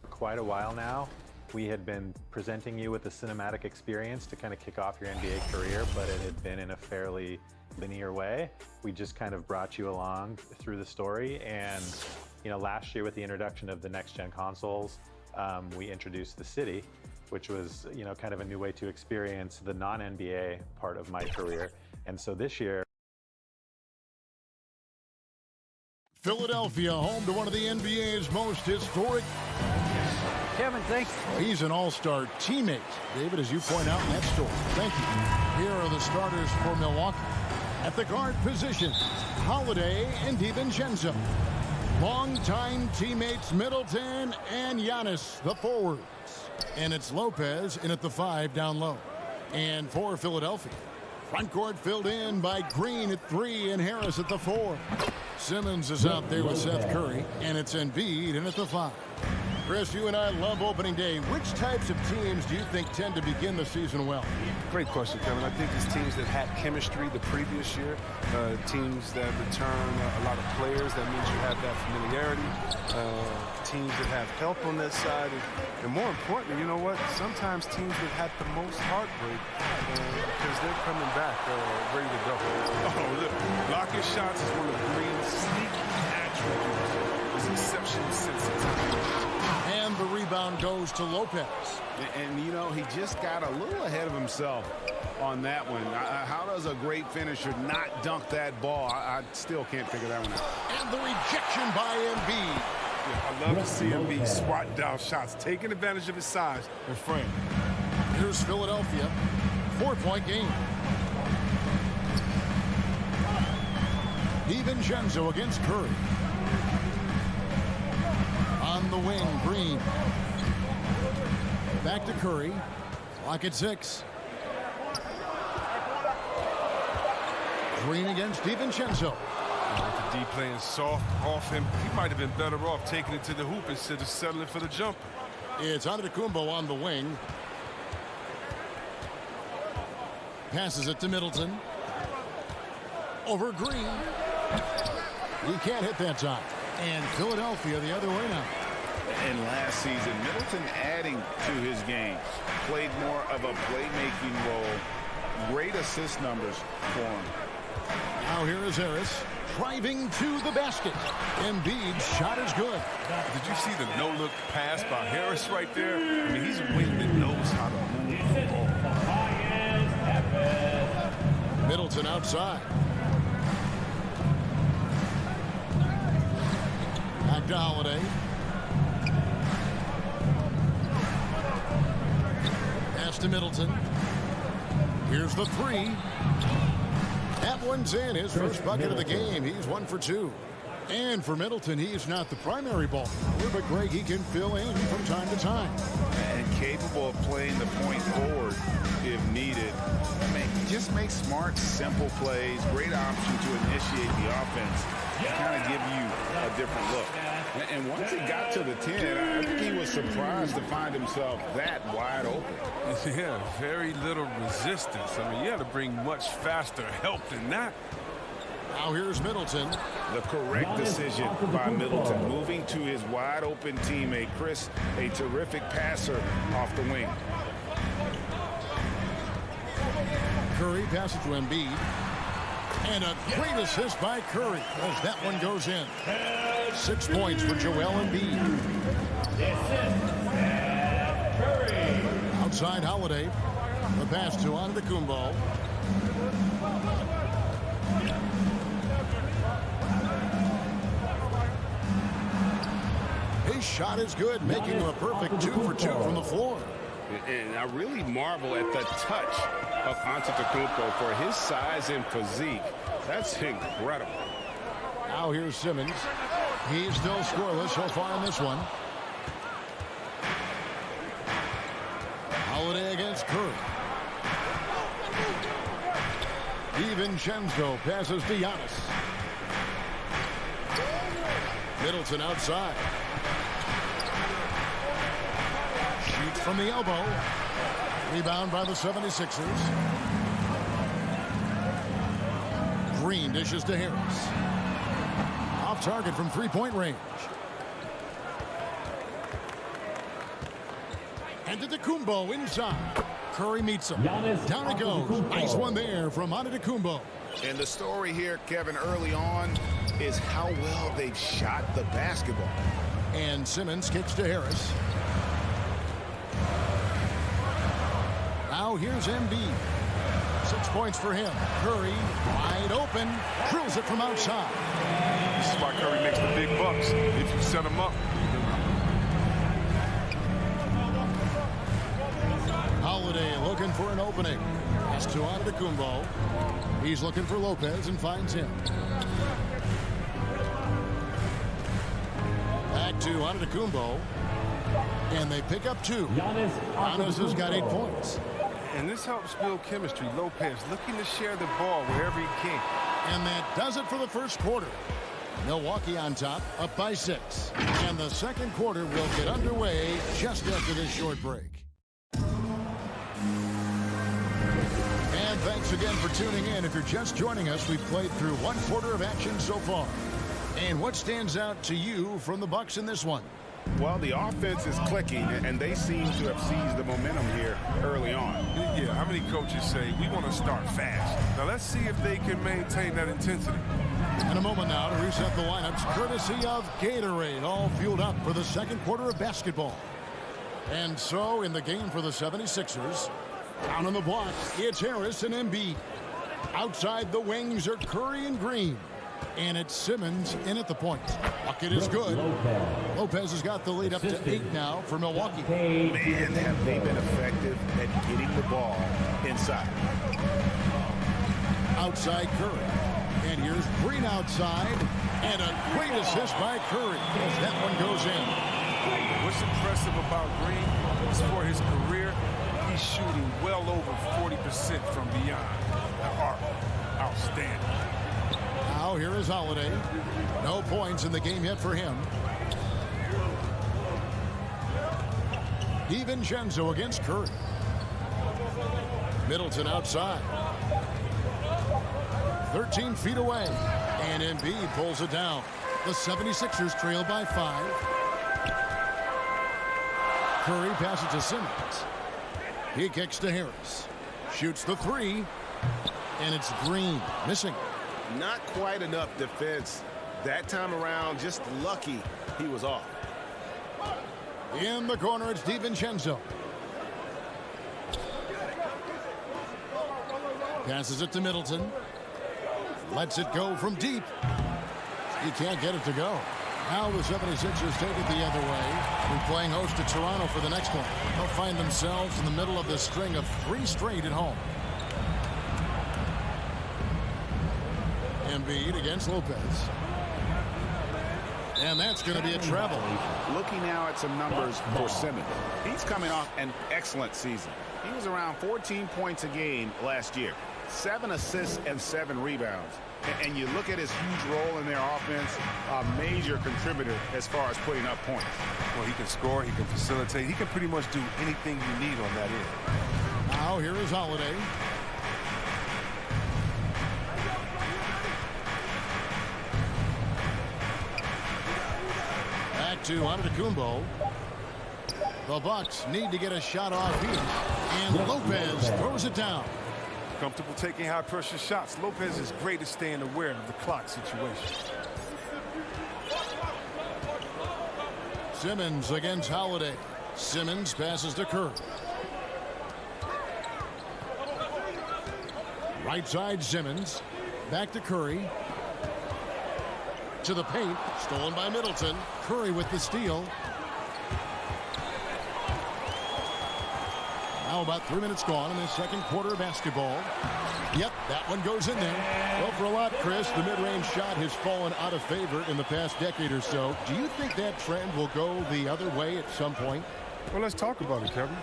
Quite a while now. We had been presenting you with a cinematic experience to kind of kick off your NBA career, but it had been in a fairly linear way. We just kind of brought you along through the story, and last year with the introduction of the next-gen consoles, we introduced the City, which was kind of a new way to experience the non-NBA part of my career. And so this year, Philadelphia, home to one of the NBA's most historic Kevin, thanks. He's an all-star teammate, David, as you point out in that story. Thank you. Here are the starters for Milwaukee. At the guard position, Holiday and DiVincenzo. Longtime teammates Middleton and Giannis, the forwards. And it's Lopez in at the 5 down low. And for Philadelphia, front court filled in by Green at 3 and Harris at the 4. Simmons is out there with Seth Curry, and it's Embiid in at the 5. Chris, you and I love opening day. Which types of teams do you think tend to begin the season well? Great question, Kevin. I think it's teams that had chemistry the previous year, teams that return a lot of players. That means you have that familiarity. Teams that have help on that side. And more importantly, you know what? Sometimes teams that had the most heartbreak because they're coming back ready to go. Oh, look, blocking shots is one of Green's sneaky attributes. His exceptional sensitivity. And the rebound goes to Lopez. And, you know, he just got a little ahead of himself on that one. How does a great finisher not dunk that ball? I still can't figure that one out. And the rejection by Embiid. Yeah, I love to see Embiid swatting down shots, taking advantage of his size and frame. Here's Philadelphia. 4-point game. DiVincenzo against Curry. On the wing, Green. Back to Curry. Clock at 6. Green against DiVincenzo. With the D playing soft off him, he might have been better off taking it to the hoop instead of settling for the jumper. It's Antetokounmpo on the wing. Passes it to Middleton. Over Green. He can't hit that time. And Philadelphia the other way now. And last season, Middleton adding to his game. Played more of a playmaking role. Great assist numbers for him. Now here is Harris driving to the basket. Embiid's shot is good. Did you see the no-look pass by Harris right there? I mean, he's a wing that knows how to move the ball. Middleton outside. Back to Holiday. Pass to Middleton. Here's the 3. That one's in. His first bucket of the game. He's 1 for 2. And for Middleton, he's not the primary ball handler, but Greg, he can fill in from time to time. And capable of playing the point forward if needed. Just make smart, simple plays. Great option to initiate the offense. Kind of give you a different look. And once he got to the 10, I think he was surprised to find himself that wide open. Yeah, very little resistance. I mean, you had to bring much faster help than that. Now here's Middleton. The correct decision by Middleton, moving to his wide open teammate. Chris, a terrific passer off the wing. Curry passes to Embiid. And a great assist by Curry as that one goes in. 6 points for Joel Embiid. Outside Holiday. The pass to Antetokounmpo. His shot is good, making him a perfect 2 for 2 from the floor. And I really marvel at the touch of Antetokounmpo for his size and physique. That's incredible. Now here's Simmons. He's still scoreless so far in this one. Holiday against Curry. DiVincenzo passes to Giannis. Middleton outside. Shoots from the elbow. Rebound by the 76ers. Green dishes to Harris. Off target from three-point range. And Antetokounmpo inside. Curry meets him. Down it goes. Nice one there from Antetokounmpo. And the story here, Kevin, early on is how well they've shot the basketball. And Simmons kicks to Harris. Now here's Embiid. 6 points for him. Curry wide open. Drills it from outside. This is why Curry makes the big bucks if you set him up. looking for an opening. Pass to Antetokounmpo. He's looking for Lopez and finds him. Back to Antetokounmpo. And they pick up 2. Giannis has got 8 points. And this helps build chemistry. Lopez looking to share the ball wherever he can. And that does it for the first quarter. Milwaukee on top, up by 6. And the second quarter will get underway just after this short break. And thanks again for tuning in. If you're just joining us, we've played through 1 quarter of action so far. And what stands out to you from the Bucks in this one? Well, the offense is clicking, and they seem to have seized the momentum here early on. Yeah, how many coaches say, we want to start fast? Now, let's see if they can maintain that intensity. In a moment now to reset the lineups, courtesy of Gatorade, all fueled up for the second quarter of basketball. And so, in the game for the 76ers, down on the block, it's Harris and Embiid. Outside the wings are Curry and Green. And it's Simmons in at the point. Bucket is good. Lopez has got the lead up to 8 now for Milwaukee. Man, have they been effective at getting the ball inside. Outside Curry. And here's Green outside. And a great assist by Curry as that one goes in. What's impressive about Green is for his career, he's shooting well over 40% from beyond the arc. Outstanding. Now here is Holiday. No points in the game yet for him. DiVincenzo against Curry. Middleton outside. 13 feet away. And Embiid pulls it down. The 76ers trail by 5. Curry passes to Simmons. He kicks to Harris. Shoots the 3. And it's Green missing. Not quite enough defense that time around. Just lucky he was off. In the corner, it's DiVincenzo. Passes it to Middleton. Lets it go from deep. He can't get it to go. Now the 76ers take it the other way. We're playing host to Toronto for the next one. They'll find themselves in the middle of this string of 3 straight at home. Embiid against Lopez. And that's going to be a travel. Looking now at some numbers for Simmons. He's coming off an excellent season. He was around 14 points a game last year. 7 assists and 7 rebounds. And you look at his huge role in their offense, a major contributor as far as putting up points. Well, he can score, he can facilitate, he can pretty much do anything you need on that end. Now here is Holiday. Back to Antetokounmpo. The Bucks need to get a shot off here. And Lopez throws it down. Comfortable taking high-pressure shots. Lopez is great at staying aware of the clock situation. Simmons against Holiday. Simmons passes to Curry. Right side Simmons. Back to Curry. To the paint. Stolen by Middleton. Curry with the steal. Now about 3 minutes gone in the second quarter of basketball. Yep, that one goes in there. Well, for a lot, Chris, the mid-range shot has fallen out of favor in the past decade or so. Do you think that trend will go the other way at some point? Well, let's talk about it, Kevin.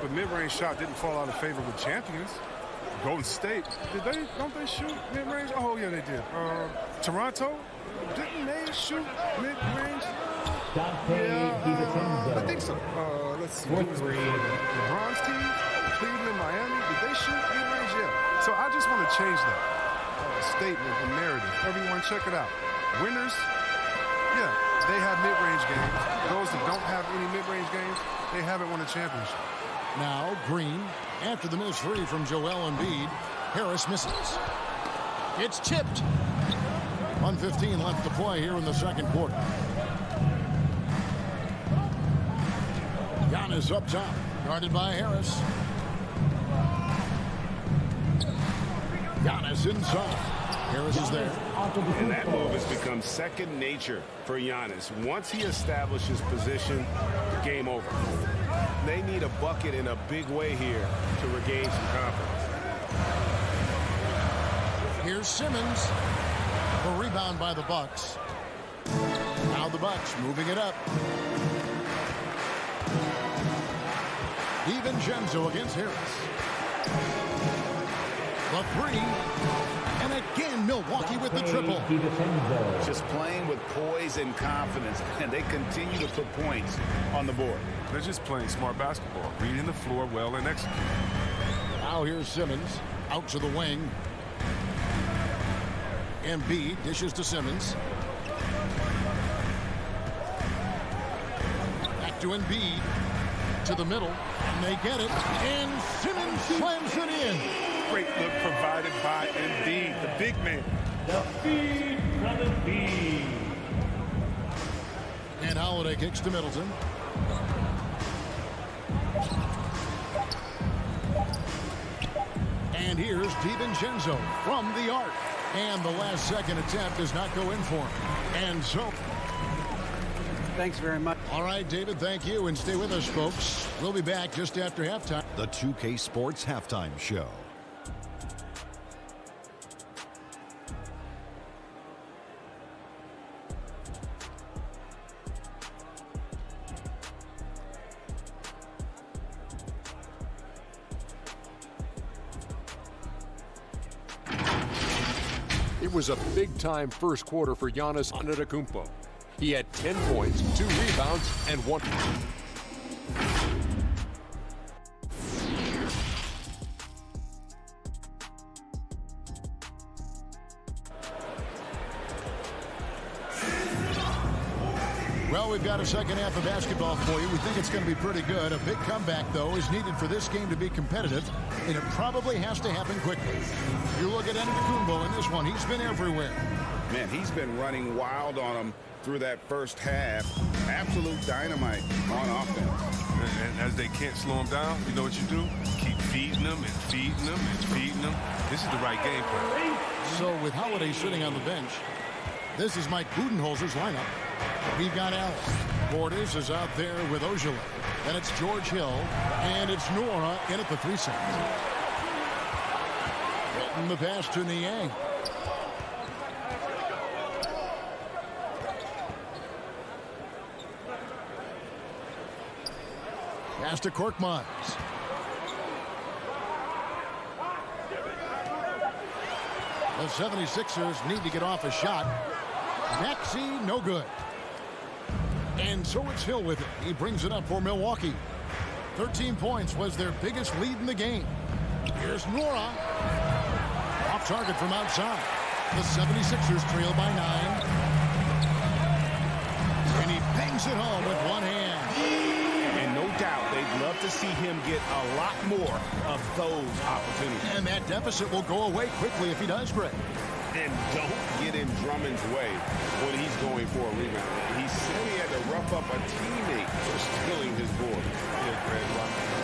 The mid-range shot didn't fall out of favor with champions. Golden State, don't they shoot mid-range? Oh, yeah, they did. Toronto, didn't they shoot mid-range? Yeah, I think so. Let's see. LeBron's team, Cleveland, Miami, did they shoot mid-range? Yeah. So I just want to change that statement and narrative. Everyone, check it out. Winners, yeah, they have mid-range games. Those that don't have any mid-range games, they haven't won a championship. Now Green, after the missed 3 from Joel Embiid, Harris misses. It's tipped. 1:15 left to play here in the second quarter. Giannis up top, guarded by Harris. Giannis inside. Harris is there. And that move has become second nature for Giannis. Once he establishes position, game over. they need a bucket in a big way here to regain some confidence. Here's Simmons. The rebound by the Bucks. Now the Bucks moving it up. DiVincenzo against Harris. The three. And again, Milwaukee with the triple. Just playing with poise and confidence, and they continue to put points on the board. They're just playing smart basketball, reading the floor well and executing. Now here's Simmons out to the wing. Embiid dishes to Simmons. Back to Embiid. To the middle. And they get it. And Simmons slams it in. Great look provided by Embiid, the big man. The feed from Embiid. And Holiday kicks to Middleton. And here's DiVincenzo from the arc. And the last second attempt does not go in for him. And so... Thanks very much. All right, David, thank you. And stay with us, folks. We'll be back just after halftime. The 2K Sports Halftime Show. It was a big-time first quarter for Giannis Antetokounmpo. He had 10 points, 2 rebounds, and 1. Well, we've got a second half of basketball for you. We think it's going to be pretty good. A big comeback, though, is needed for this game to be competitive, and it probably has to happen quickly. You look at Antetokounmpo in this one. He's been everywhere. Man, he's been running wild on them through that first half. Absolute dynamite on offense. And as they can't slow him down, you know what you do? Keep feeding them and feeding them and feeding them. This is the right game plan. So with Holiday sitting on the bench, this is Mike Budenholzer's lineup. We've got Allen. Borders is out there with Ojale. Then it's George Hill. And it's Nora in at the 3 seconds. Hitting the pass to Niang. Pass to Korkmaz. The 76ers need to get off a shot. Maxey, no good. And so it's Hill with it. He brings it up for Milwaukee. 13 points was their biggest lead in the game. Here's Nora. Off target from outside. The 76ers trail by 9. And he bangs it home with one hand. And no doubt they'd love to see him get a lot more of those opportunities. And that deficit will go away quickly if he does, Greg. And don't get in Drummond's way when he's going for a rebound. He said he had to rough up a teammate for stealing his board. Yeah, Greg,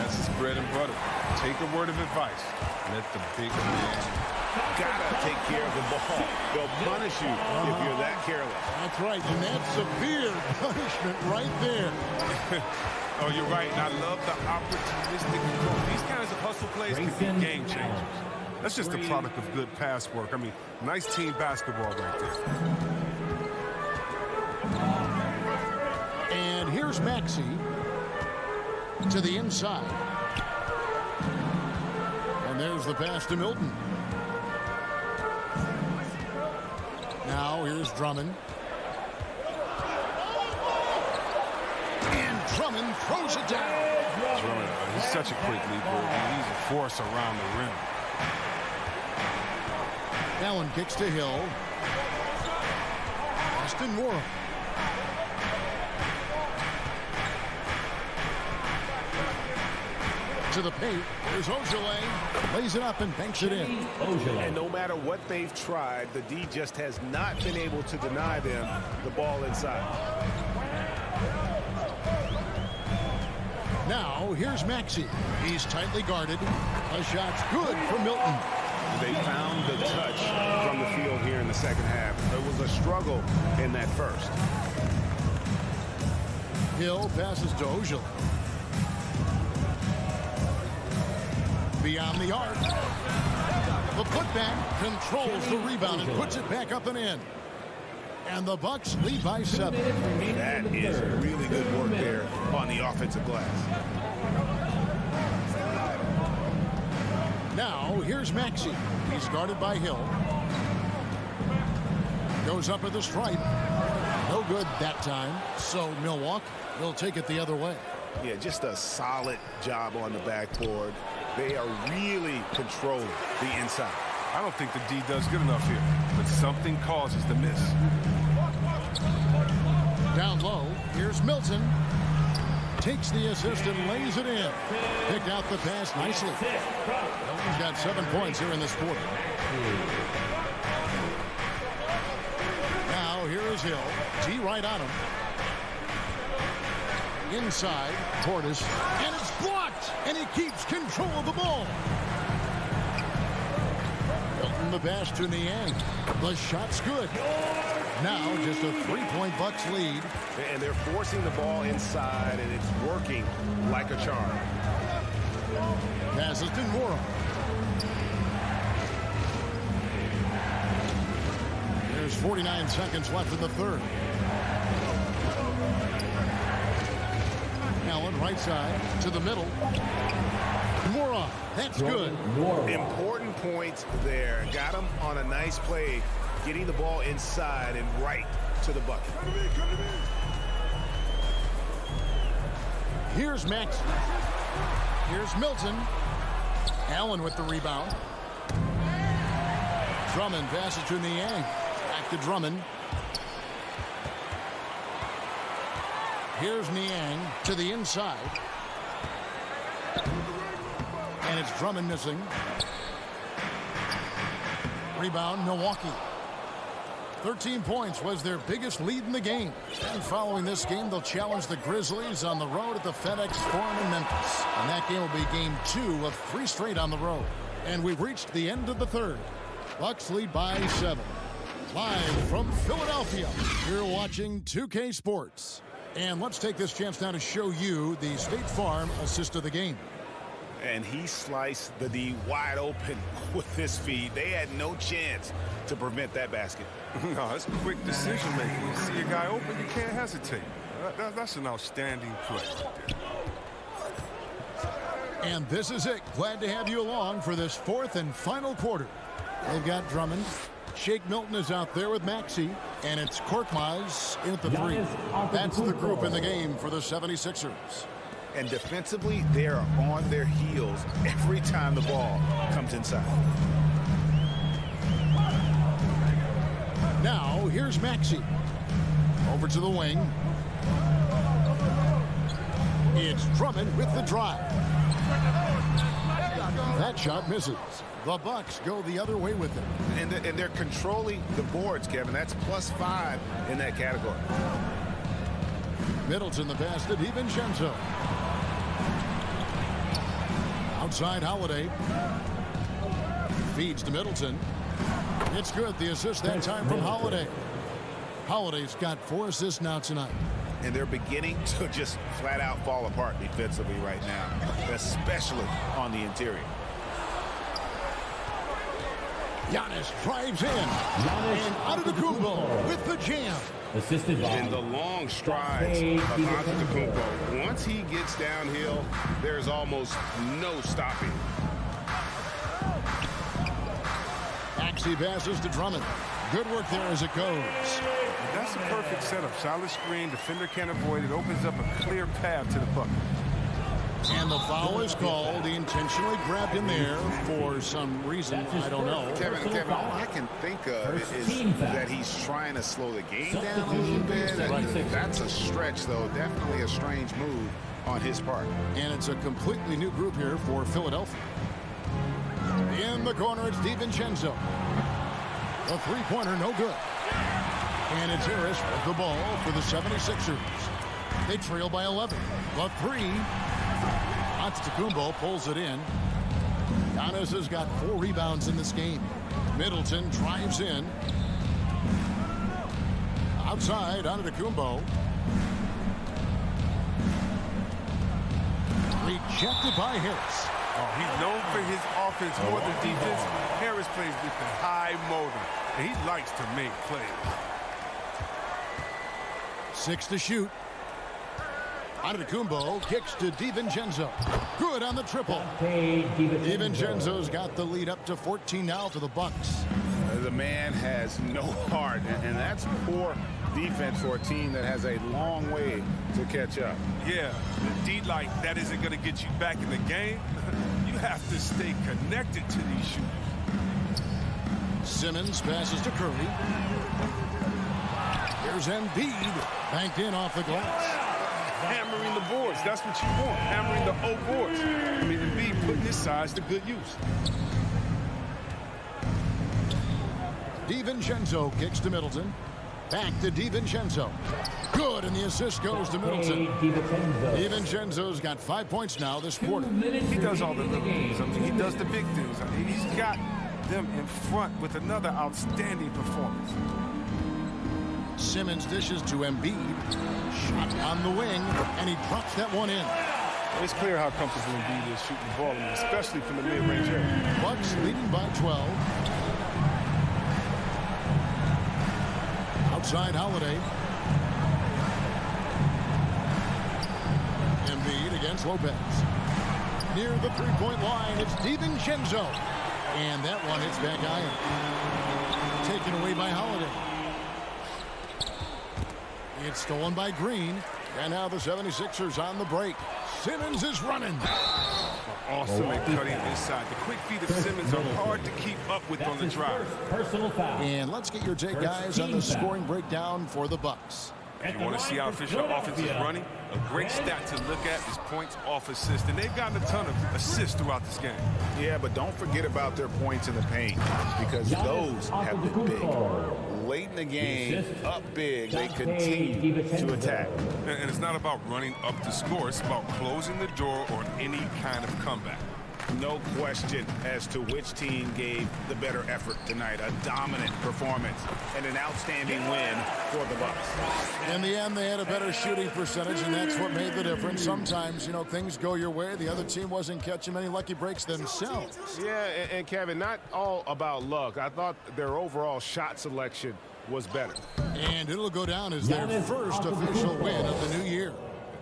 that's his bread and butter. Take a word of advice. Let the big man. Gotta take care of the ball. They'll punish you if you're that careless. That's right, and that's severe punishment right there. Oh, you're right, and I love the opportunistic approach. These kinds of hustle plays can be game changers. That's just a product of good pass work. I mean, nice team basketball right there. And here's Maxey to the inside. And there's the pass to Milton. Now here's Drummond. And Drummond throws it down. Drummond, he's such a quick leaper. He's a force around the rim. Allen kicks to Hill. Austin Moore. To the paint. There's Ojale. Lays it up and banks it in. And no matter what they've tried, the D just has not been able to deny them the ball inside. Now, here's Maxey. He's tightly guarded. A shot's good for Milton. They found the touch from the field here in the second half. There was a struggle in that first. Hill passes to Ojale. beyond the arc. The putback controls the rebound and puts it back up and in. And the Bucks lead by 7. That is really good work there on the offensive glass. Now, here's Maxey. He's guarded by Hill. Goes up at the stripe. No good that time. So Milwaukee will take it the other way. Yeah, just a solid job on the backboard. They are really controlling the inside. I don't think the D does good enough here, but something causes the miss. Down low, here's Milton. Takes the assist and lays it in. Picked out the pass nicely. He's got 7 points here in this quarter. Now here is Hill. T right on him. Inside, Portis, and it's blocked, and he keeps control of the ball. Milton the pass to Niang. The shot's good. Now just a 3-point Bucks lead. And they're forcing the ball inside, and it's working like a charm. Passes to Mora. There's 49 seconds left in the third. Allen right side to the middle. Mora, that's good. Important points there. Got him on a nice play, getting the ball inside and right to the bucket. Here's Max. Here's Milton. Allen with the rebound. Drummond passes to Niang. Back to Drummond. Here's Niang to the inside. And it's Drummond missing. Rebound, Milwaukee. 13 points was their biggest lead in the game. And following this game, they'll challenge the Grizzlies on the road at the FedEx Forum in Memphis. And that game will be game 2 of 3 straight on the road. And we've reached the end of the third. Bucks lead by 7. Live from Philadelphia, you're watching 2K Sports. And let's take this chance now to show you the State Farm assist of the game. And he sliced the D wide open with his feet. They had no chance to prevent that basket. No, it's quick decision making. You see a guy open, you can't hesitate. That's an outstanding play. And this is it. Glad to have you along for this 4th and final quarter. They've got Drummond. Shake Milton is out there with Maxey. And it's Korkmaz in at the 3. That's the group in the game for the 76ers. And defensively, they're on their heels every time the ball comes inside. Now, here's Maxey. Over to the wing. It's Drummond with the drive. That shot misses. The Bucks go the other way with it. And they're controlling the boards, Kevin. That's +5 in that category. Middleton the pass to DiVincenzo. Outside Holiday. Feeds to Middleton. It's good. The assist that time from Holiday. Holiday's got 4 assists now tonight. And they're beginning to just flat out fall apart defensively right now, especially on the interior. Giannis drives in. And Antetokounmpo with the jam. Assisted by in the long strides of Antetokounmpo. Once he gets downhill, there's almost no stopping. Maxey passes to Drummond. Good work there as it goes. That's a perfect setup. Solid screen. Defender can't avoid it. Opens up a clear path to the bucket. And the foul is called. He intentionally grabbed in there for some reason. I don't know. Kevin, all I can think of is that he's trying to slow the game down a little bit. That's a stretch, though. Definitely a strange move on his part. And it's a completely new group here for Philadelphia. In the corner, it's DiVincenzo. The three-pointer, no good. And it's Harris with the ball for the 76ers. They trail by 11. The 3. Antetokounmpo pulls it in. Giannis has got 4 rebounds in this game. Middleton drives in. Outside, Antetokounmpo. Rejected by Harris. Oh, he's known for his offense more than defense. Harris plays with the high motor, and he likes to make plays. 6 to shoot. Antetokounmpo kicks to DiVincenzo. Good on the triple. DiVincenzo's got the lead up to 14 now for the Bucks. The man has no heart, and that's poor defense for a team that has a long way to catch up. Yeah, D like that isn't going to get you back in the game. You have to stay connected to these shooters. Simmons passes to Curry. Here's Embiid, banked in off the glass. Hammering the boards, that's what you want. Hammering the O boards. I mean, Embiid putting his size to good use. DiVincenzo kicks to Middleton. Back to DiVincenzo. Good, and the assist goes to Middleton. DiVincenzo's got 5 points now this quarter. He does all the little things. I mean, he does the big things. I mean, he's got them in front with another outstanding performance. Simmons dishes to Embiid. Shot on the wing, and he drops that one in. It's clear how comfortable Embiid is shooting the ball, especially from the mid-range area. Bucks leading by 12. Outside Holiday. Embiid against Lopez. Near the three-point line, it's DiVincenzo. And that one hits back iron. Taken away by Holiday. It's stolen by Green. And now the 76ers on the break. Simmons is running. Awesome at cutting inside. The quick feet of Simmons are hard to keep up with on the drive. And let's get your take, guys, on the scoring breakdown for the Bucks. If you want to see how efficient offense is running, a great stat to look at is points off assist. And they've gotten a ton of assists throughout this game. Yeah, but don't forget about their points in the paint, because those have been big. Late in the game, up big, they continue to attack. And it's not about running up to score. It's about closing the door on any kind of comeback. No question as to which team gave the better effort tonight. A dominant performance and an outstanding win for the Bucks. In the end, they had a better shooting percentage, and that's what made the difference. Sometimes, you know, things go your way. The other team wasn't catching many lucky breaks themselves. Yeah, and Kevin, not all about luck. I thought their overall shot selection was better. And it'll go down as their first official win of the new year.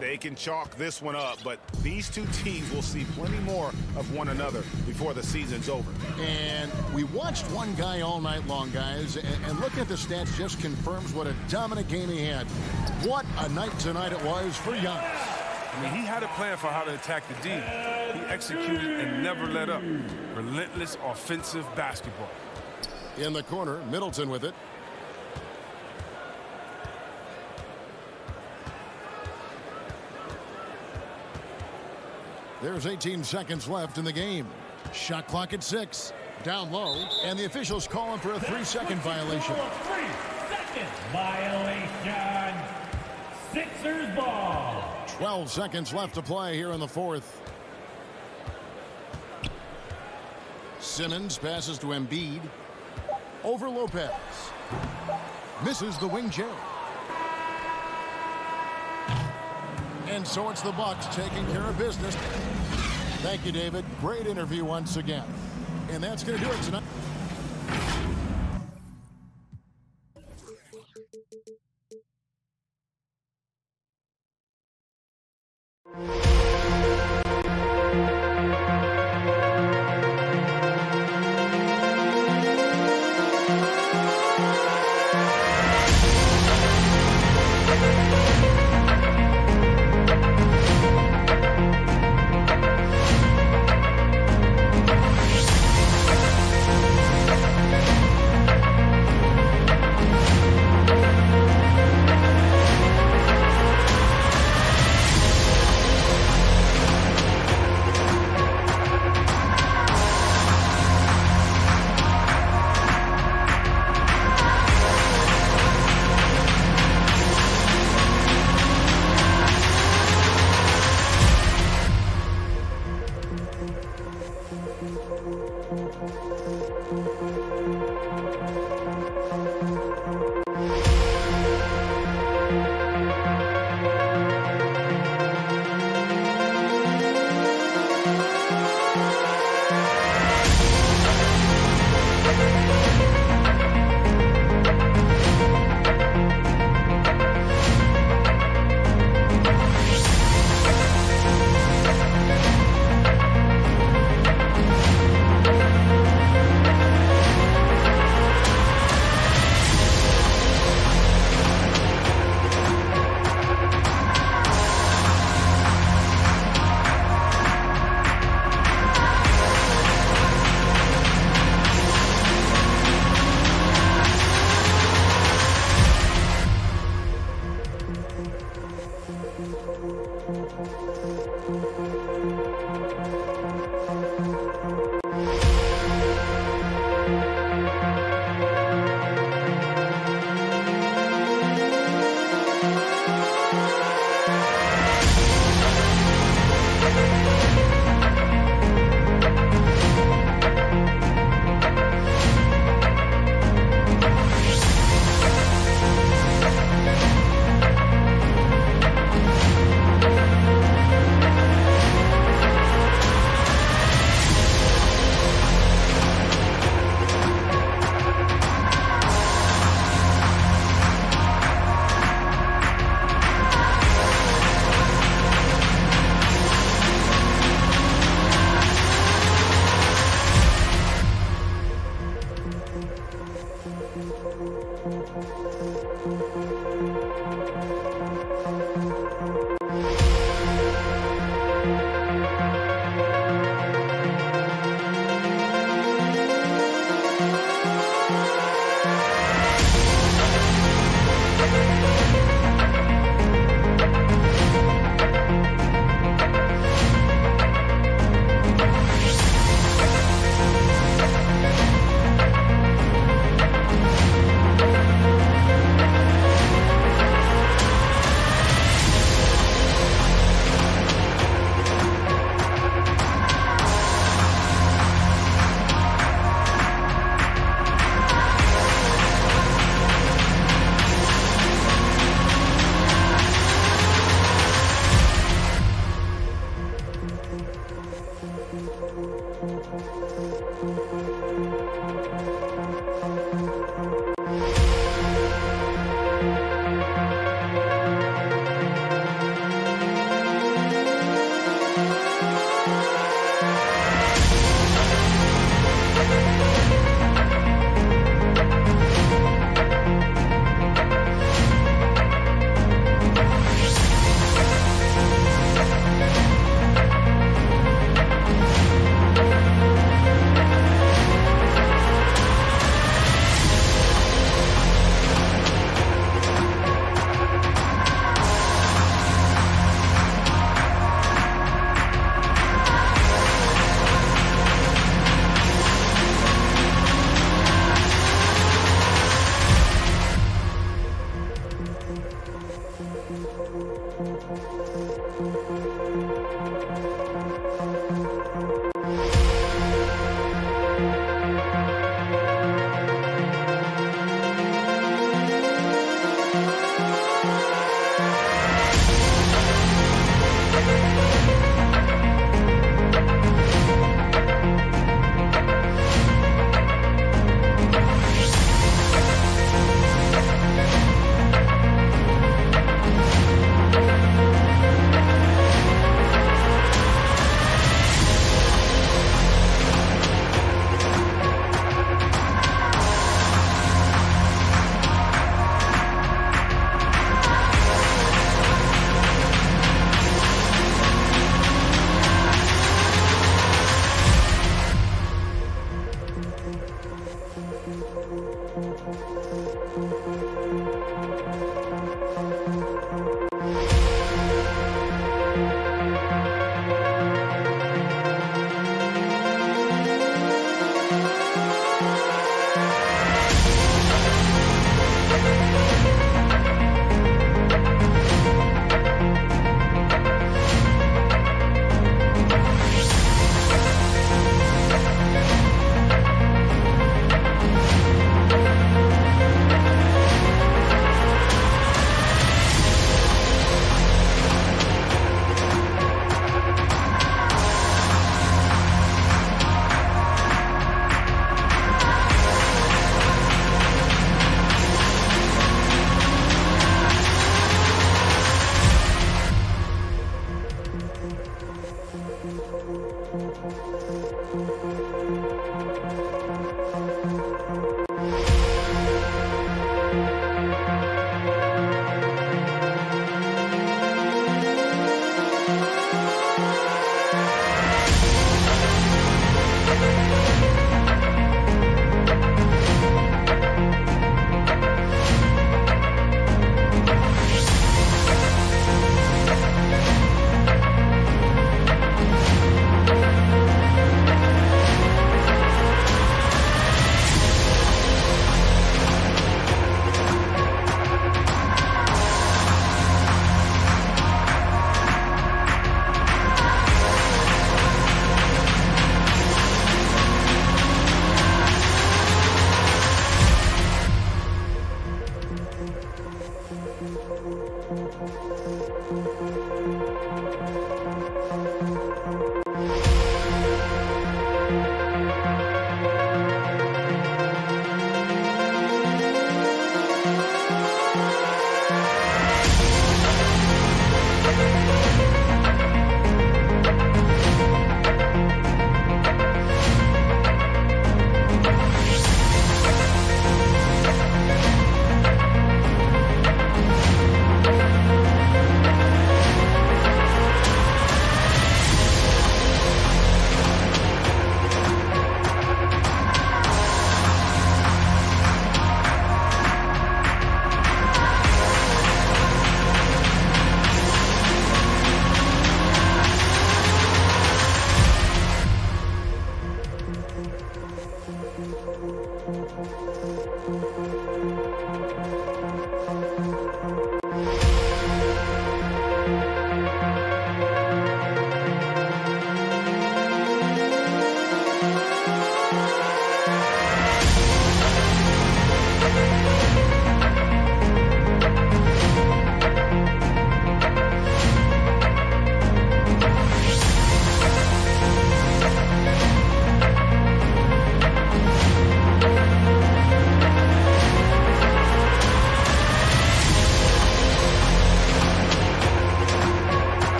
They can chalk this one up, but these two teams will see plenty more of one another before the season's over. And we watched one guy all night long, guys, and looking at the stats just confirms what a dominant game he had. What a night tonight it was for Giannis. I mean, he had a plan for how to attack the D. He executed and never let up. Relentless offensive basketball. In the corner, Middleton with it. There's 18 seconds left in the game. Shot clock at 6. Down low, and the officials calling for a 3-second violation. 3-second violation. Sixers ball. 12 seconds left to play here in the fourth. Simmons passes to Embiid. Over Lopez. Misses the wing J. And so it's the Bucks taking care of business. Thank you, David. Great interview once again. And that's going to do it tonight.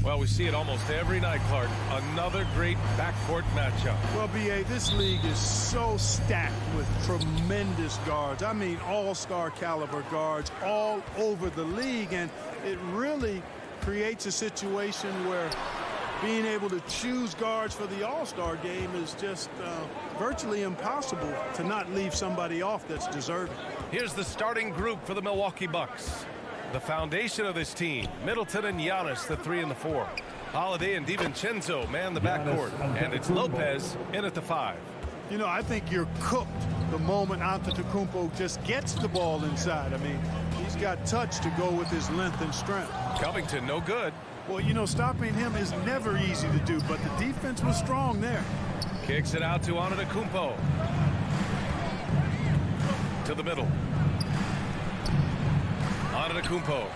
Well, we see it almost every night, Clark. Another great backcourt matchup. Well, B.A., this league is so stacked with tremendous guards. I mean, all-star caliber guards all over the league, and it really creates a situation where being able to choose guards for the All-Star game is just virtually impossible to not leave somebody off that's deserving. Here's the starting group for the Milwaukee Bucks. The foundation of this team, Middleton and Giannis, the 3 and the 4. Holiday and DiVincenzo man the backcourt, and it's Lopez in at the 5. You know, I think you're cooked the moment Antetokounmpo just gets the ball inside. I mean, he's got touch to go with his length and strength. Covington, no good. Well, you know, stopping him is never easy to do, but the defense was strong there. Kicks it out to Antetokounmpo. To the middle. Antetokounmpo.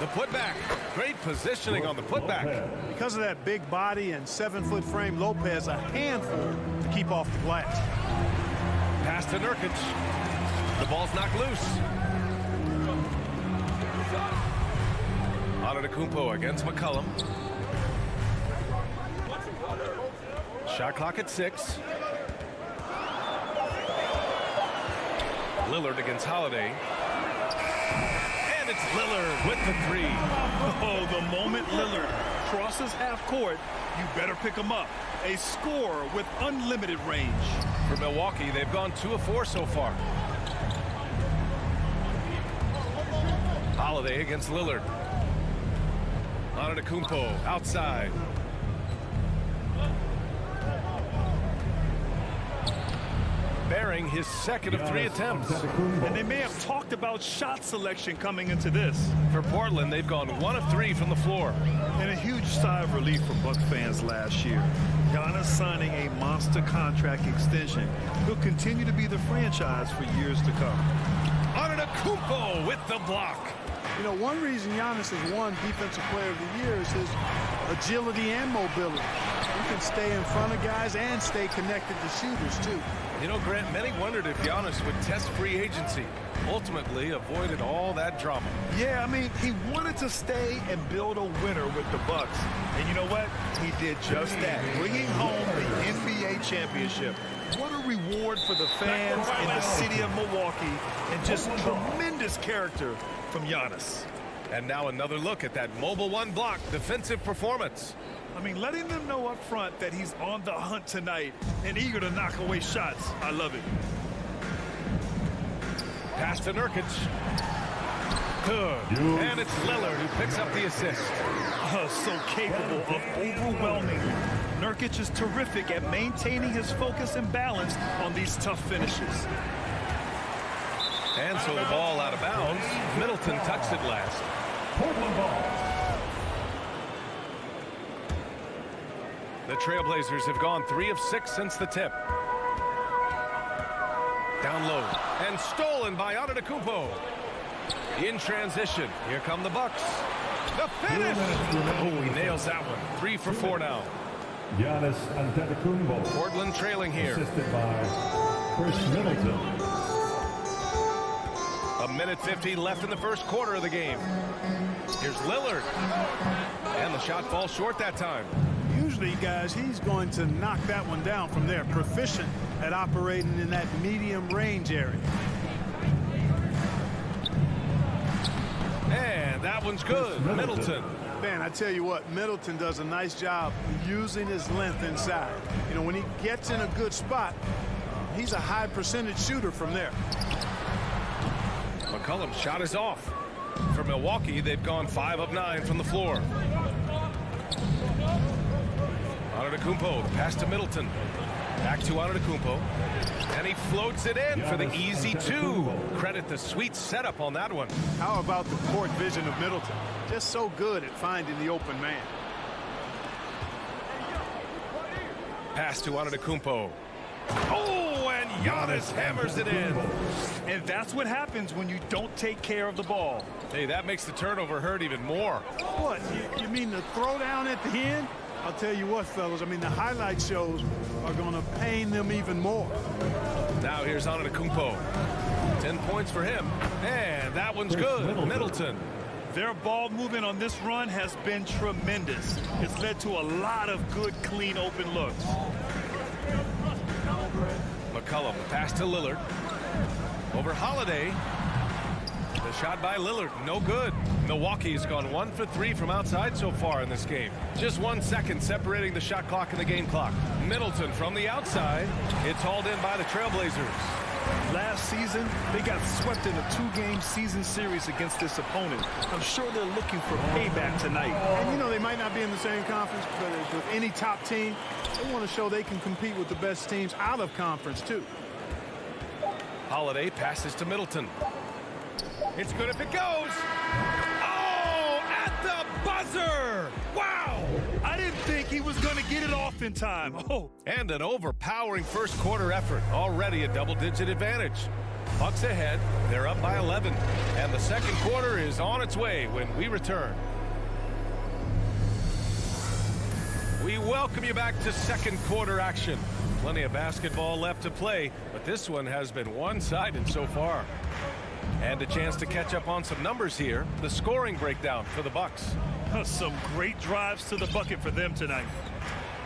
The putback. Great positioning on the putback. Because of that big body and 7-foot frame, Lopez a handful to keep off the glass. Pass to Nurkic. The ball's knocked loose. Antetokounmpo against McCollum. Shot clock at 6. Lillard against Holiday. And it's Lillard with the 3. Oh, the moment Lillard crosses half court, you better pick him up. A scorer with unlimited range. For Milwaukee, they've gone 2 of 4 so far. Holiday against Lillard. Antetokounmpo outside. Bearing his second of 3 attempts. And they may have talked about shot selection coming into this. For Portland, they've gone 1 of 3 from the floor. And a huge sigh of relief for Buck fans last year. Giannis signing a monster contract extension. He'll continue to be the franchise for years to come. Antetokounmpo with the block. You know, one reason Giannis has won Defensive Player of the Year is his agility and mobility. He can stay in front of guys and stay connected to shooters, too. You know, Grant, many wondered if Giannis would test free agency. Ultimately, avoided all that drama. Yeah, I mean, he wanted to stay and build a winner with the Bucks. And you know what? He did just that, bringing home the NBA championship. What a reward for the fans in the city of Milwaukee, and just tremendous character from Giannis. And now another look at that mobile 1 block defensive performance. I mean, letting them know up front that he's on the hunt tonight and eager to knock away shots. I love it. Pass to Nurkic. Good. And it's Lillard who picks up the assist. So capable of overwhelming. Nurkic is terrific at maintaining his focus and balance on these tough finishes. And so the ball out of bounds. Middleton touched it last. Portland ball. The Trailblazers have gone 3 of 6 since the tip. Down low. And stolen by Antetokounmpo. In transition. Here come the Bucks. The finish. Oh, he nails that one. 3 for 4 now. Giannis Antetokounmpo. Portland trailing here. Assisted by Chris Middleton. A minute 50 left in the first quarter of the game. Here's Lillard. And the shot falls short that time. Usually, guys, he's going to knock that one down from there. Proficient at operating in that medium range area. And that one's good. Middleton. Man, I tell you what, Middleton does a nice job using his length inside. You know, when he gets in a good spot, he's a high percentage shooter from there. McCollum's shot is off. For Milwaukee, they've gone 5 of 9 from the floor. Antetokounmpo, the pass to Middleton. Back to Antetokounmpo. And he floats it in for the easy two. Credit the sweet setup on that one. How about the court vision of Middleton? Just so good at finding the open man. Pass to Antetokounmpo. Oh, and Giannis hammers it in. And that's what happens when you don't take care of the ball. Hey, that makes the turnover hurt even more. What, you mean the throwdown at the end? I'll tell you what, fellas, I mean, the highlight shows are going to pain them even more. Now here's Antetokounmpo. 10 points for him. And that one's good. Middleton. Their ball movement on this run has been tremendous. It's led to a lot of good, clean, open looks. McCollum, pass to Lillard. Over Holiday. The shot by Lillard, no good. Milwaukee's gone 1 for 3 from outside so far in this game. Just 1 second separating the shot clock and the game clock. Middleton from the outside. It's hauled in by the Trailblazers. Last season, they got swept in a 2-game season series against this opponent. I'm sure they're looking for payback tonight. And you know, they might not be in the same conference, but with any top team, they want to show they can compete with the best teams out of conference, too. Holiday passes to Middleton. It's good if it goes. Oh, at the buzzer. Wow. I didn't think he was going to get it off in time. Oh. And an overpowering first quarter effort. Already a double-digit advantage. Bucks ahead. They're up by 11. And the second quarter is on its way when we return. We welcome you back to second quarter action. Plenty of basketball left to play, but this one has been one-sided so far. And a chance to catch up on some numbers here. The scoring breakdown for the Bucks. Some great drives to the bucket for them tonight.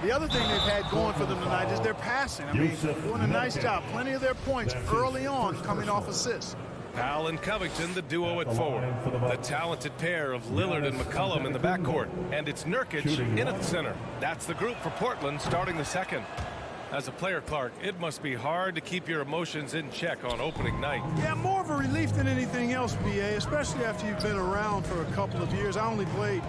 The other thing they've had going for them tonight is their passing. I mean, doing a nice job. Plenty of their points early on coming off assists. Powell and Covington, the duo at forward. The talented pair of Lillard and McCollum in the backcourt. And it's Nurkic in at center. That's the group for Portland starting the second. As a player, Clark, it must be hard to keep your emotions in check on opening night. Yeah, more of a relief than anything else, BA, especially after you've been around for a couple of years. I only played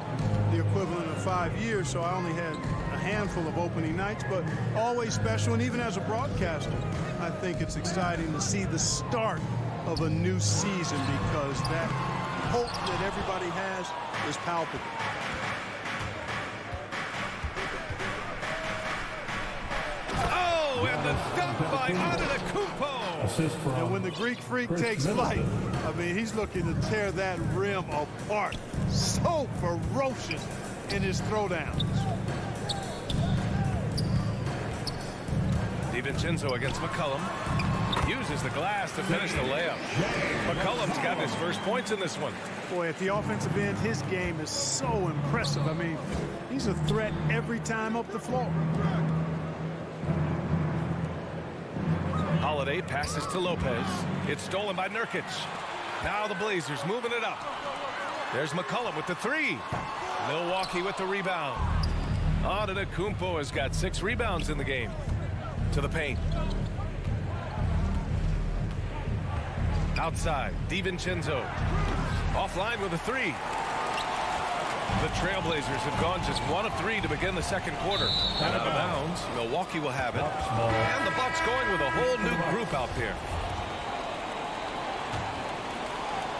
the equivalent of 5 years, so I only had a handful of opening nights, but always special. And even as a broadcaster, I think it's exciting to see the start of a new season because that hope that everybody has is palpable. And the dunk by Antetokounmpo. And when the Greek Freak takes flight, I mean, he's looking to tear that rim apart. So ferocious in his throwdowns. DiVincenzo against McCollum. Uses the glass to finish the layup. McCollum's got his first points in this one. Boy, at the offensive end, his game is so impressive. I mean, he's a threat every time up the floor. Holiday passes to Lopez. It's stolen by Nurkic. Now the Blazers moving it up. There's McCollum with the three. Milwaukee with the rebound. Antetokounmpo has got 6 rebounds in the game. To the paint. Outside, DiVincenzo. Offline with a 3. The Trailblazers have gone just 1 of 3 to begin the second quarter. Out of bounds. Milwaukee will have it. And the Bucks going with a whole new group out there.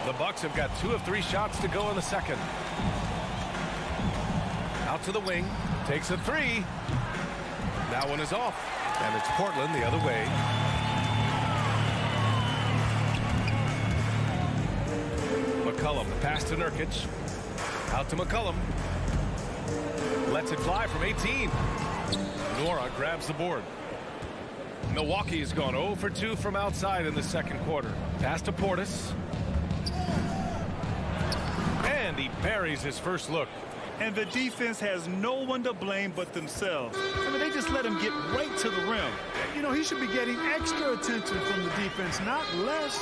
The Bucks have got 2 of 3 shots to go in the second. Out to the wing. Takes a 3. That one is off. And it's Portland the other way. McCollum, the pass to Nurkic. Out to McCollum. Lets it fly from 18. Nora grabs the board. Milwaukee has gone 0 for 2 from outside in the second quarter. Pass to Portis. And he buries his first look. And the defense has no one to blame but themselves. I mean, they just let him get right to the rim. You know, he should be getting extra attention from the defense, not less.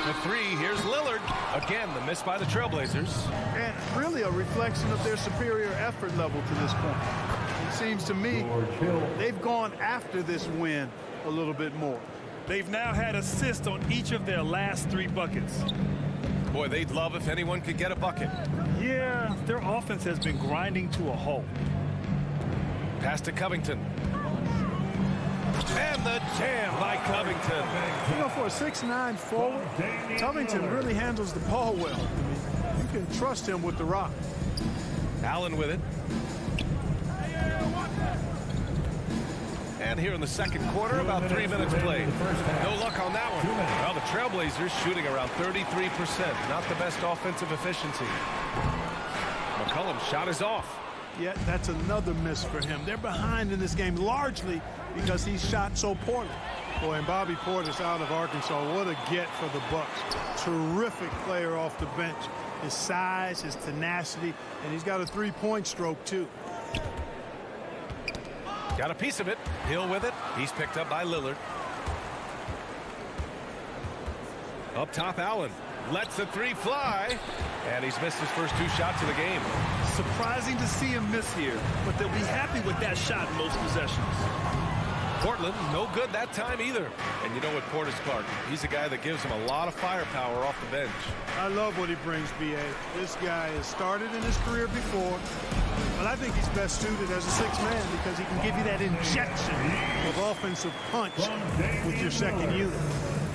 The 3, here's Lillard. Again, the miss by the Trailblazers. And really a reflection of their superior effort level to this point. It seems to me they've gone after this win a little bit more. They've now had assists on each of their last 3 buckets. Boy, they'd love if anyone could get a bucket. Yeah, their offense has been grinding to a halt. Pass to Covington. And the jam by Covington. You know, for a 6'9" forward, Covington really handles the ball well. I mean, you can trust him with the rock. Allen with it. And here in the second quarter, about 3 minutes played. No luck on that one. Well, the Trailblazers shooting around 33%. Not the best offensive efficiency. McCollum's shot is off. Yeah, that's another miss for him. They're behind in this game largely because he shot so poorly. Boy, and Bobby Portis out of Arkansas, what a get for the Bucks. Terrific player off the bench. His size, his tenacity, and he's got a three-point stroke, too. Got a piece of it. Hill with it. He's picked up by Lillard. Up top, Allen. Lets the three fly. And he's missed his first 2 shots of the game. Surprising to see him miss here, but they'll be happy with that shot in most possessions. Portland, no good that time either. And you know what, Portis Clark, he's a guy that gives him a lot of firepower off the bench. I love what he brings, B.A. This guy has started in his career before, but I think he's best suited as a 6th man because he can give you that injection of offensive punch with your second unit.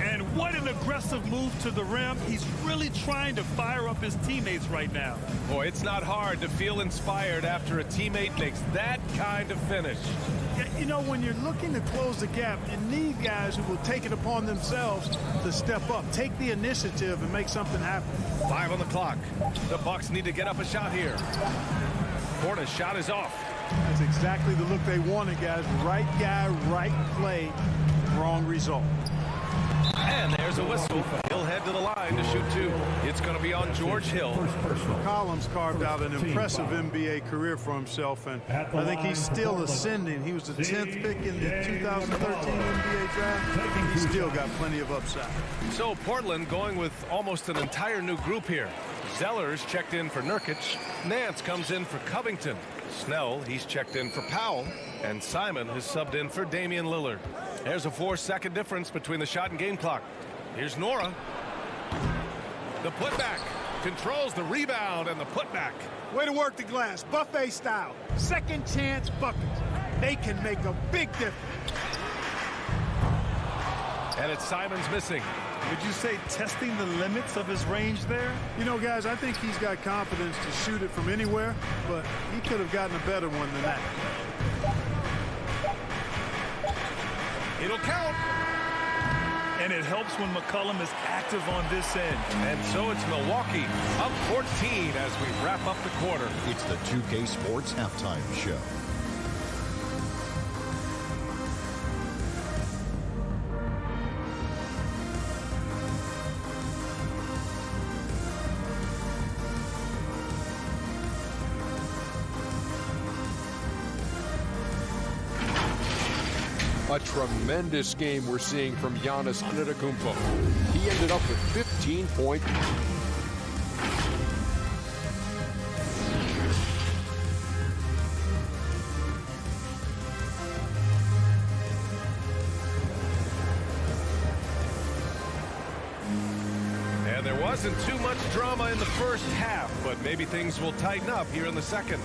And what an aggressive move to the rim. He's really trying to fire up his teammates right now. Boy, it's not hard to feel inspired after a teammate makes that kind of finish. Yeah, you know, when you're looking to close the gap, you need guys who will take it upon themselves to step up, take the initiative, and make something happen. 5 on the clock. The Bucks need to get up a shot here. Portis' shot is off. That's exactly the look they wanted, guys. Right guy, right play, wrong result. And there's a whistle. He'll head to the line to shoot 2. It's going to be on George Hill. Collins carved out an impressive NBA career for himself, and I think he's still ascending. He was the 10th pick in the 2013 NBA draft. He's still got plenty of upside. So Portland going with almost an entire new group here. Zellers checked in for Nurkic. Nance comes in for Covington. Snell, he's checked in for Powell. And Simon has subbed in for Damian Lillard. There's a 4-second difference between the shot and game clock. Here's Nora. The putback. Controls the rebound and the putback. Way to work the glass. Buffet style. Second chance buckets. They can make a big difference. And it's Simon's missing. Would you say testing the limits of his range there? You know, guys, I think he's got confidence to shoot it from anywhere, but he could have gotten a better one than that. It'll count. And it helps when McCollum is active on this end. And so it's Milwaukee up 14 as we wrap up the quarter. It's the 2K Sports Halftime Show. A tremendous game we're seeing from Giannis Antetokounmpo. He ended up with 15 points. And there wasn't too much drama in the first half, but maybe things will tighten up here in the second.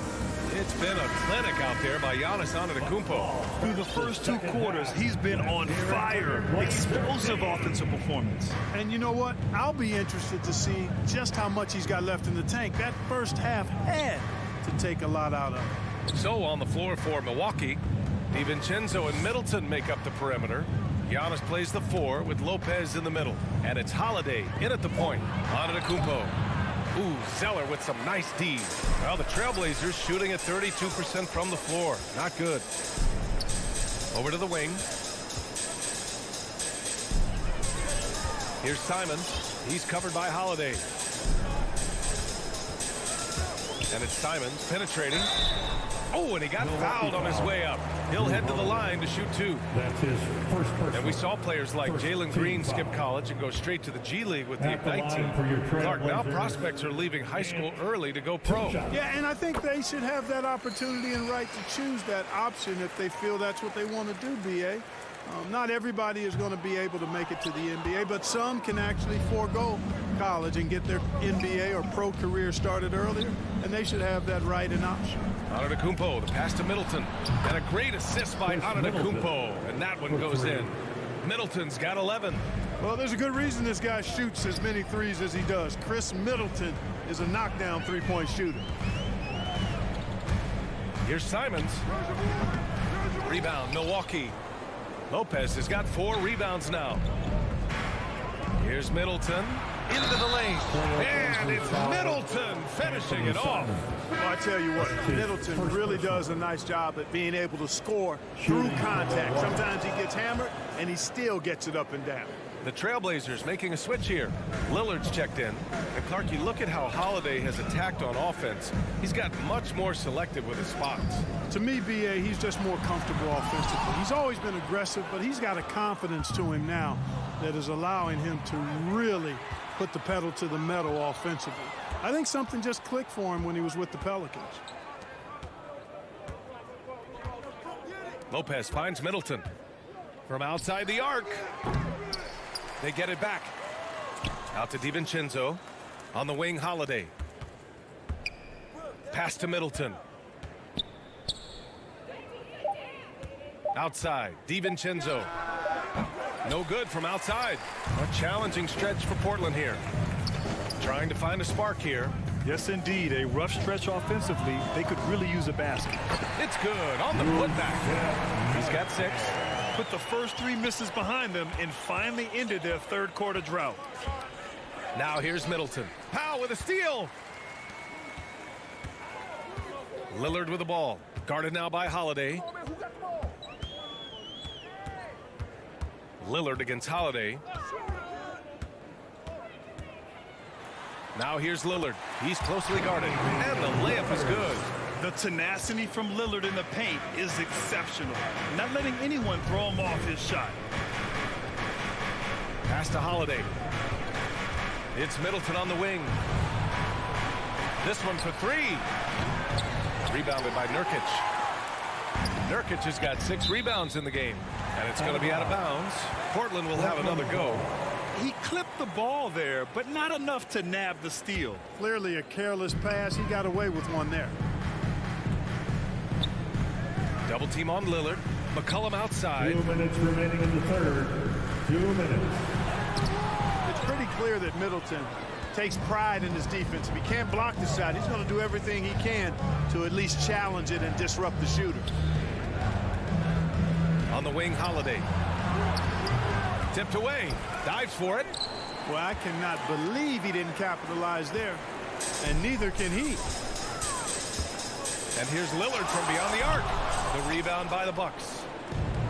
It's been a clinic out there by Giannis Antetokounmpo. Through the first 2 quarters, he's been on fire. Explosive offensive performance. And you know what? I'll be interested to see just how much he's got left in the tank. That first half had to take a lot out of it. So on the floor for Milwaukee, DiVincenzo and Middleton make up the perimeter. Giannis plays the 4 with Lopez in the middle. And it's Holiday in at the point. Antetokounmpo. Ooh, Zeller with some nice D's. Well, the Trailblazers shooting at 32% from the floor. Not good. Over to the wing. Here's Simons. He's covered by Holiday. And it's Simons penetrating. Oh, and he got fouled on his way up. He'll head to the line to shoot 2. That's his first person. And we saw players like Jalen Green skip college and go straight to the G League with the Ignite team. Clark, now prospects are leaving high school early to go pro. Yeah, and I think they should have that opportunity and right to choose that option if they feel that's what they want to do, B.A. Not everybody is going to be able to make it to the NBA, but some can actually forego college and get their NBA or pro career started earlier, and they should have that right and option. Antetokounmpo, the pass to Middleton, and a great assist by Antetokounmpo, and that one goes in. Middleton's got 11. Well, there's a good reason this guy shoots as many threes as he does. Chris Middleton is a knockdown three-point shooter. Here's Simons. Rebound, Milwaukee. Lopez has got 4 rebounds now. Here's Middleton into the lane. And it's Middleton finishing it off. Well, I tell you what, Middleton really does a nice job at being able to score through contact. Sometimes he gets hammered, and he still gets it up and down. The Trailblazers making a switch here. Lillard's checked in. And Clark, you look at how Holiday has attacked on offense. He's got much more selective with his spots. To me, B.A., he's just more comfortable offensively. He's always been aggressive, but he's got a confidence to him now that is allowing him to really put the pedal to the metal offensively. I think something just clicked for him when he was with the Pelicans. Lopez finds Middleton from outside the arc. They get it back. Out to DiVincenzo. On the wing, Holiday. Pass to Middleton. Outside, DiVincenzo. No good from outside. A challenging stretch for Portland here. Trying to find a spark here. Yes, indeed. A rough stretch offensively. They could really use a basket. It's good on the putback. He's got 6. Put the first 3 misses behind them and finally ended their third quarter drought. Now here's Middleton. Powell with a steal. Lillard with the ball. Guarded now by Holiday. Lillard against Holiday. Now here's Lillard. He's closely guarded. And the layup is good. The tenacity from Lillard in the paint is exceptional. Not letting anyone throw him off his shot. Pass to Holiday. It's Middleton on the wing. This one for 3. Rebounded by Nurkic. Nurkic has got 6 rebounds in the game. And it's going to be out of bounds. Portland will have another go. He clipped the ball there, but not enough to nab the steal. Clearly a careless pass. He got away with one there. Double team on Lillard. McCollum outside. 2 minutes remaining in the third. 2 minutes. It's pretty clear that Middleton takes pride in his defense. If he can't block the shot, he's going to do everything he can to at least challenge it and disrupt the shooter. On the wing, Holiday. Tipped away. Dives for it. Well, I cannot believe he didn't capitalize there. And neither can he. And here's Lillard from beyond the arc. The rebound by the Bucks.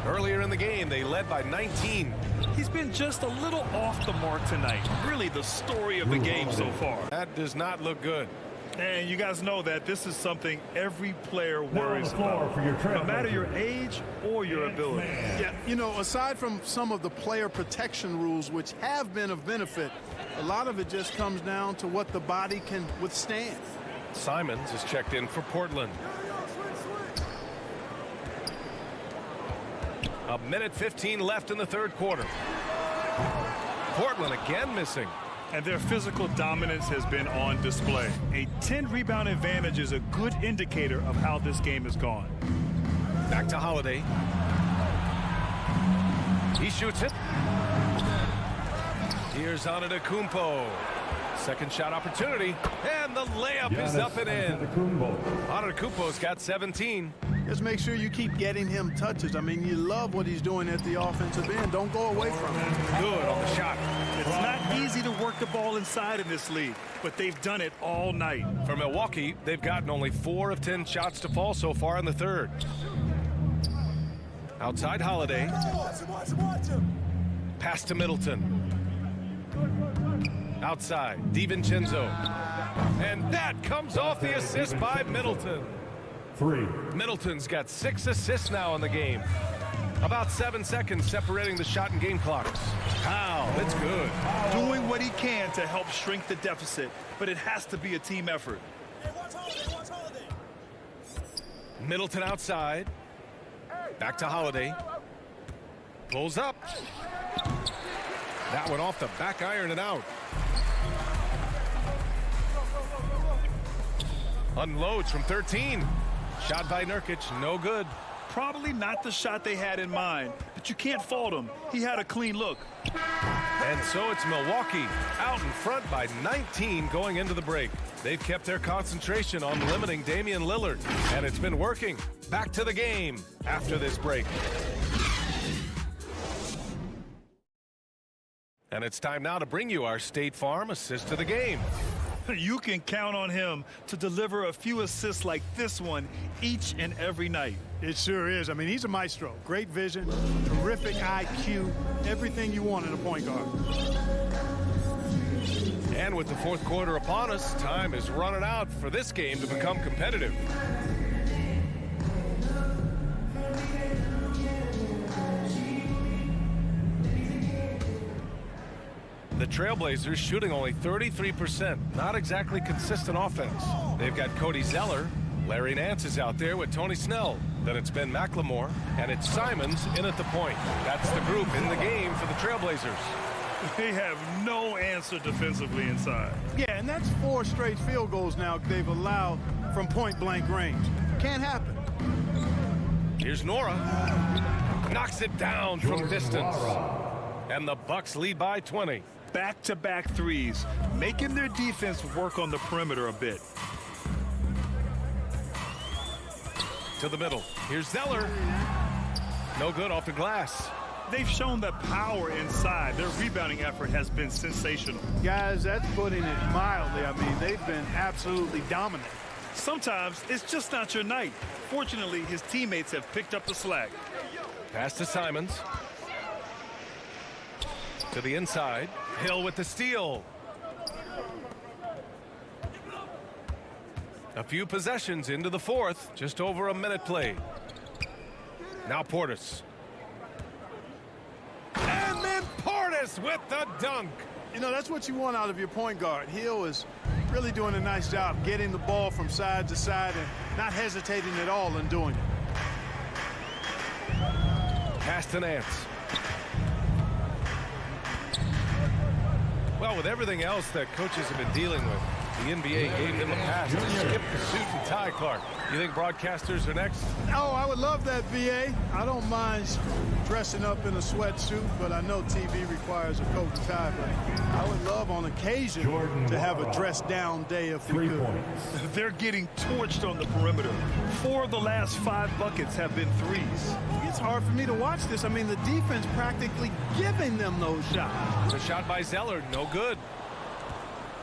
Earlier in the game, they led by 19. He's been just a little off the mark tonight. Really the story of the game so far. That does not look good. And you guys know that this is something every player worries about, no matter your age or your ability. Yeah, you know, aside from some of the player protection rules, which have been of benefit, a lot of it just comes down to what the body can withstand. Simons is checked in for Portland. A minute 15 left in the third quarter. Portland again missing. And their physical dominance has been on display. A 10-rebound advantage is a good indicator of how this game has gone. Back to Holiday. He shoots it. Here's Antetokounmpo. Second shot opportunity. And the layup is up and in. Antetokounmpo's got 17. Just make sure you keep getting him touches. I mean, you love what he's doing at the offensive end. Don't go away from him. Good on the shot. It's not easy to work the ball inside in this league, but they've done it all night. For Milwaukee, they've gotten only 4 of 10 shots to fall so far in the third. Outside Holiday. Pass to Middleton. Outside, DiVincenzo. And that comes off the assist by Middleton. 3. Middleton's got 6 assists now in the game. About 7 seconds separating the shot and game clocks. Wow, it's good. Doing what he can to help shrink the deficit, but it has to be a team effort. Middleton outside. Back to Holiday. Pulls up. That one off the back iron and out. Unloads from 13. Shot by Nurkic, no good. Probably not the shot they had in mind, but you can't fault him. He had a clean look. And so it's Milwaukee out in front by 19 going into the break. They've kept their concentration on limiting Damian Lillard, and it's been working. Back to the game after this break. And it's time now to bring you our State Farm assist of the game. You can count on him to deliver a few assists like this one each and every night. It sure is. I mean, he's a maestro. Great vision, terrific IQ, everything you want in a point guard. And with the fourth quarter upon us, time is running out for this game to become competitive. The Trailblazers shooting only 33%. Not exactly consistent offense. They've got Cody Zeller. Larry Nance is out there with Tony Snell. Then it's Ben McLemore. And it's Simons in at the point. That's the group in the game for the Trailblazers. They have no answer defensively inside. Yeah, and that's 4 straight field goals now they've allowed from point-blank range. Can't happen. Here's Nora. Knocks it down from distance. And the Bucks lead by 20. Back-to-back threes, making their defense work on the perimeter a bit. To the middle. Here's Zeller. No good off the glass. They've shown that power inside. Their rebounding effort has been sensational. Guys, that's putting it mildly. I mean, they've been absolutely dominant. Sometimes it's just not your night. Fortunately, his teammates have picked up the slack. Pass to Simons. To the inside. Hill with the steal. A few possessions into the fourth. Just over a minute played. Now Portis. And then Portis with the dunk. You know, that's what you want out of your point guard. Hill is really doing a nice job getting the ball from side to side and not hesitating at all in doing it. Pass to Nance. Well, with everything else that coaches have been dealing with, the NBA gave him a pass to skip the suit and tie, Clark. You think broadcasters are next? Oh, I would love that, VA. I don't mind dressing up in a sweatsuit, but I know TV requires a coat and tie. But I would love on occasion to have a dress-down day if we could. They're getting torched on the perimeter. 4 of the last 5 buckets have been threes. It's hard for me to watch this. I mean, the defense practically giving them those shots. The shot by Zeller, no good.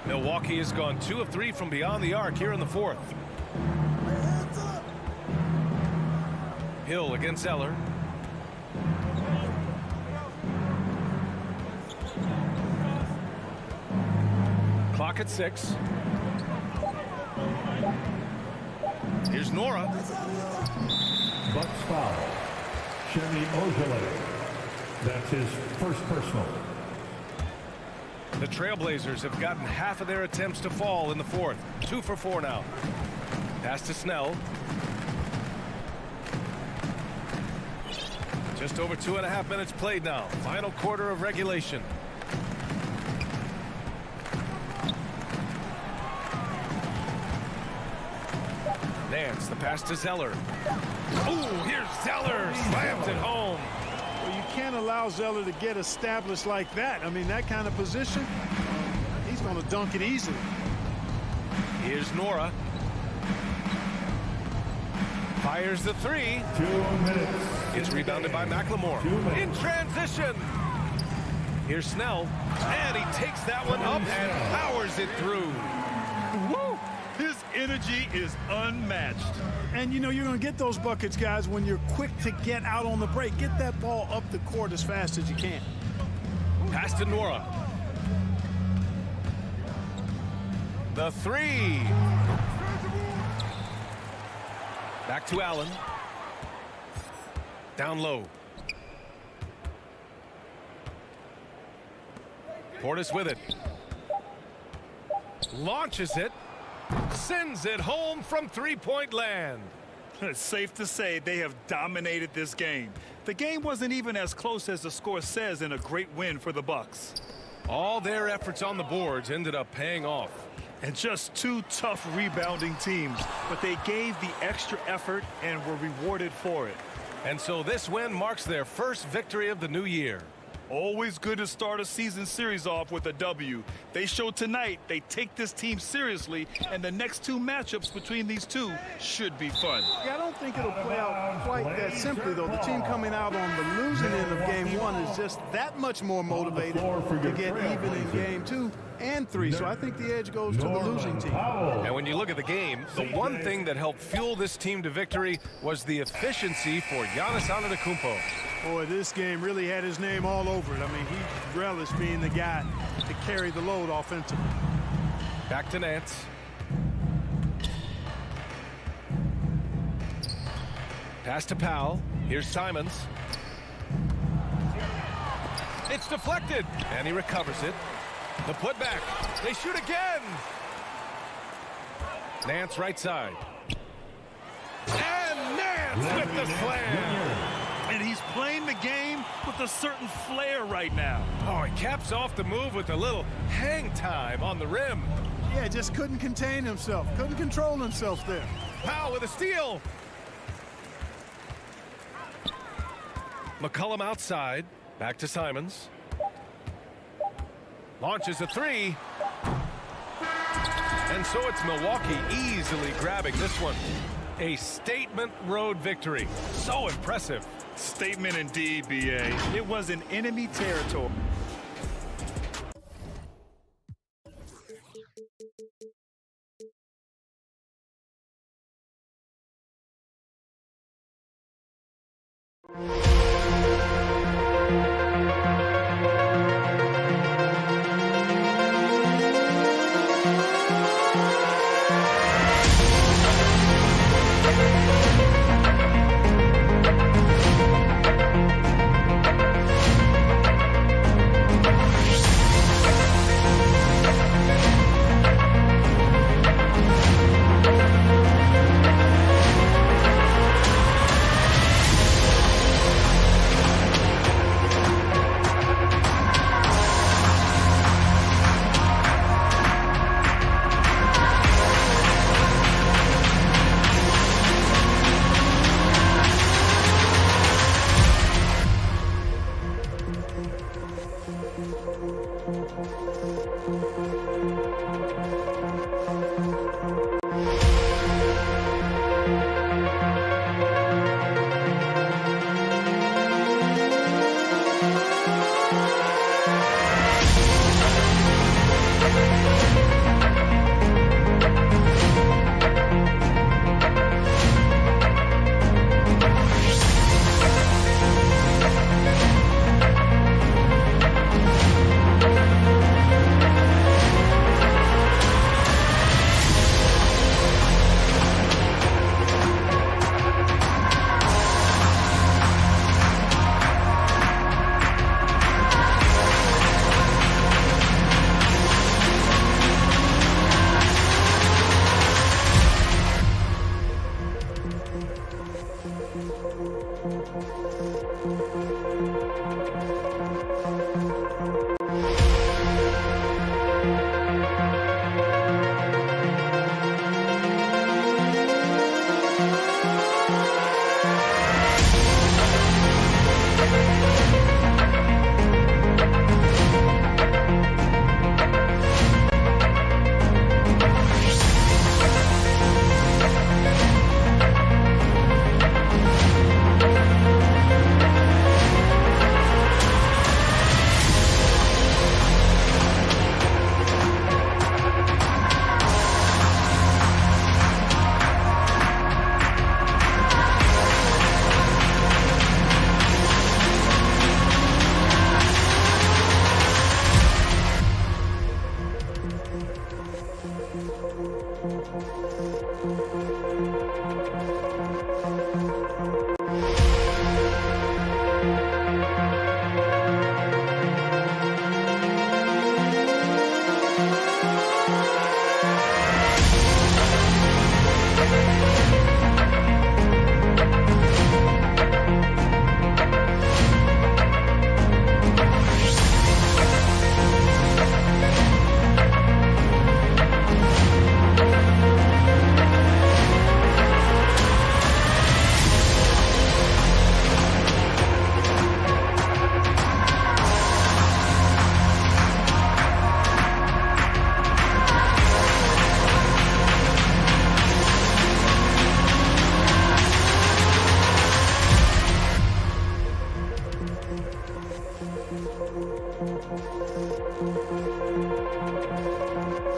Milwaukee has gone 2 of 3 from beyond the arc here in the fourth. Hill against Zeller. Clock at 6. Here's Nora. Bucks foul. Shemi Ojale. That's his first personal. The Trailblazers have gotten half of their attempts to fall in the fourth. 2 for 4 now. Pass to Snell. Just over 2.5 minutes played now. Final quarter of regulation. Nance, the pass to Zeller. Oh, here's Zeller. Slams it home. Well, you can't allow Zeller to get established like that. I mean, that kind of position, he's going to dunk it easily. Here's Nora. Fires the 3. 2 minutes. It's rebounded by McLemore. In transition. Here's Snell. And he takes that one up and powers it through. Woo! His energy is unmatched. And, you know, you're going to get those buckets, guys, when you're quick to get out on the break. Get that ball up the court as fast as you can. Pass to Nora. The 3. Back to Allen. Down low. Portis with it. Launches it. Sends it home from 3-point land. It's safe to say they have dominated this game. The game wasn't even as close as the score says in a great win for the Bucks. All their efforts on the boards ended up paying off. And just two tough rebounding teams, but they gave the extra effort and were rewarded for it. And so this win marks their first victory of the new year. Always good to start a season series off with a W. They showed tonight they take this team seriously, and the next two matchups between these two should be fun. Yeah, I don't think it'll play out quite that simply, though. The team coming out on the losing end of game one is just that much more motivated to get even in game 2 and 3. So I think the edge goes to the losing team. And when you look at the game, the one thing that helped fuel this team to victory was the efficiency for Giannis Antetokounmpo. Boy, this game really had his name all over it. I mean, he relished being the guy to carry the load offensively. Back to Nance. Pass to Powell. Here's Simons. It's deflected, and he recovers it. The putback. They shoot again. Nance right side. And Nance with the slam. And he's playing the game with a certain flair right now. Oh, he caps off the move with a little hang time on the rim. Yeah, just couldn't contain himself. Couldn't control himself there. Powell with a steal. McCollum outside. Back to Simons. Launches a three. And so it's Milwaukee easily grabbing this one. A statement road victory. So impressive. Statement indeed, B.A. It was in enemy territory.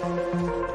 Thank you.